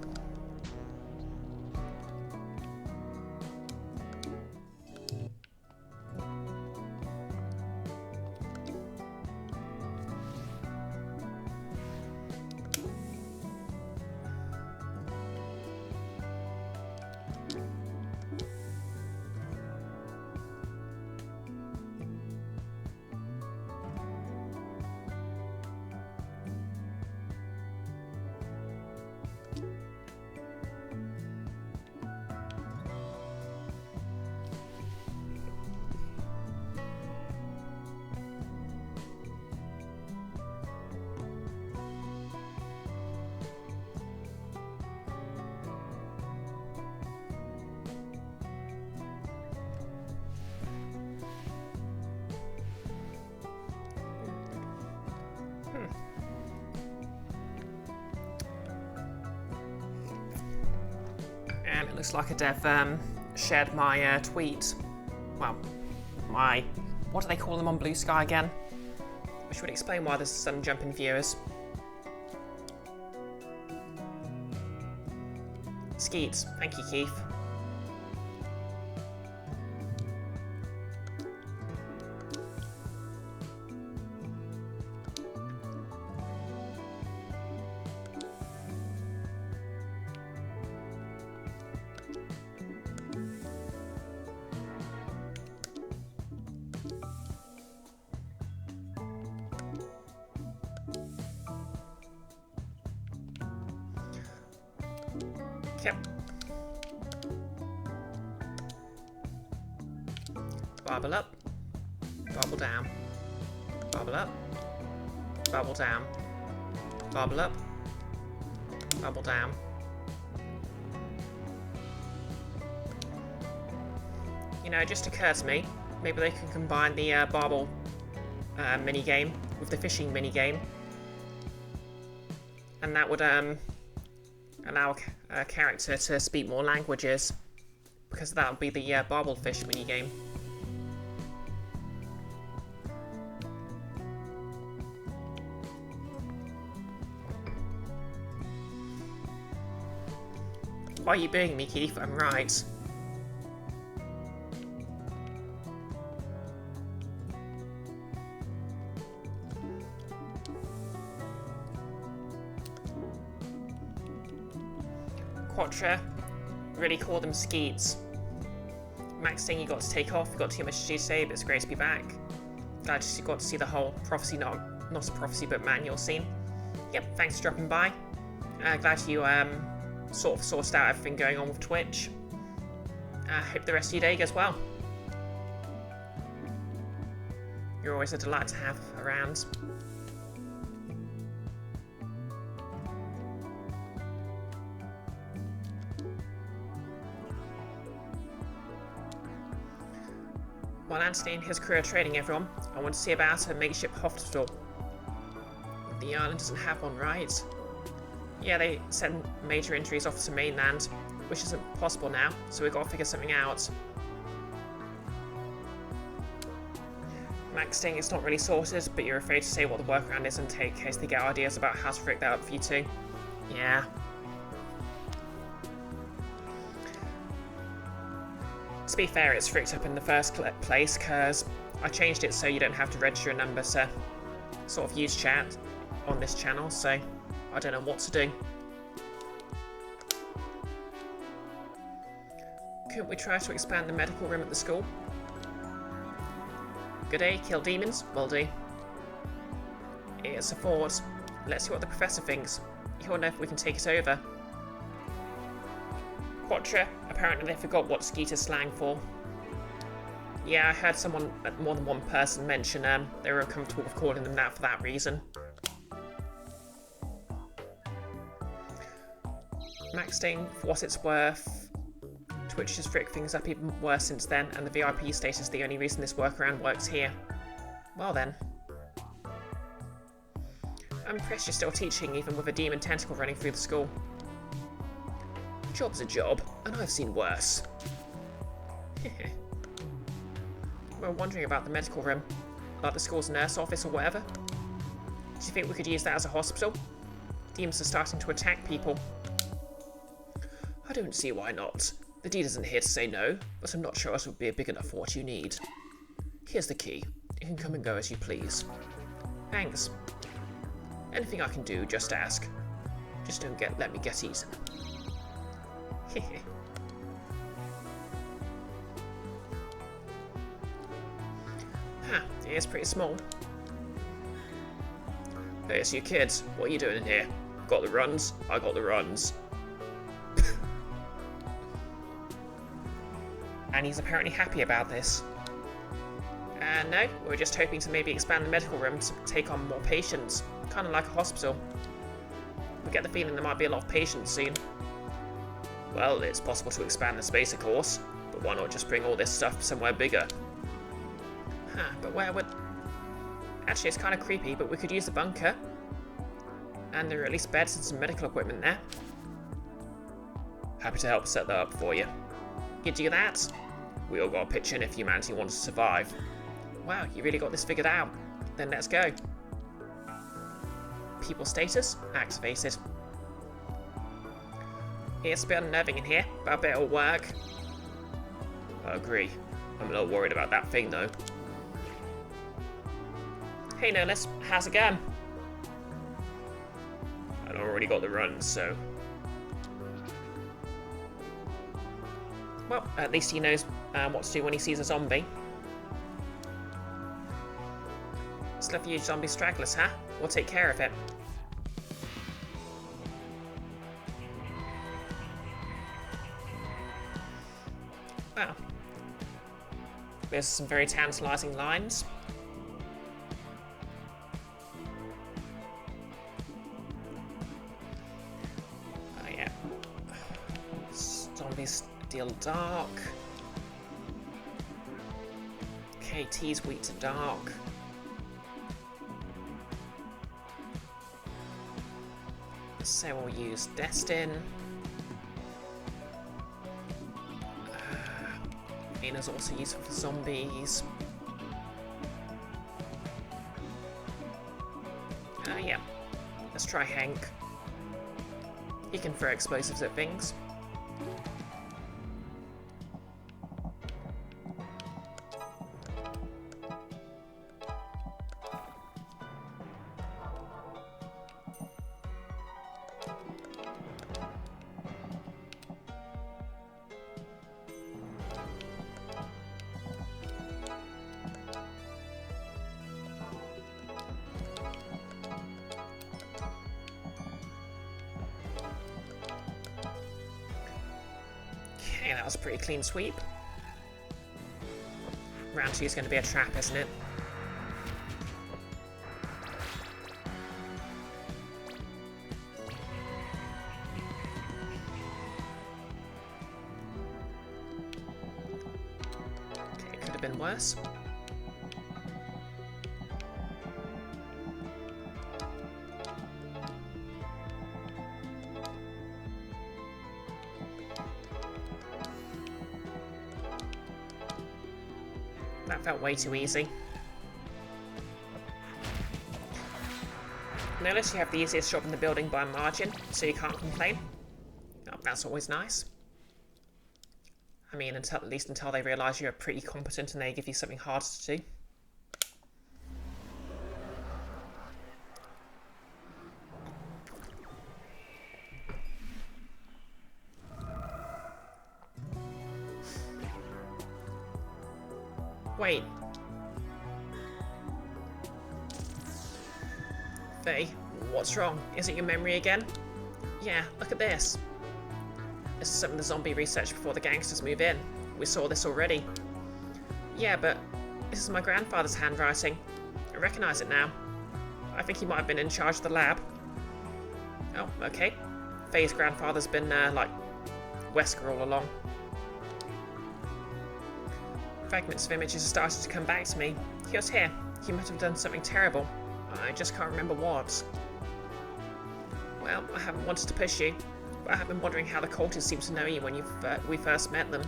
And it looks like a dev shared my tweet. Well, my... what do they call them on Blue Sky again? Which would explain why there's a sudden jump in viewers. Skeets. Thank you, Keith. Yep. Bubble up. Bubble down. Bubble up. Bubble down. Bubble up. Bubble down. You know, it just occurred to me, maybe they can combine the barbel minigame with the fishing minigame. And that would allow a character to speak more languages, because that would be the barbel fish minigame. Why are you being me, Keith? I'm right. Quattro, really call them skeets. Maxing, you got to take off. You got too much to do today, but it's great to be back. Glad you got to see the whole prophecy, not a prophecy, but manual scene. Yep, thanks for dropping by. Glad you sort of sorted out everything going on with Twitch. Hope the rest of your day goes well. You're always a delight to have around. While Anthony and his crew are training everyone, I want to see about a makeshift hospital. The island doesn't have one, right? Yeah, they send major injuries off to mainland, which isn't possible now, so we've got to figure something out. Max saying it's not really sorted, but you're afraid to say what the workaround is in case they get ideas about how to rig that up for you too. Yeah. To be fair, it's fricked up in the first place, because I changed it so you don't have to register a number to sort of use chat on this channel, so I don't know what to do. Couldn't we try to expand the medical room at the school? Good day, kill demons? Will do. It's a fort. Let's see what the professor thinks. He'll know if we can take it over. Quattro, apparently they forgot what skeet is slang for. Yeah, I heard more than one person mention they were uncomfortable with calling them that for that reason. Maxing, for what it's worth, Twitch has fricked things up even worse since then, and the VIP status is the only reason this workaround works here. Well then. I'm impressed you're still teaching, even with a demon tentacle running through the school. Job's a job, and I've seen worse. We're wondering about the medical room, like the school's nurse office or whatever. Do you think we could use that as a hospital? Demons are starting to attack people. I don't see why not. The deed isn't here to say no, but I'm not sure it would be big enough for what you need. Here's the key. You can come and go as you please. Thanks. Anything I can do, just ask. Just don't let me get eaten. Hehe. Huh, it is pretty small. Hey, it's you kids. What are you doing in here? Got the runs? I got the runs. And he's apparently happy about this. No, we're just hoping to maybe expand the medical room to take on more patients. Kind of like a hospital. We get the feeling there might be a lot of patients soon. Well, it's possible to expand the space, of course, but why not just bring all this stuff somewhere bigger? Huh, but where would... Actually, it's kind of creepy, but we could use the bunker. And there are at least beds and some medical equipment there. Happy to help set that up for you. You do that? We all got a pitch in if humanity wants to survive. Wow, you really got this figured out. Then let's go. People status activated. It's a bit unnerving in here, but I bet it'll work. I agree. I'm a little worried about that thing though. Hey Nolis, how's it going? I've already got the runs, so... Well, at least he knows what to do when he sees a zombie. Still a few zombie stragglers, huh? We'll take care of it. Wow. There's some very tantalising lines. Oh yeah. Zombies deal dark. KT's weak to dark. So we'll use Destin. Mina's also useful for zombies. Yeah. Let's try Hank. He can throw explosives at things. Okay, that was a pretty clean sweep. Round 2 is going to be a trap, isn't it? Okay, it could have been worse. That felt way too easy. Notice you have the easiest job in the building by a margin, so you can't complain. Oh, that's always nice. I mean, at least until they realise you're pretty competent and they give you something harder to do. Wait. Faye, what's wrong? Is it your memory again? Yeah, look at this. This is some of the zombie research before the gangsters move in. We saw this already. Yeah, but this is my grandfather's handwriting. I recognise it now. I think he might have been in charge of the lab. Oh, okay. Faye's grandfather's been, like, Wesker all along. Fragments of images are starting to come back to me. He was here. He must have done something terrible. I just can't remember what. Well, I haven't wanted to push you, but I have been wondering how the cultists seem to know you when we first met them.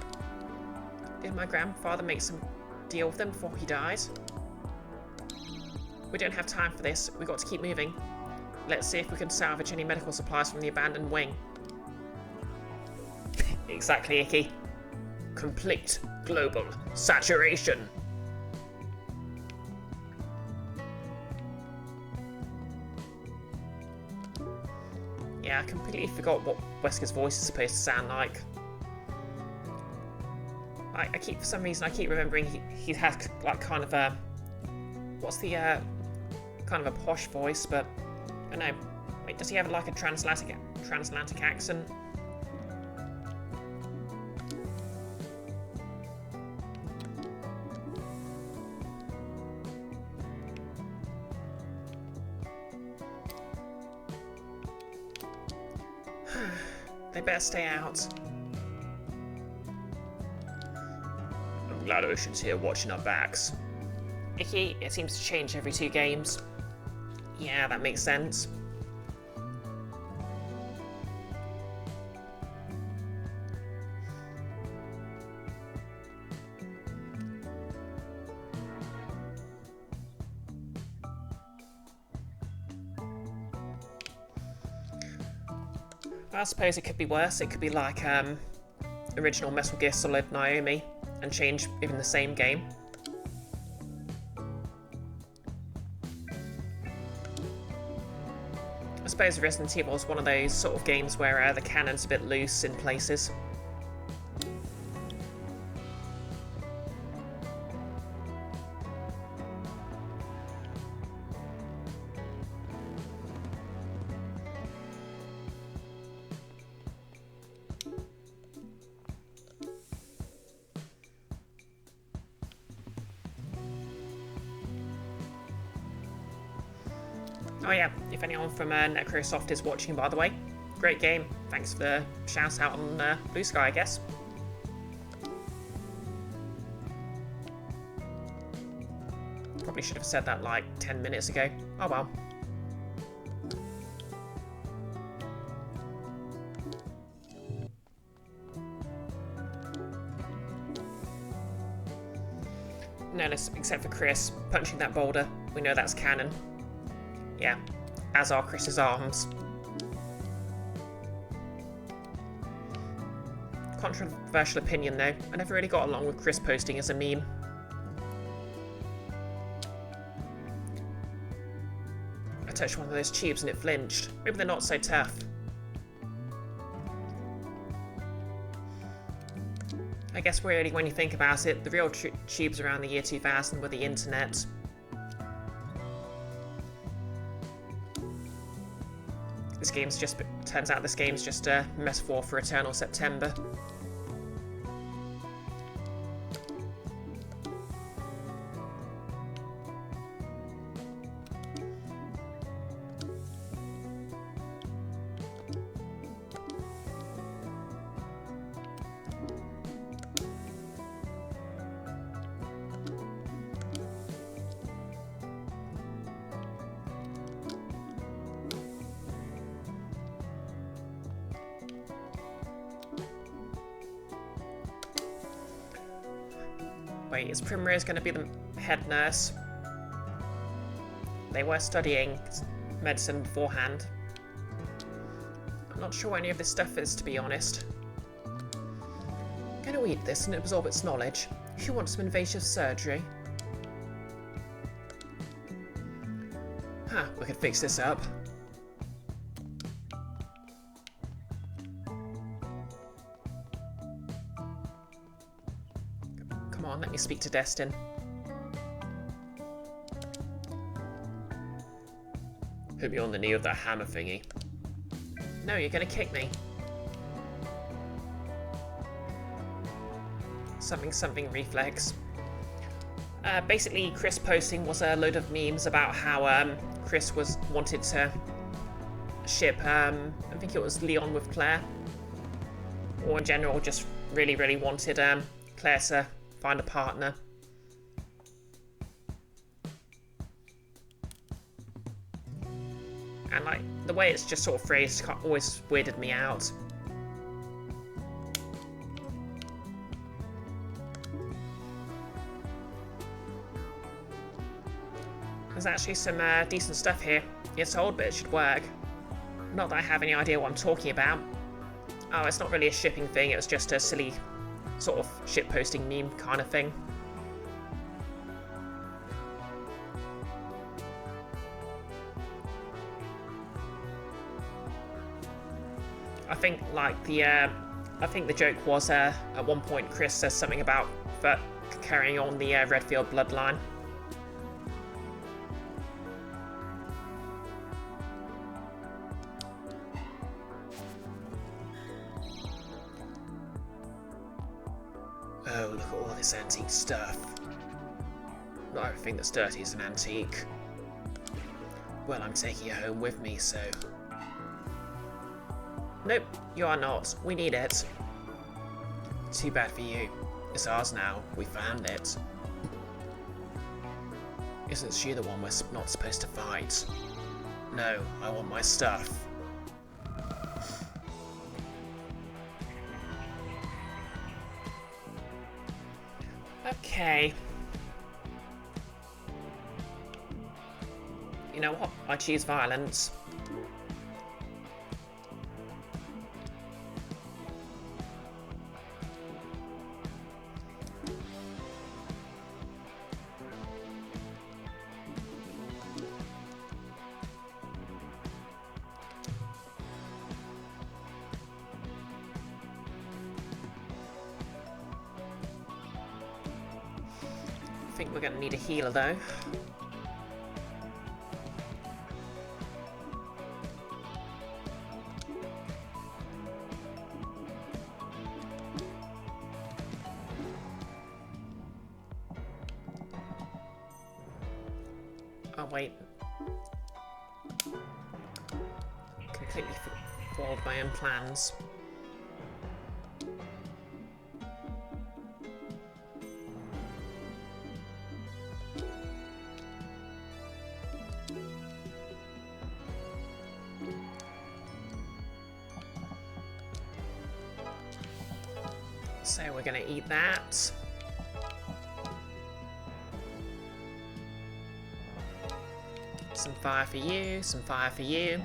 Did my grandfather make some deal with them before he died? We don't have time for this. We've got to keep moving. Let's see if we can salvage any medical supplies from the abandoned wing. Exactly, Icky. Complete global saturation. Yeah, I completely forgot what Wesker's voice is supposed to sound like. For some reason, I keep remembering he has like kind of a, what's the kind of a posh voice, but I don't know. Wait, does he have like a transatlantic accent? They better stay out. I'm glad Ocean's here watching our backs. Icky, it seems to change every 2 games. Yeah, that makes sense. I suppose it could be worse. It could be like original Metal Gear Solid Naomi and change even the same game. I suppose Resident Evil is one of those sort of games where the canon's a bit loose in places. Oh yeah, if anyone from Necrosoft is watching, by the way, great game. Thanks for the shout out on Blue Sky, I guess. Probably should have said that like 10 minutes ago. Oh well. No, except for Chris punching that boulder. We know that's canon. Yeah, as are Chris's arms. Controversial opinion though, I never really got along with Chris posting as a meme. I touched one of those tubes and it flinched. Maybe they're not so tough. I guess really, when you think about it, the real tubes around the year 2000 were the internet. Turns out this game's just a metaphor for Eternal September. Wait, is Primrose going to be the head nurse? They were studying medicine beforehand. I'm not sure what any of this stuff is, to be honest. I'm going to eat this and absorb its knowledge. Who wants some invasive surgery? Huh, we could fix this up. Let me speak to Destin. Hit me on the knee with that hammer thingy. No, you're gonna kick me. Something reflex. Basically, Chris posting was a load of memes about how Chris wanted to ship, I think it was Leon with Claire. Or in general, just really wanted Claire to find a partner. And like the way it's just sort of phrased always weirded me out. There's actually some decent stuff here. It's old, but it should work. Not that I have any idea what I'm talking about. Oh, it's not really a shipping thing, it was just a silly sort of shitposting meme kind of thing. I think like I think the joke was at one point Chris says something about carrying on the Redfield bloodline. Oh, look at all this antique stuff. Not everything that's dirty is an antique. Well, I'm taking it home with me, so... Nope, you are not. We need it. Too bad for you. It's ours now. We found it. Isn't she the one we're not supposed to fight? No, I want my stuff. Okay. You know what? I choose violence. I think we're going to need a healer though. Oh wait. Completely foiled my own plans. So we're going to eat that. Some fire for you, some fire for you.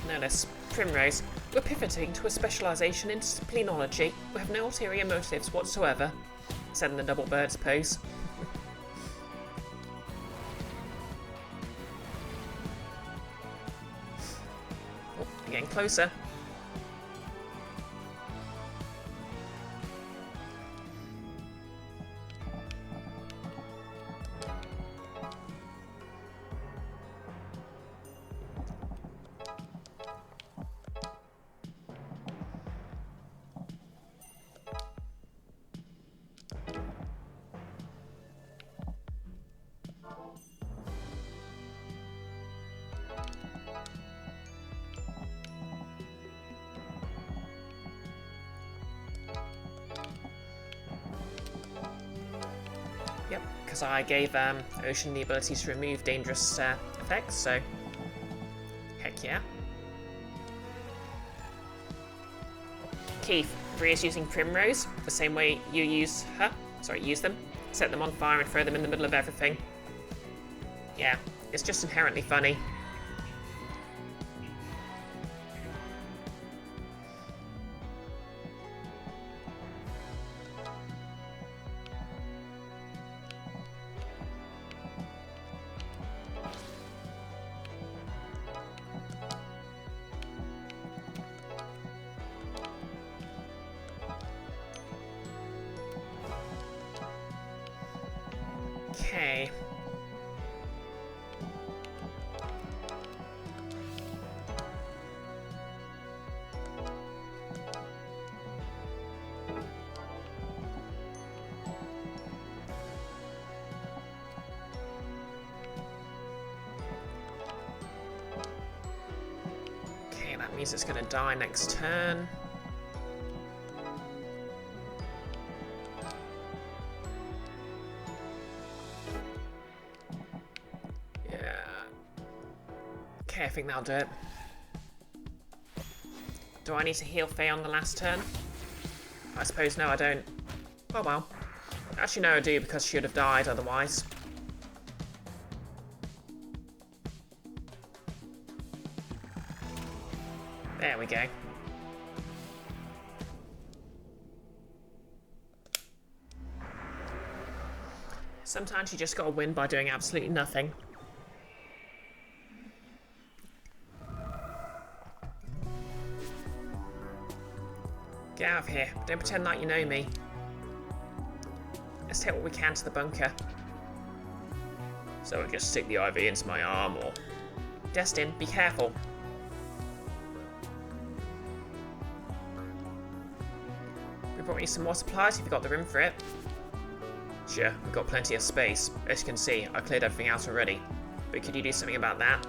Notice, Primrose, we're pivoting to a specialisation in disciplinology. We have no ulterior motives whatsoever, said in the double birds pose. Oh, we're getting closer. Yep, because I gave Ocean the ability to remove dangerous effects, so heck yeah. Keith, Bria's using Primrose the same way you use them. Set them on fire and throw them in the middle of everything. Yeah, it's just inherently funny. Okay. Okay, that means it's going to die next turn. Okay, I think that'll do it. Do I need to heal Faye on the last turn? I suppose no, I don't. Oh well. Actually, no, I do, because she would have died otherwise. There we go. Sometimes you just gotta win by doing absolutely nothing. Get out of here. Don't pretend like you know me. Let's take what we can to the bunker. So I just stick the IV into my arm, or... Destin, be careful. We brought you some more supplies if you got the room for it. Sure, we've got plenty of space. As you can see, I cleared everything out already. But could you do something about that?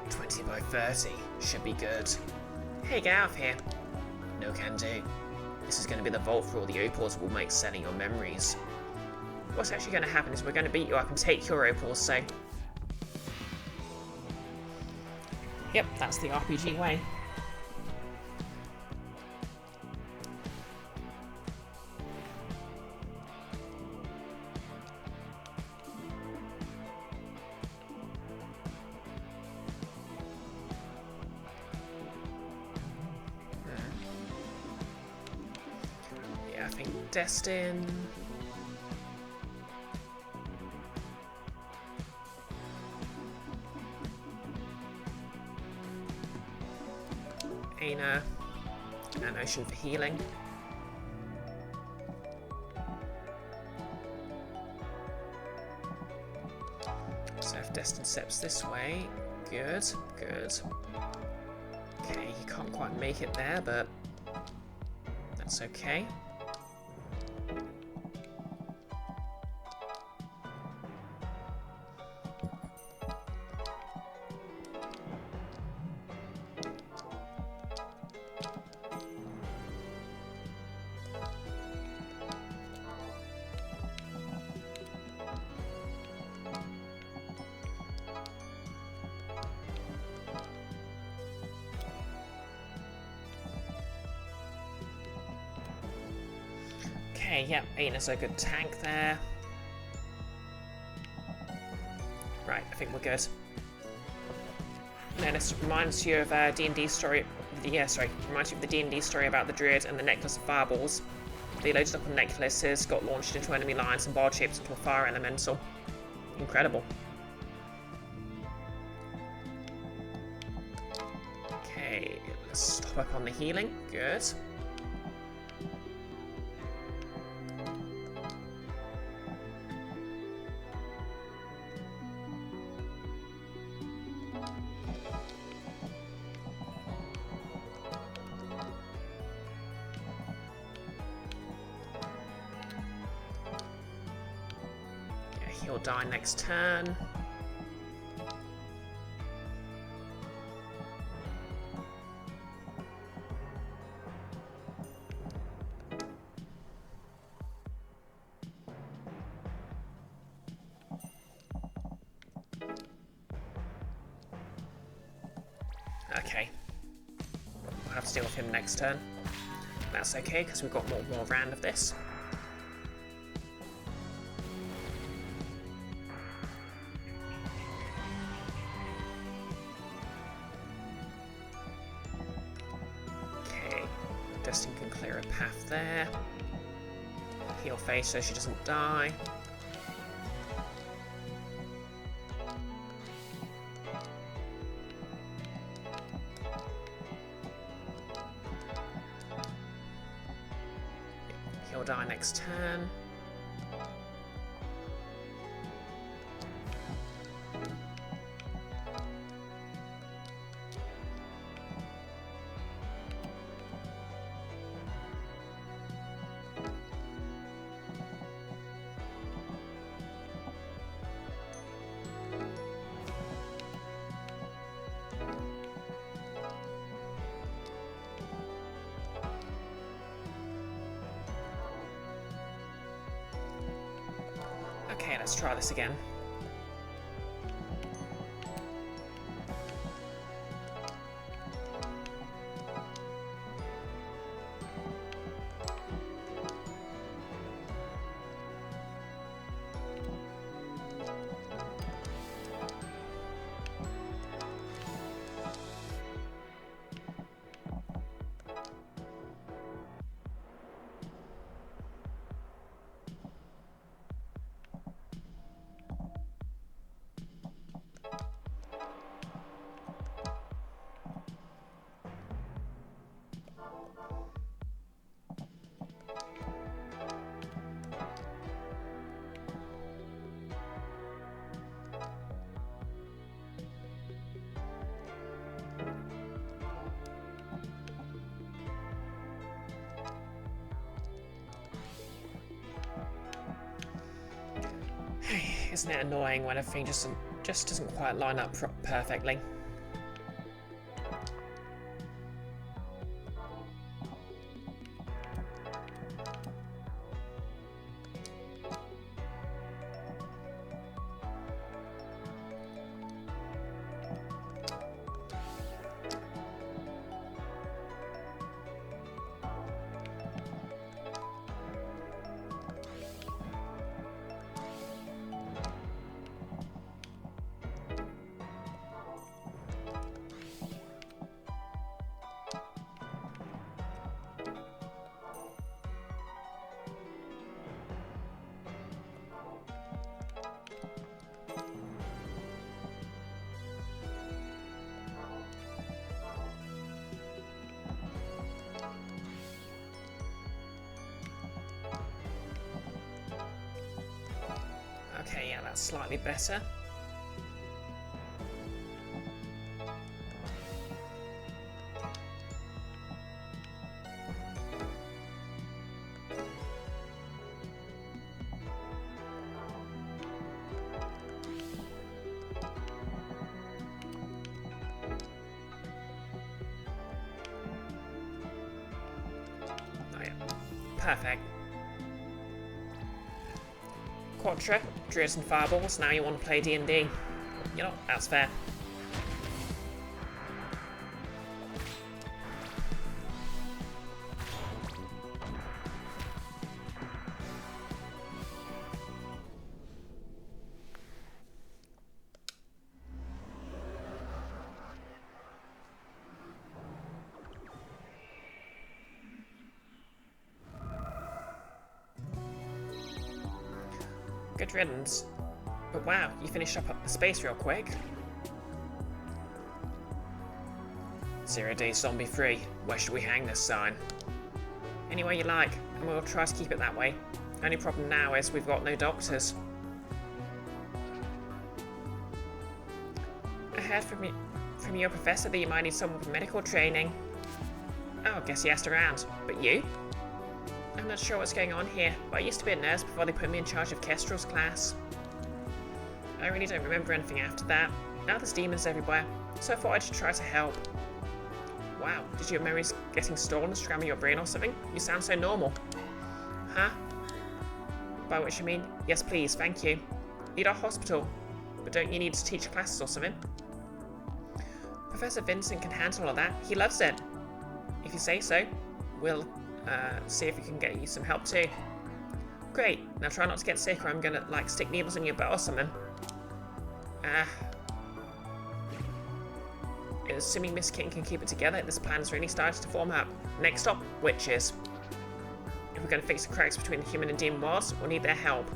20 by 30. Should be good. Hey, get out of here. No can do. This is going to be the vault for all the opals we'll make selling your memories. What's actually going to happen is we're going to beat you up and take your opals, so... Yep, that's the RPG way. I think Destin... container. An ocean for healing. So if Destin steps this way, good, good. Okay, he can't quite make it there, but that's okay. Okay, yep, Aina's a good tank there. Right, I think we're good. And this reminds you of D&D story. Yeah, sorry, reminds you of the D&D story about the druid and the necklace of fireballs. They loaded up on necklaces, got launched into enemy lines, and barred shapes into a fire elemental. Incredible. Okay, let's stop up on the healing. Good. He'll die next turn. Okay. I'll have to deal with him next turn. That's okay, because we've got one more round of this. Destin can clear a path there. Heal face so she doesn't die. He'll die next turn. Okay, let's try this again. Isn't it annoying when everything just doesn't quite line up perfectly? That's slightly better. Oh yeah, perfect. Quatra, Druids and Fireballs, now you want to play D&D. You know, that's fair. Good riddance. But wow, you finished up the space real quick. 0 days zombie free. Where should we hang this sign? Anywhere you like, and we'll try to keep it that way. Only problem now is we've got no doctors. I heard from your professor that you might need someone with medical training. Oh, guess he asked around. But you? I'm not sure what's going on here, but I used to be a nurse before they put me in charge of Kestrel's class. I really don't remember anything after that. Now there's demons everywhere, so I thought I'd try to help. Wow, did your memories getting stolen, scrambling your brain or something? You sound so normal. Huh? By which I mean, yes please, thank you. Need our hospital, but don't you need to teach classes or something? Professor Vincent can handle all of that, he loves it. If you say so, we'll see if we can get you some help too. Great, now try not to get sick or I'm gonna like stick needles in your butt or something. Assuming Miss King can keep it together, this plan's really started to form up. Next stop, witches. If we're gonna fix the cracks between the human and demon worlds, we'll need their help.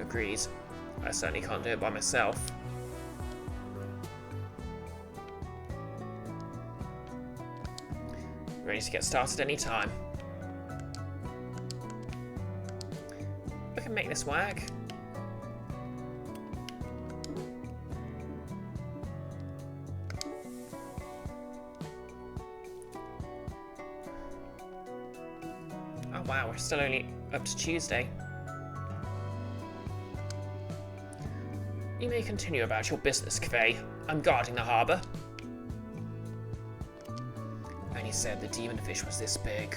Agreed. I certainly can't do it by myself. Ready to get started any time. We can make this work. Oh wow, we're still only up to Tuesday. You may continue about your business, Kvei. I'm guarding the harbour. He said the demon fish was this big.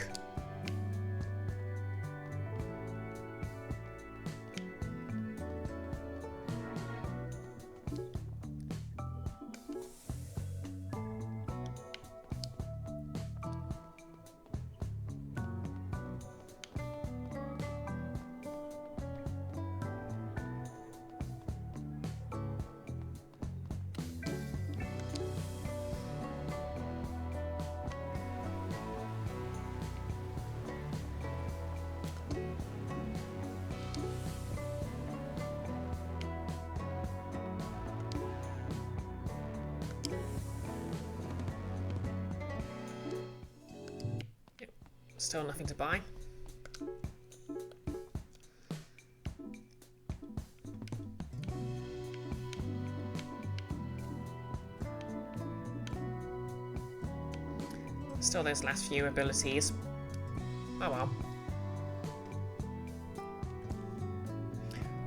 Still nothing to buy. Still those last few abilities. Oh well.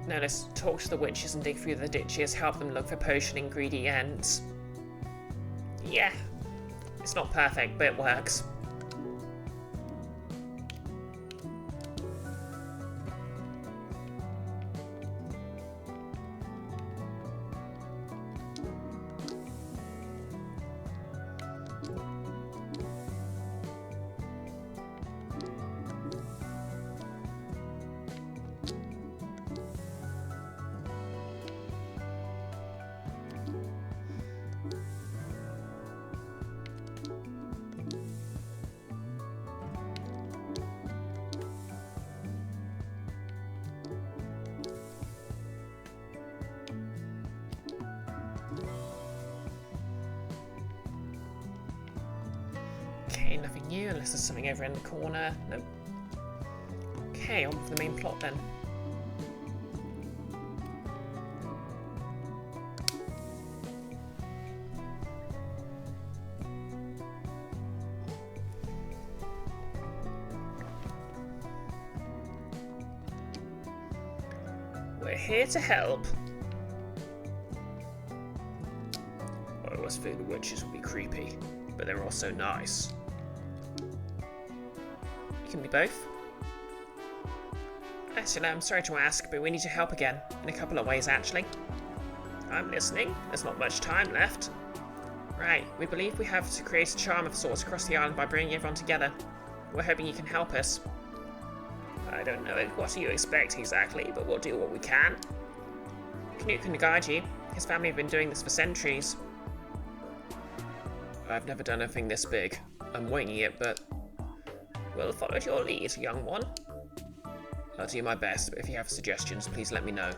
Now let's talk to the witches and dig through the ditches, help them look for potion ingredients. Yeah, it's not perfect, but it works. Okay, nothing new, unless there's something over in the corner. Nope. Okay, on for the main plot then. We're here to help. I always feared the witches would be creepy, but they're also nice. You can be both. Actually, I'm sorry to ask, but we need your help again. In a couple of ways, actually. I'm listening. There's not much time left. Right, we believe we have to create a charm of sorts across the island by bringing everyone together. We're hoping you can help us. I don't know what you expect exactly, but we'll do what we can. Knut can guide you. His family have been doing this for centuries. I've never done anything this big. I'm winging it, but we'll follow your lead, young one. I'll do my best, but if you have suggestions, please let me know.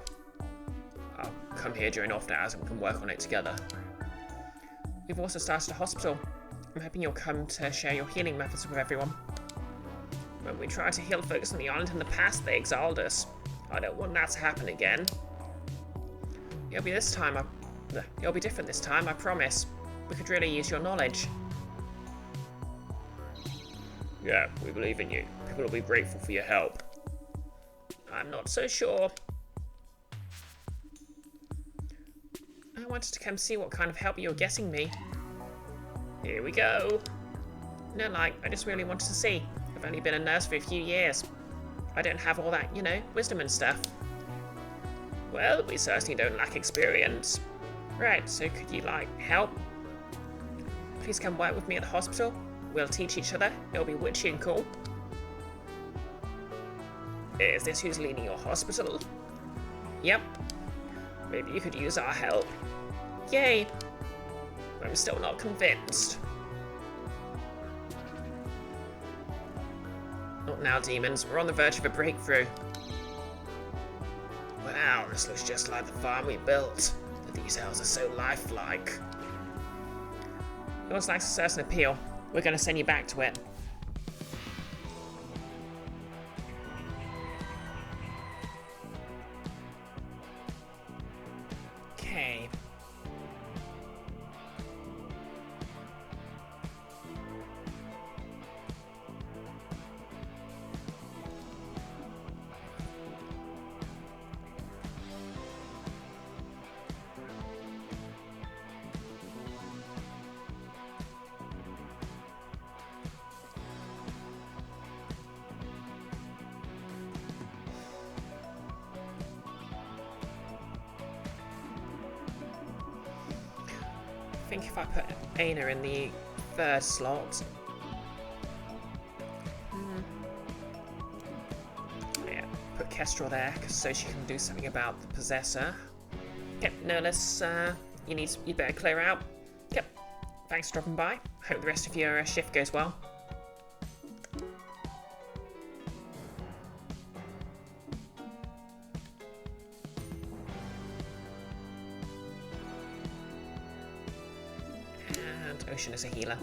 I'll come here during off hours and we can work on it together. We've also started a hospital. I'm hoping you'll come to share your healing methods with everyone. When we tried to heal folks on the island in the past, they exiled us. I don't want that to happen again. It'll be different this time, I promise. We could really use your knowledge. Yeah, we believe in you. People will be grateful for your help. I'm not so sure. I wanted to come see what kind of help you were getting me. Here we go. No, I just really wanted to see. I've only been a nurse for a few years. I don't have all that, wisdom and stuff. Well, we certainly don't lack experience. Right, so could you, help? Please come work with me at the hospital. We'll teach each other. It'll be witchy and cool. Is this who's leading your hospital? Yep. Maybe you could use our help. Yay! I'm still not convinced. Not now, demons. We're on the verge of a breakthrough. Wow, this looks just like the farm we built. The details are so lifelike. Yours lacks a certain appeal. We're going to send you back to it. Okay. I think if I put Aina in the third slot. Yeah, put Kestrel there so she can do something about the possessor. Yep, no, let's you better clear out. Yep. Thanks for dropping by. Hope the rest of your shift goes well. Ocean as a healer.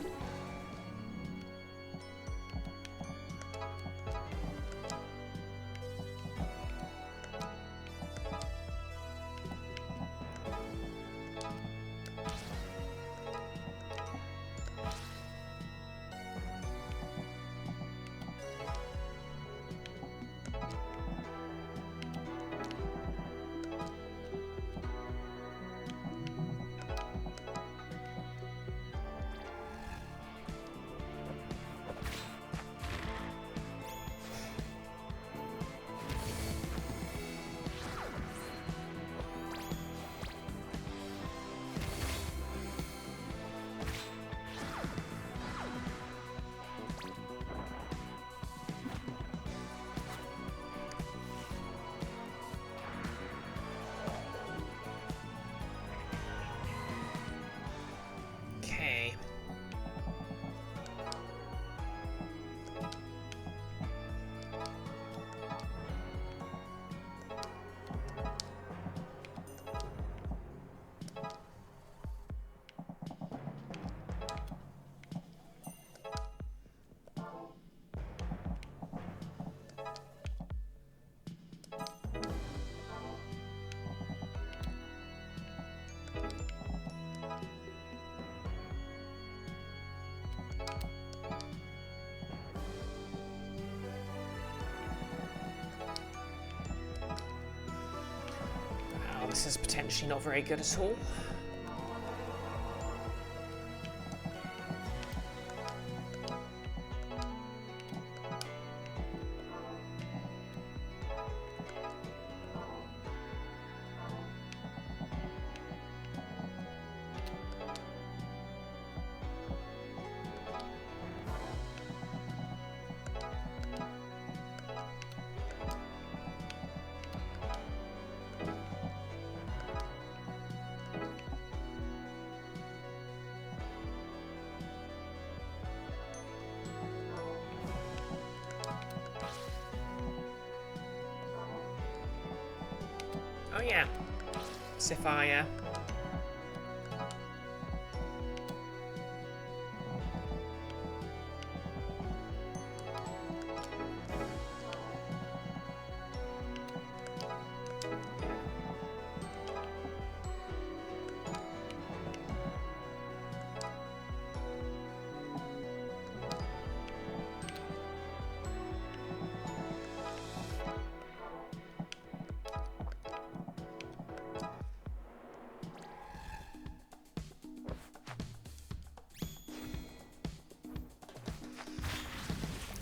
This is potentially not very good at all. Oh yeah, as if I,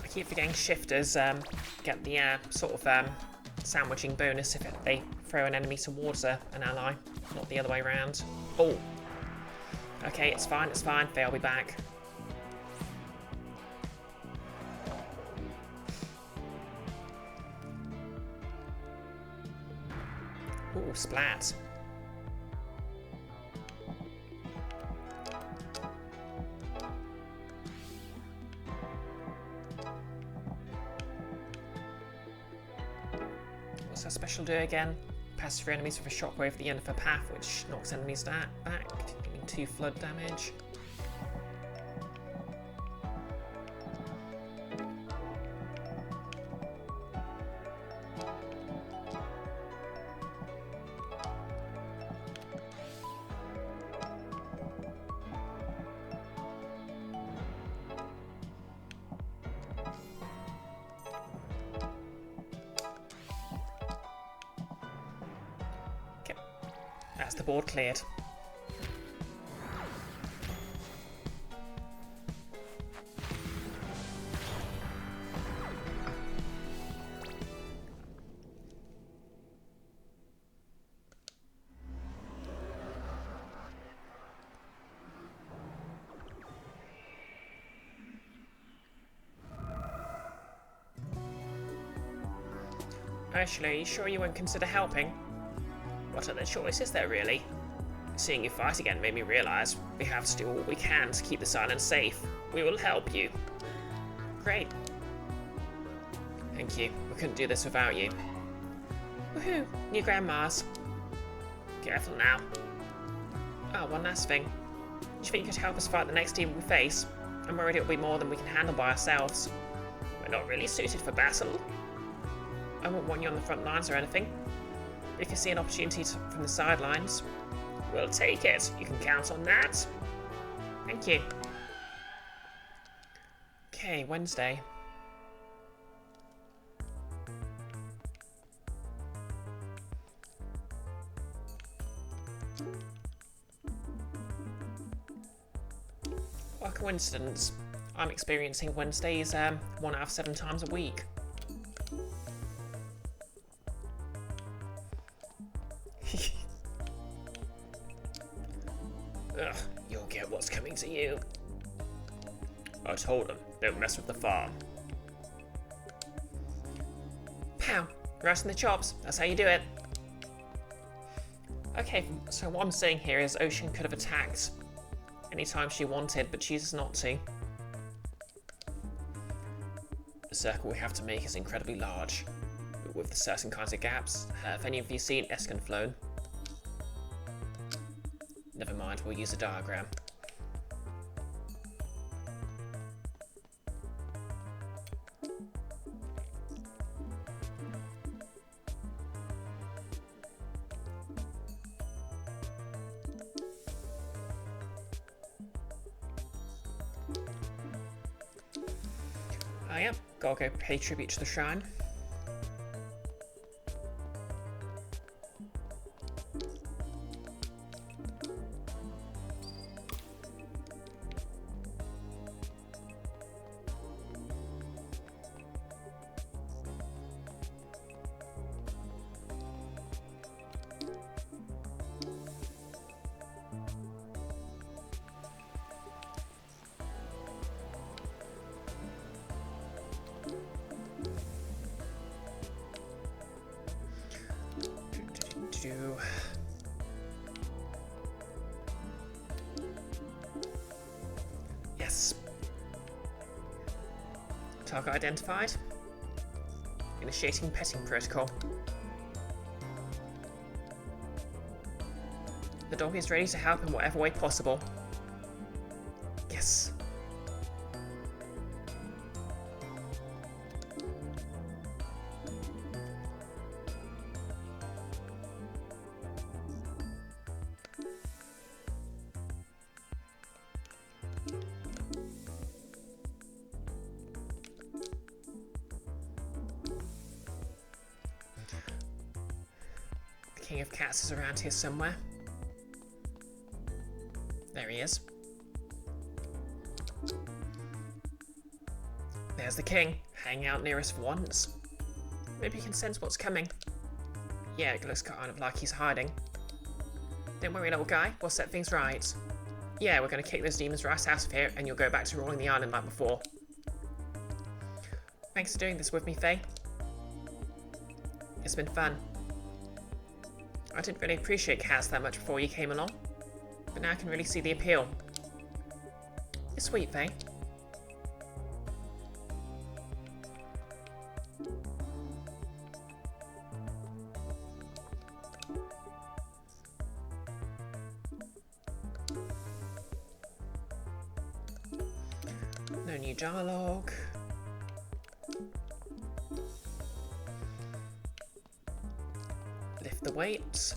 I keep forgetting shifters get the sort of sandwiching bonus if they throw an enemy towards an ally, not the other way around. Oh. Okay, it's fine, they'll be back. Ooh, splat. What's her special do again? Passes through enemies with a shockwave at the end of her path, which knocks enemies back, dealing 2 flood damage. That's the board cleared. Actually, are you sure you won't consider helping? What other choice is there, really? Seeing you fight again made me realise we have to do all we can to keep this island safe. We will help you. Great. Thank you. We couldn't do this without you. Woohoo! New grandmas. Careful now. Oh, one last thing. Do you think you could help us fight the next team we face? I'm worried it'll be more than we can handle by ourselves. We're not really suited for battle. I won't want you on the front lines or anything. If you see an opportunity from the sidelines, we'll take it. You can count on that. Thank you. Okay, Wednesday. What a coincidence. I'm experiencing Wednesdays 1 out of 7 times a week. Ugh, you'll get what's coming to you. I told them, don't mess with the farm. Pow! Right in the chops, that's how you do it. Okay, so what I'm saying here is Ocean could have attacked anytime she wanted, but chooses not to. The circle we have to make is incredibly large, with certain kinds of gaps. Have any of you seen Eskin flown? Never mind, we'll use a diagram. Oh yeah, gotta go pay tribute to the shrine. do. Yes. Target identified. Initiating petting protocol. The dog is ready to help in whatever way possible. Yes. The King of Cats is around here somewhere. There he is. There's the king, hanging out near us for once. Maybe he can sense what's coming. Yeah, it looks kind of like he's hiding. Don't worry, little guy, we'll set things right. Yeah, we're gonna kick those demons right out of here, and you'll go back to ruling the island like before. Thanks for doing this with me, Faye. It's been fun. I didn't really appreciate cats that much before you came along, but now I can really see the appeal. It's sweet, Faye. No new dialogue. Lift the weights.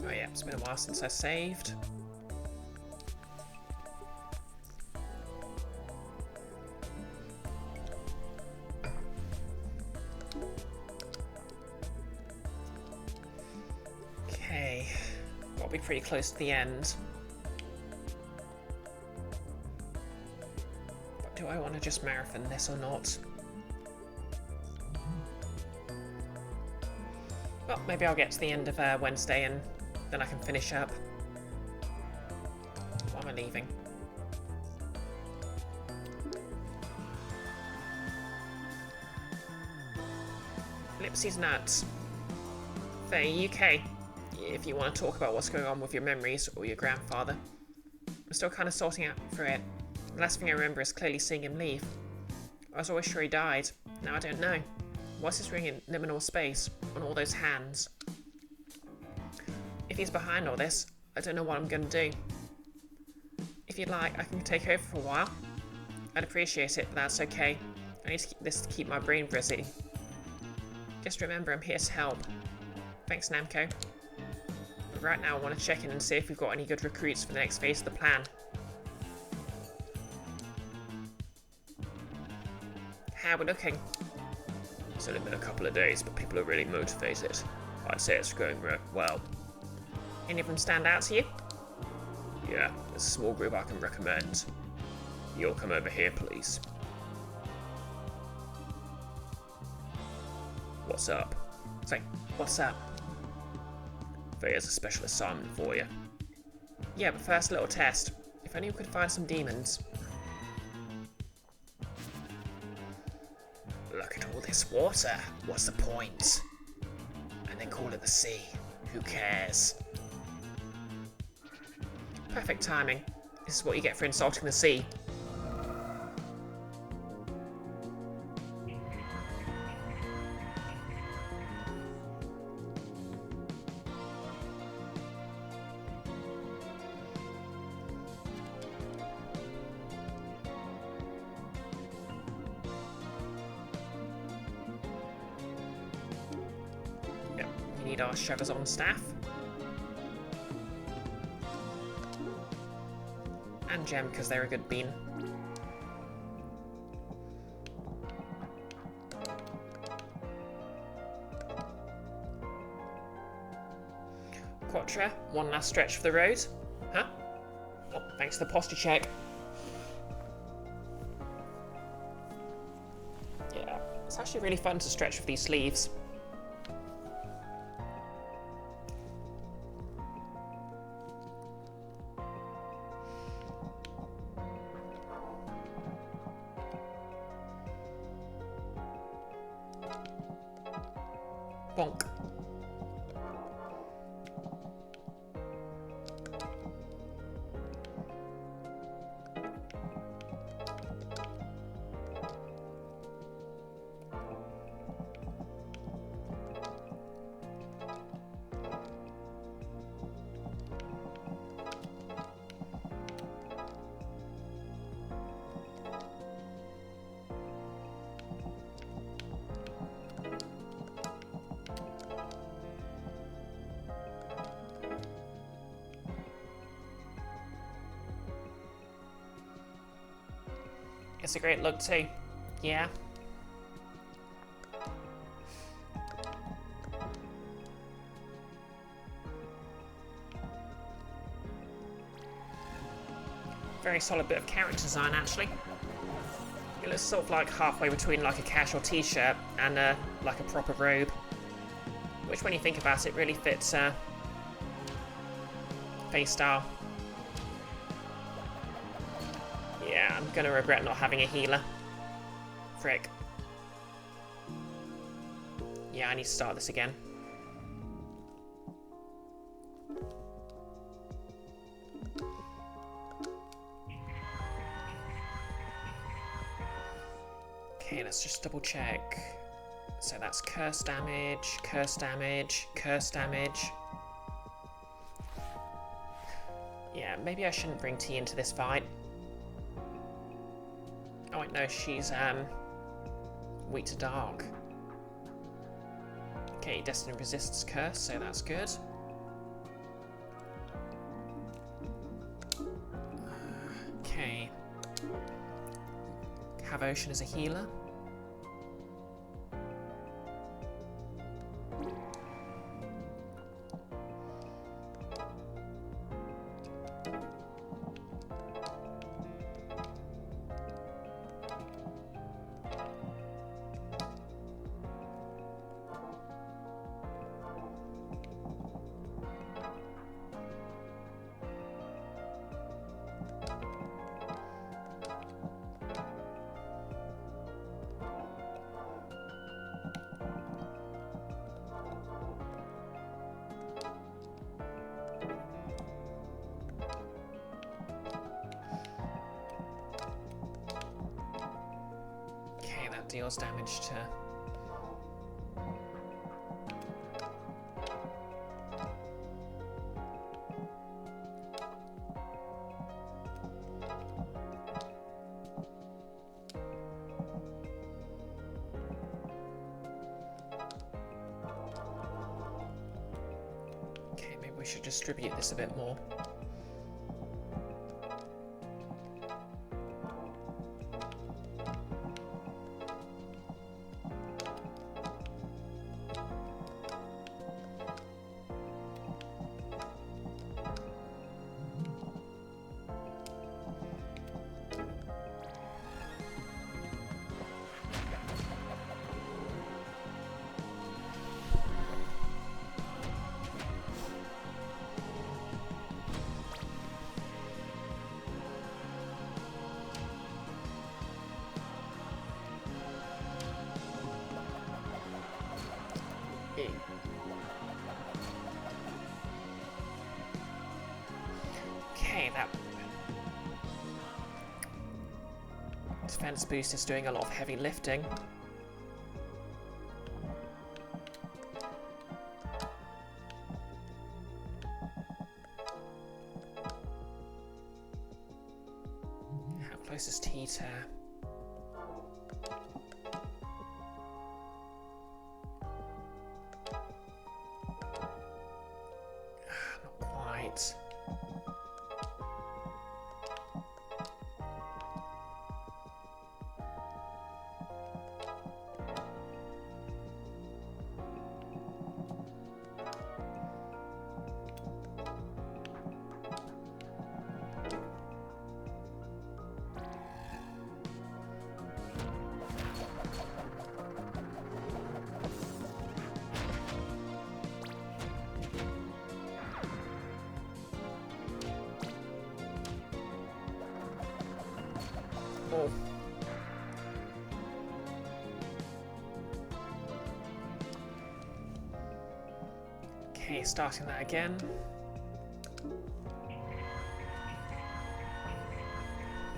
Oh yeah, it's been a while since I saved. Okay, got to be pretty close to the end. But do I want to just marathon this or not? Well, maybe I'll get to the end of Wednesday and then I can finish up. Why am I leaving? Lipsy's nuts. Faye, UK. If you want to talk about what's going on with your memories or your grandfather. I'm still kind of sorting out for it. The last thing I remember is clearly seeing him leave. I was always sure he died. Now I don't know. What's his ring in liminal space on all those hands? If he's behind all this, I don't know what I'm going to do. If you'd like, I can take over for a while. I'd appreciate it, but that's okay. I need to keep this to keep my brain busy. Just remember, I'm here to help. Thanks, Namco. But right now, I want to check in and see if we've got any good recruits for the next phase of the plan. How are we looking? It's only been a couple of days, but people are really motivated. I'd say it's going well. Any of them stand out to you? Yeah, there's a small group I can recommend. You'll come over here, please. What's up? Say, what's up? Faye has a special assignment for you. Yeah, but first a little test. If only we could find some demons. Look at all this water. What's the point? And then call it the sea. Who cares? Perfect timing. This is what you get for insulting the sea. Yep, we need our shovers on staff. And gem, because they're a good bean. Quattro, one last stretch for the road. Huh? Oh, thanks for the posture check. Yeah, it's actually really fun to stretch with these sleeves. Bonk. It's a great look too. Yeah. Very solid bit of character design, actually. It looks sort of like halfway between like a casual t-shirt and like a proper robe. Which, when you think about it, really fits face style. Yeah, I'm gonna regret not having a healer. Frick. Yeah, I need to start this again. Okay, let's just double check. So that's curse damage, curse damage, curse damage. Yeah, maybe I shouldn't bring T into this fight. Oh wait, no, she's weak to dark. Okay, Destin resists curse, so that's good. Okay. Have Ocean as a healer. Deals damage to... Okay, maybe we should distribute this a bit more. Okay, that defense boost is doing a lot of heavy lifting. How close is T to... Not quite. Okay, starting that again.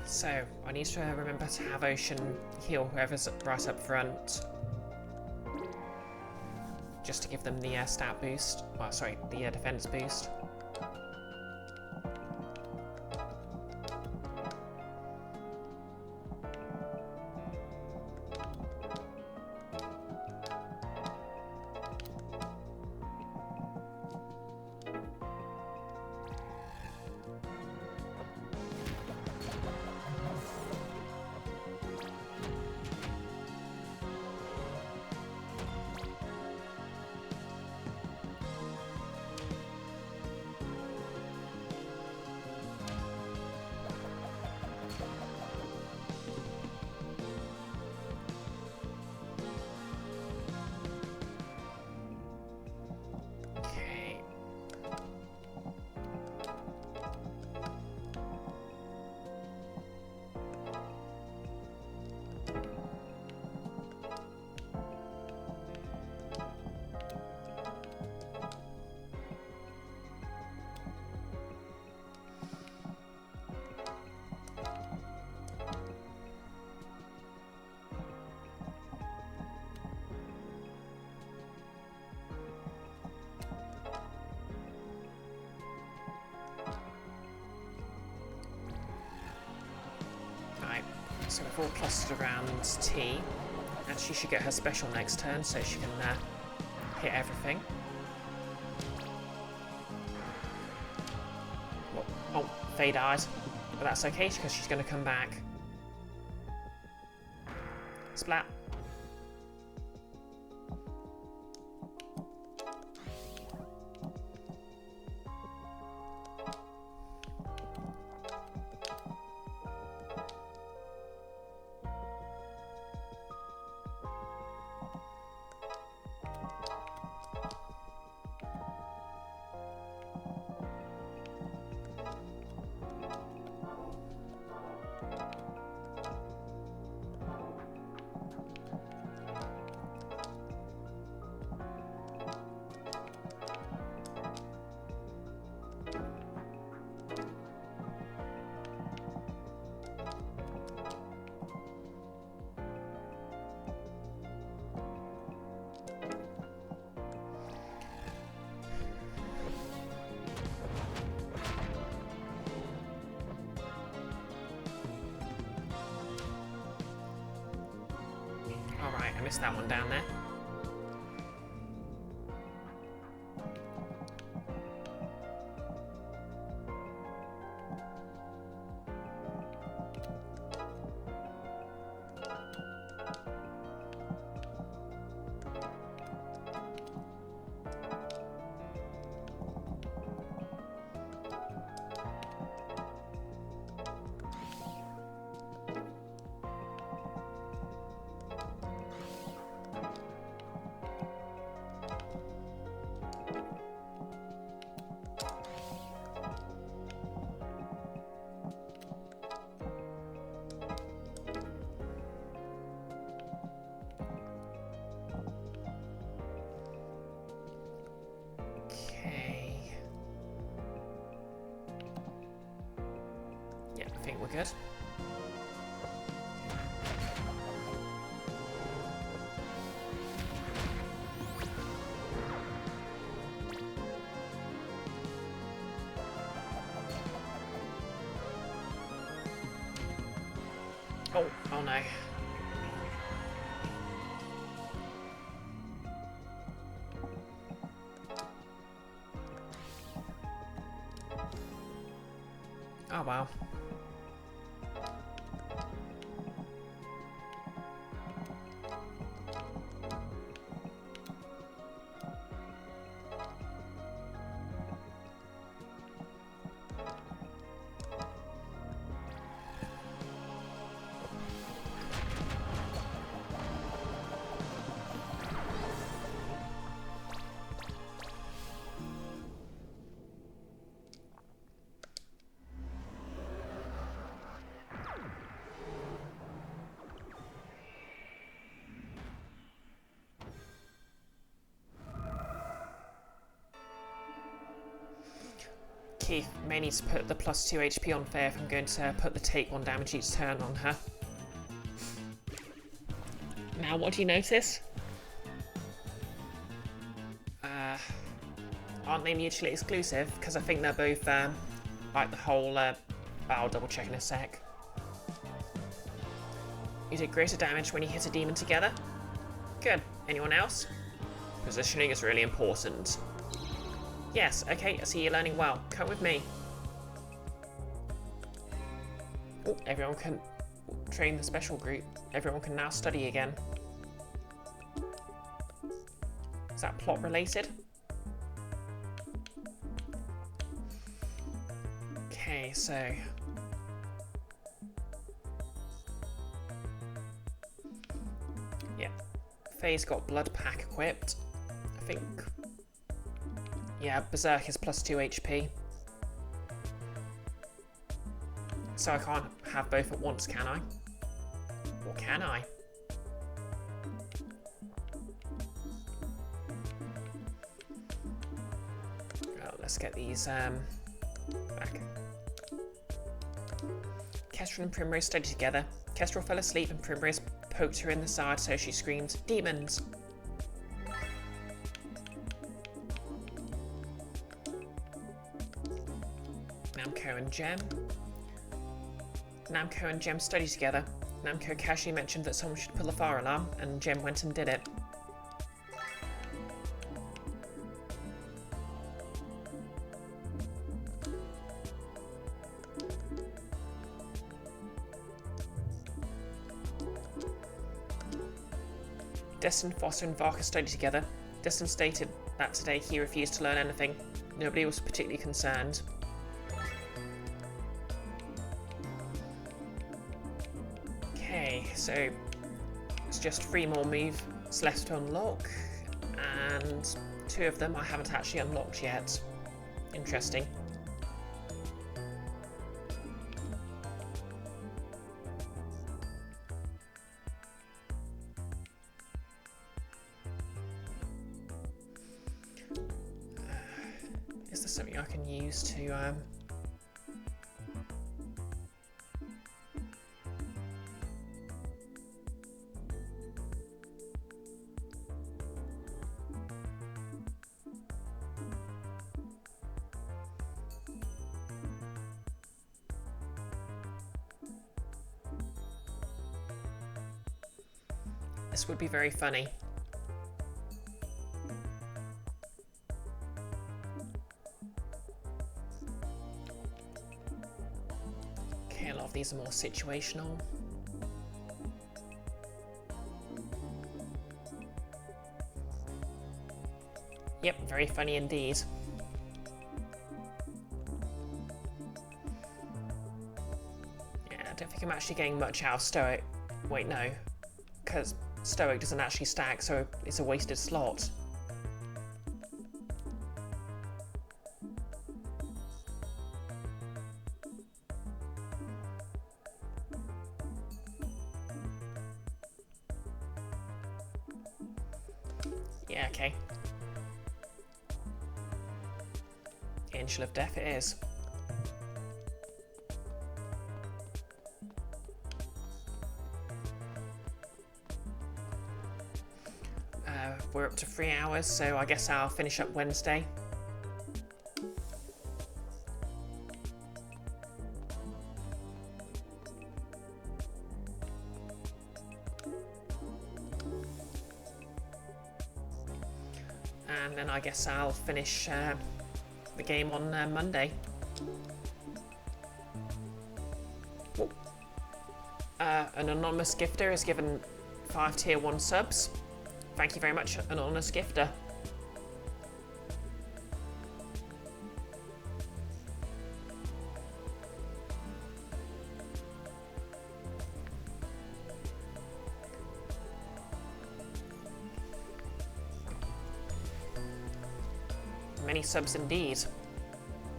So, I need to remember to have Ocean heal whoever's right up front. Just to give them the stat boost. Well, sorry, the defense boost. Okay. Right, so we've all clustered around T, and she should get her special next turn, so she can hit everything. Oh, Faye died, but that's okay because she's going to come back. Splat. Alright, I missed that one down there. I think we're good. Oh no. Oh wow. Keith may need to put the plus 2 HP on Faye if I'm going to put the take 1 damage each turn on her. Now, what do you notice? Aren't they mutually exclusive? Because I think they're both, like the whole, I'll double check in a sec. You did greater damage when you hit a demon together. Good. Anyone else? Positioning is really important. Yes, okay, I see you're learning well. Come with me. Oh, everyone can train the special group. Everyone can now study again. Is that plot related? Okay, so... yeah. Faye's got Blood Pack equipped. I think... yeah, Berserk is plus 2 HP. So I can't have both at once, can I? Or can I? Well, let's get these back. Kestrel and Primrose studied together. Kestrel fell asleep and Primrose poked her in the side, so she screamed, "Demons!" Namco and Gem. Namco and Gem studied together. Namco casually mentioned that someone should pull a fire alarm, and Gem went and did it. Destin, Foster and Varka studied together. Destin stated that today he refused to learn anything. Nobody was particularly concerned. Okay, so it's just 3 more moves left to unlock, and 2 of them I haven't actually unlocked yet. Interesting. Is there something I can use to this would be very funny. Okay, a lot of these are more situational. Yep, very funny indeed. Yeah, I don't think I'm actually getting much out of Stoic. Wait, no. Because Stoic doesn't actually stack, so it's a wasted slot. Yeah, okay. Angel of Death it is. We're up to 3 hours, so I guess I'll finish up Wednesday. And then I guess I'll finish the game on Monday. Oh. An anonymous gifter is given 5 tier 1 subs. Thank you very much, anonymous gifter. Many subs indeed,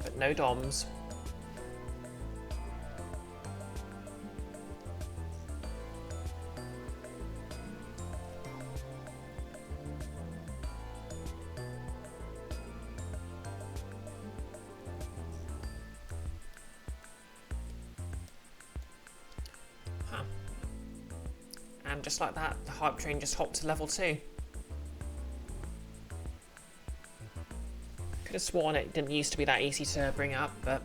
but no DOMs. And just like that, the hype train just hopped to level 2. Could have sworn it didn't used to be that easy to bring up, but...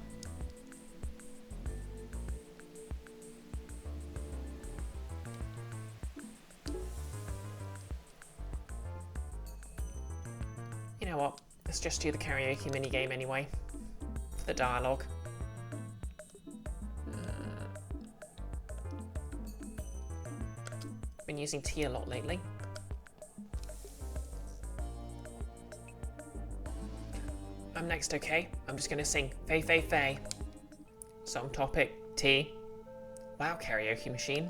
You know what? Let's just do the karaoke minigame anyway. For the dialogue. Been using tea a lot lately. I'm next, okay? I'm just gonna sing Fay Fay Fay. Song topic, tea. Wow, karaoke machine.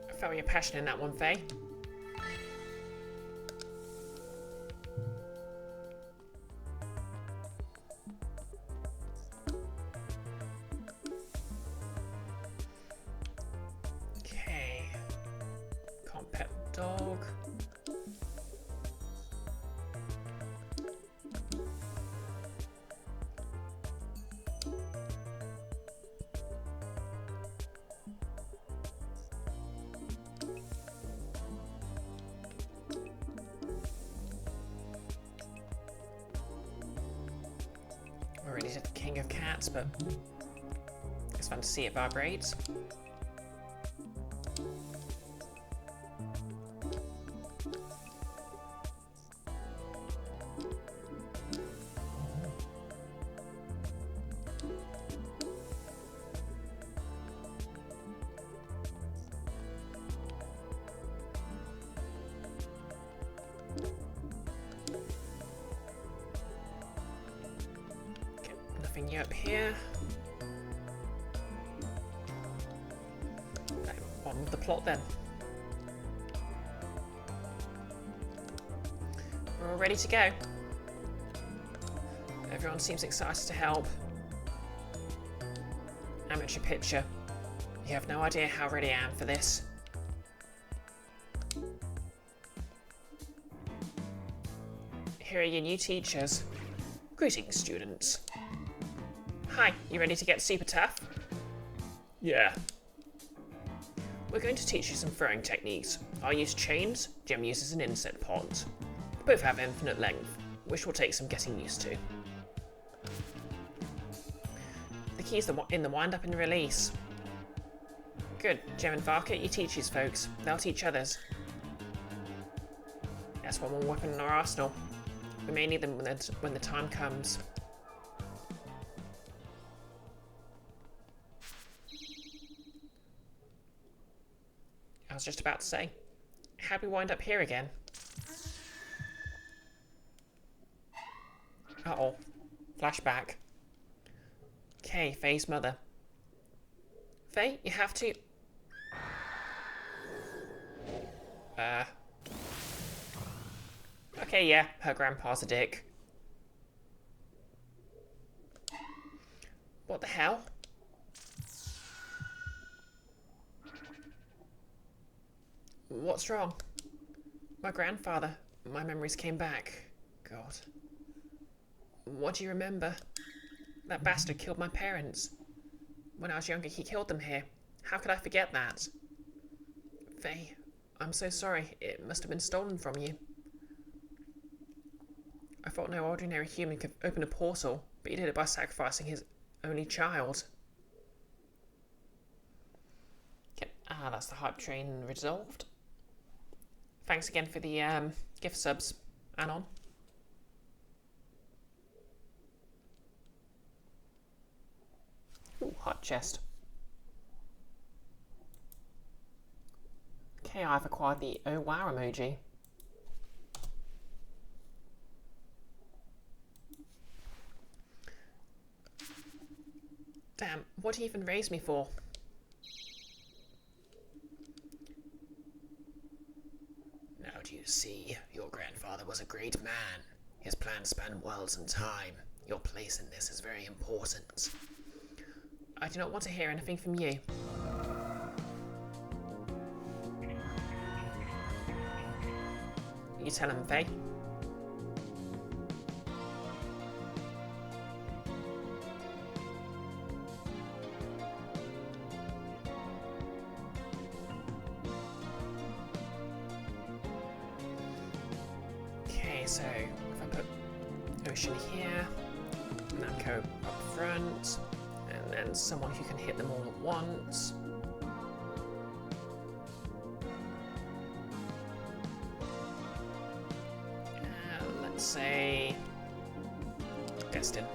I felt your passion in that one, Faye. Okay. Can't pet the dog. Already did the king of cats, but it's fun to see it vibrate. Nothing new up here. Right, on with the plot then. We're all ready to go. Everyone seems excited to help. Amateur picture. You have no idea how ready I am for this. Here are your new teachers. Greetings, students. Hi, you ready to get super tough? Yeah. We're going to teach you some throwing techniques. I'll use chains, Gem uses an inset pot. Both have infinite length, which will take some getting used to. The key's in the wind up and release. Good, Gem and Varka, you teach these folks. They'll teach others. That's one more weapon in our arsenal. We may need them when the time comes. I was just about to say, how'd we wind up here again? Uh-oh. Flashback. Okay, Faye's mother. Faye, you have to... Okay, yeah, her grandpa's a dick. What the hell? What's wrong? My grandfather. My memories came back. God. What do you remember? That bastard killed my parents. When I was younger, he killed them here. How could I forget that? Faye, I'm so sorry. It must have been stolen from you. I thought no ordinary human could open a portal, but he did it by sacrificing his only child. Okay, that's the hype train resolved. Thanks again for the gift subs, Anon. Ooh, hot chest. Okay, I've acquired the oh wow emoji. Damn, what do you even raise me for? Now do you see, your grandfather was a great man. His plans span worlds and time. Your place in this is very important. I do not want to hear anything from you. You tell him, Faye. Okay, so if I put Ocean here, Namco up front, and then someone who can hit them all at once. Let's say Destin.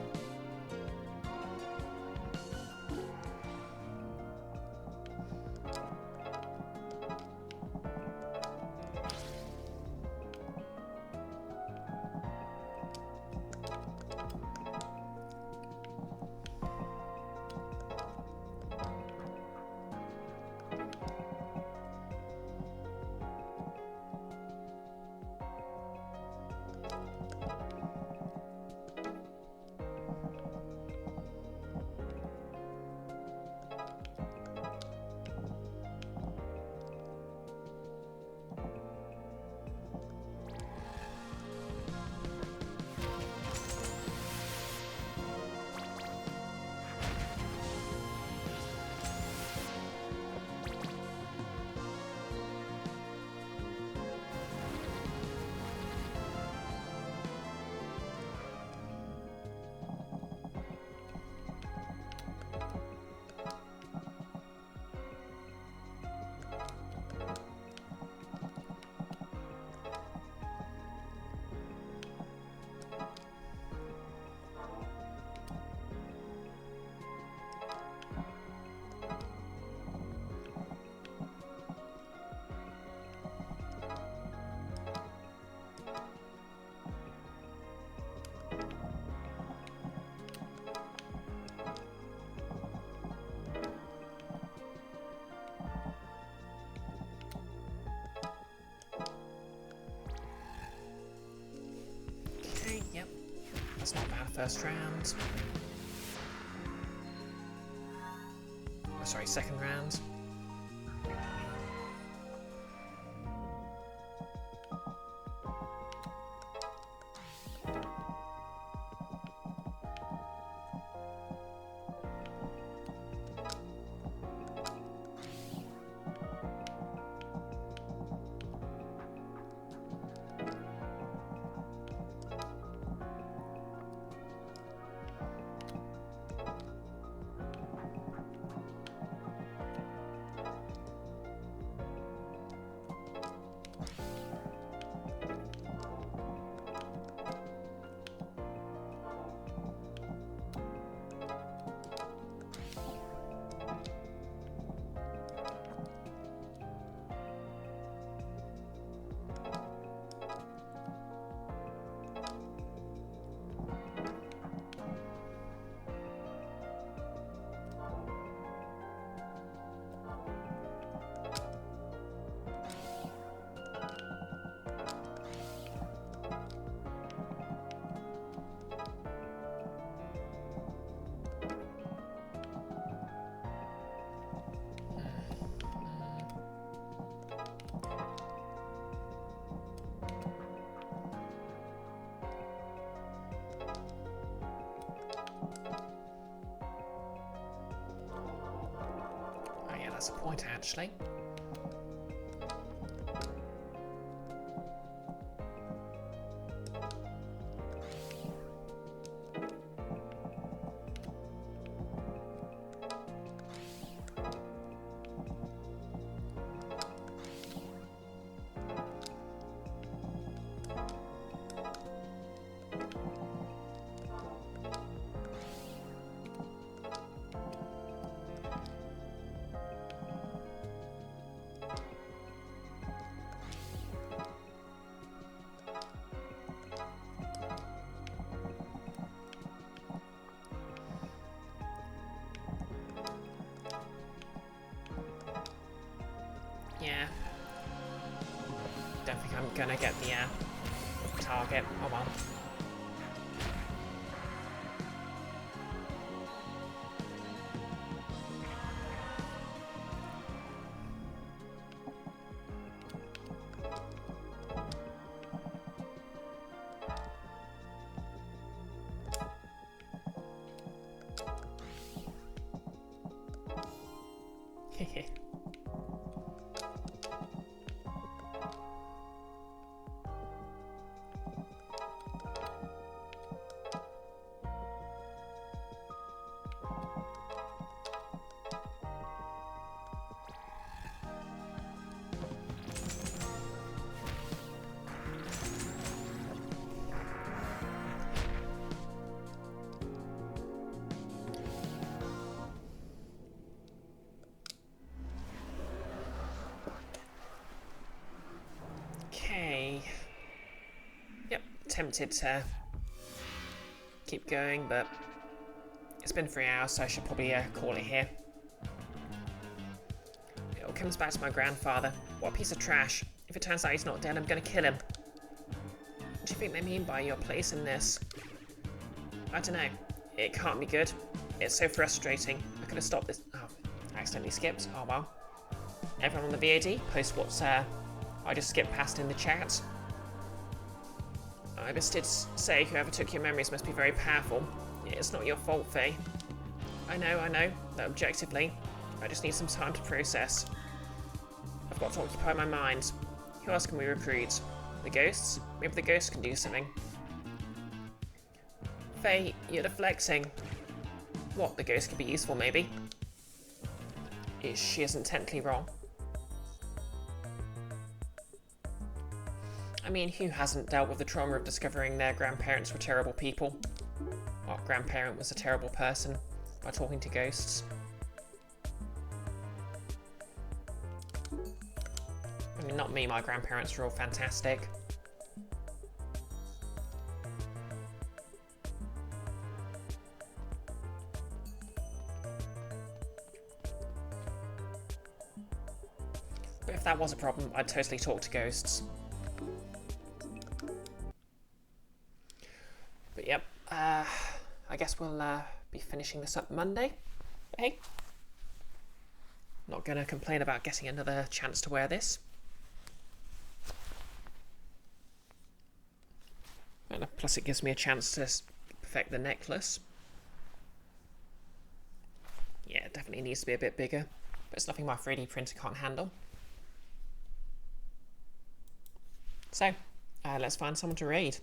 Yep, that's not bad first round. Oh, sorry, second round. That's a point, actually. Yeah. Don't think I'm gonna get the target. Oh well. Okay. Yep, tempted to keep going, but it's been 3 hours, so I should probably call it here. It all comes back to my grandfather. What a piece of trash. If it turns out he's not dead, I'm gonna kill him. What do you think they mean by your place in this? I don't know. It can't be good. It's so frustrating. I could have stopped this. Oh, I accidentally skipped. Oh well. Everyone on the VAD, post what's I just skipped past in the chat. I just did say whoever took your memories must be very powerful. It's not your fault, Faye. I know, that objectively, I just need some time to process. I've got to occupy my mind. Who else can we recruit? The ghosts? Maybe the ghosts can do something. Faye, you're deflecting. What, the ghost could be useful, maybe? She isn't technically wrong. I mean, who hasn't dealt with the trauma of discovering their grandparents were terrible people? Our grandparent was a terrible person by talking to ghosts. I mean, not me, my grandparents were all fantastic. But if that was a problem, I'd totally talk to ghosts. But yep, I guess we'll be finishing this up Monday. But hey, not gonna complain about getting another chance to wear this. And plus it gives me a chance to perfect the necklace. Yeah, it definitely needs to be a bit bigger, but it's nothing my 3D printer can't handle. So, let's find someone to raid.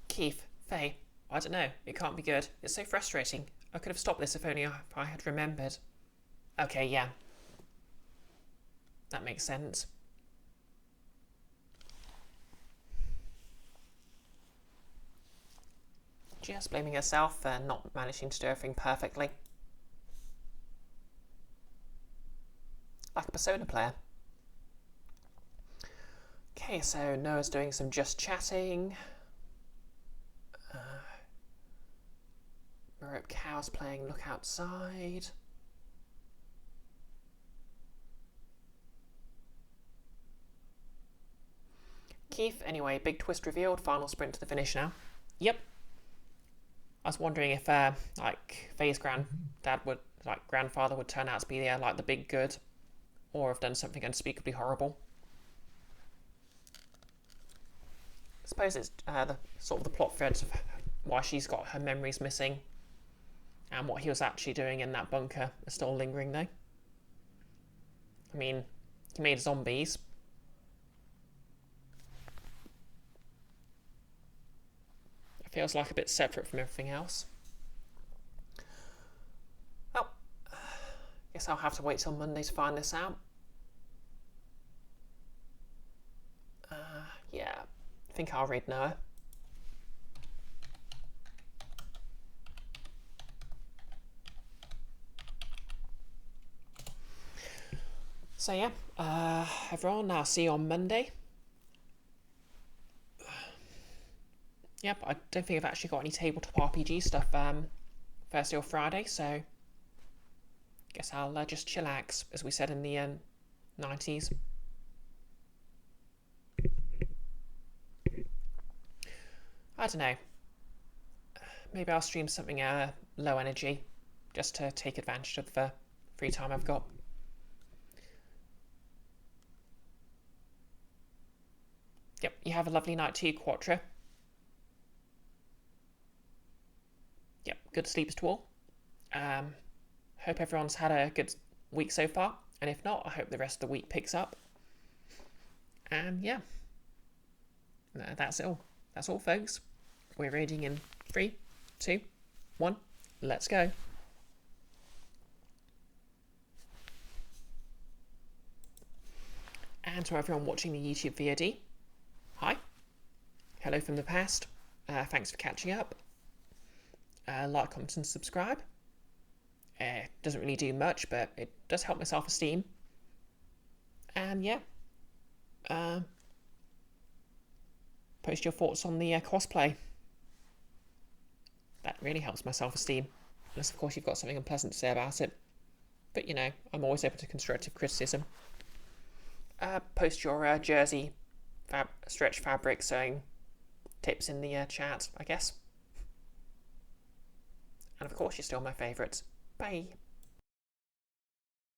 Keith, Faye, I don't know, it can't be good. It's so frustrating. I could have stopped this if only I had remembered. Okay, yeah. That makes sense. Just blaming herself for not managing to do everything perfectly. Like a Persona player. Okay, so Noah's doing some just chatting. Rope Cow's playing Look Outside. Keith, anyway, big twist revealed, final sprint to the finish now. Yep. I was wondering if, like, Faye's grandfather would turn out to be, like, the big good, or have done something unspeakably horrible. I suppose it's the sort of the plot threads of why she's got her memories missing, and what he was actually doing in that bunker are still lingering, though. I mean, he made zombies. It feels like a bit separate from everything else. Well, guess I'll have to wait till Monday to find this out. Yeah, I think I'll read Noah. So yeah, everyone, I'll see you on Monday. Yep, I don't think I've actually got any tabletop RPG stuff Thursday or Friday, so guess I'll just chillax, as we said in the 90s. I don't know. Maybe I'll stream something low energy, just to take advantage of the free time I've got. Yep, you have a lovely night too, Quattro. good sleeps to all. Hope everyone's had a good week so far, and if not, I hope the rest of the week picks up. And yeah, that's it all. That's all, folks. We're reading in 3, 2, 1. Let's go. And to everyone watching the YouTube VOD, hi. Hello from the past. Thanks for catching up. Like, comment, and subscribe. Doesn't really do much, but it does help my self-esteem. And yeah. Post your thoughts on the cosplay. That really helps my self-esteem. Unless, of course, you've got something unpleasant to say about it. But, you know, I'm always open to constructive criticism. Post your jersey stretch fabric sewing tips in the chat, I guess. And, of course, you're still my favourites. Bye.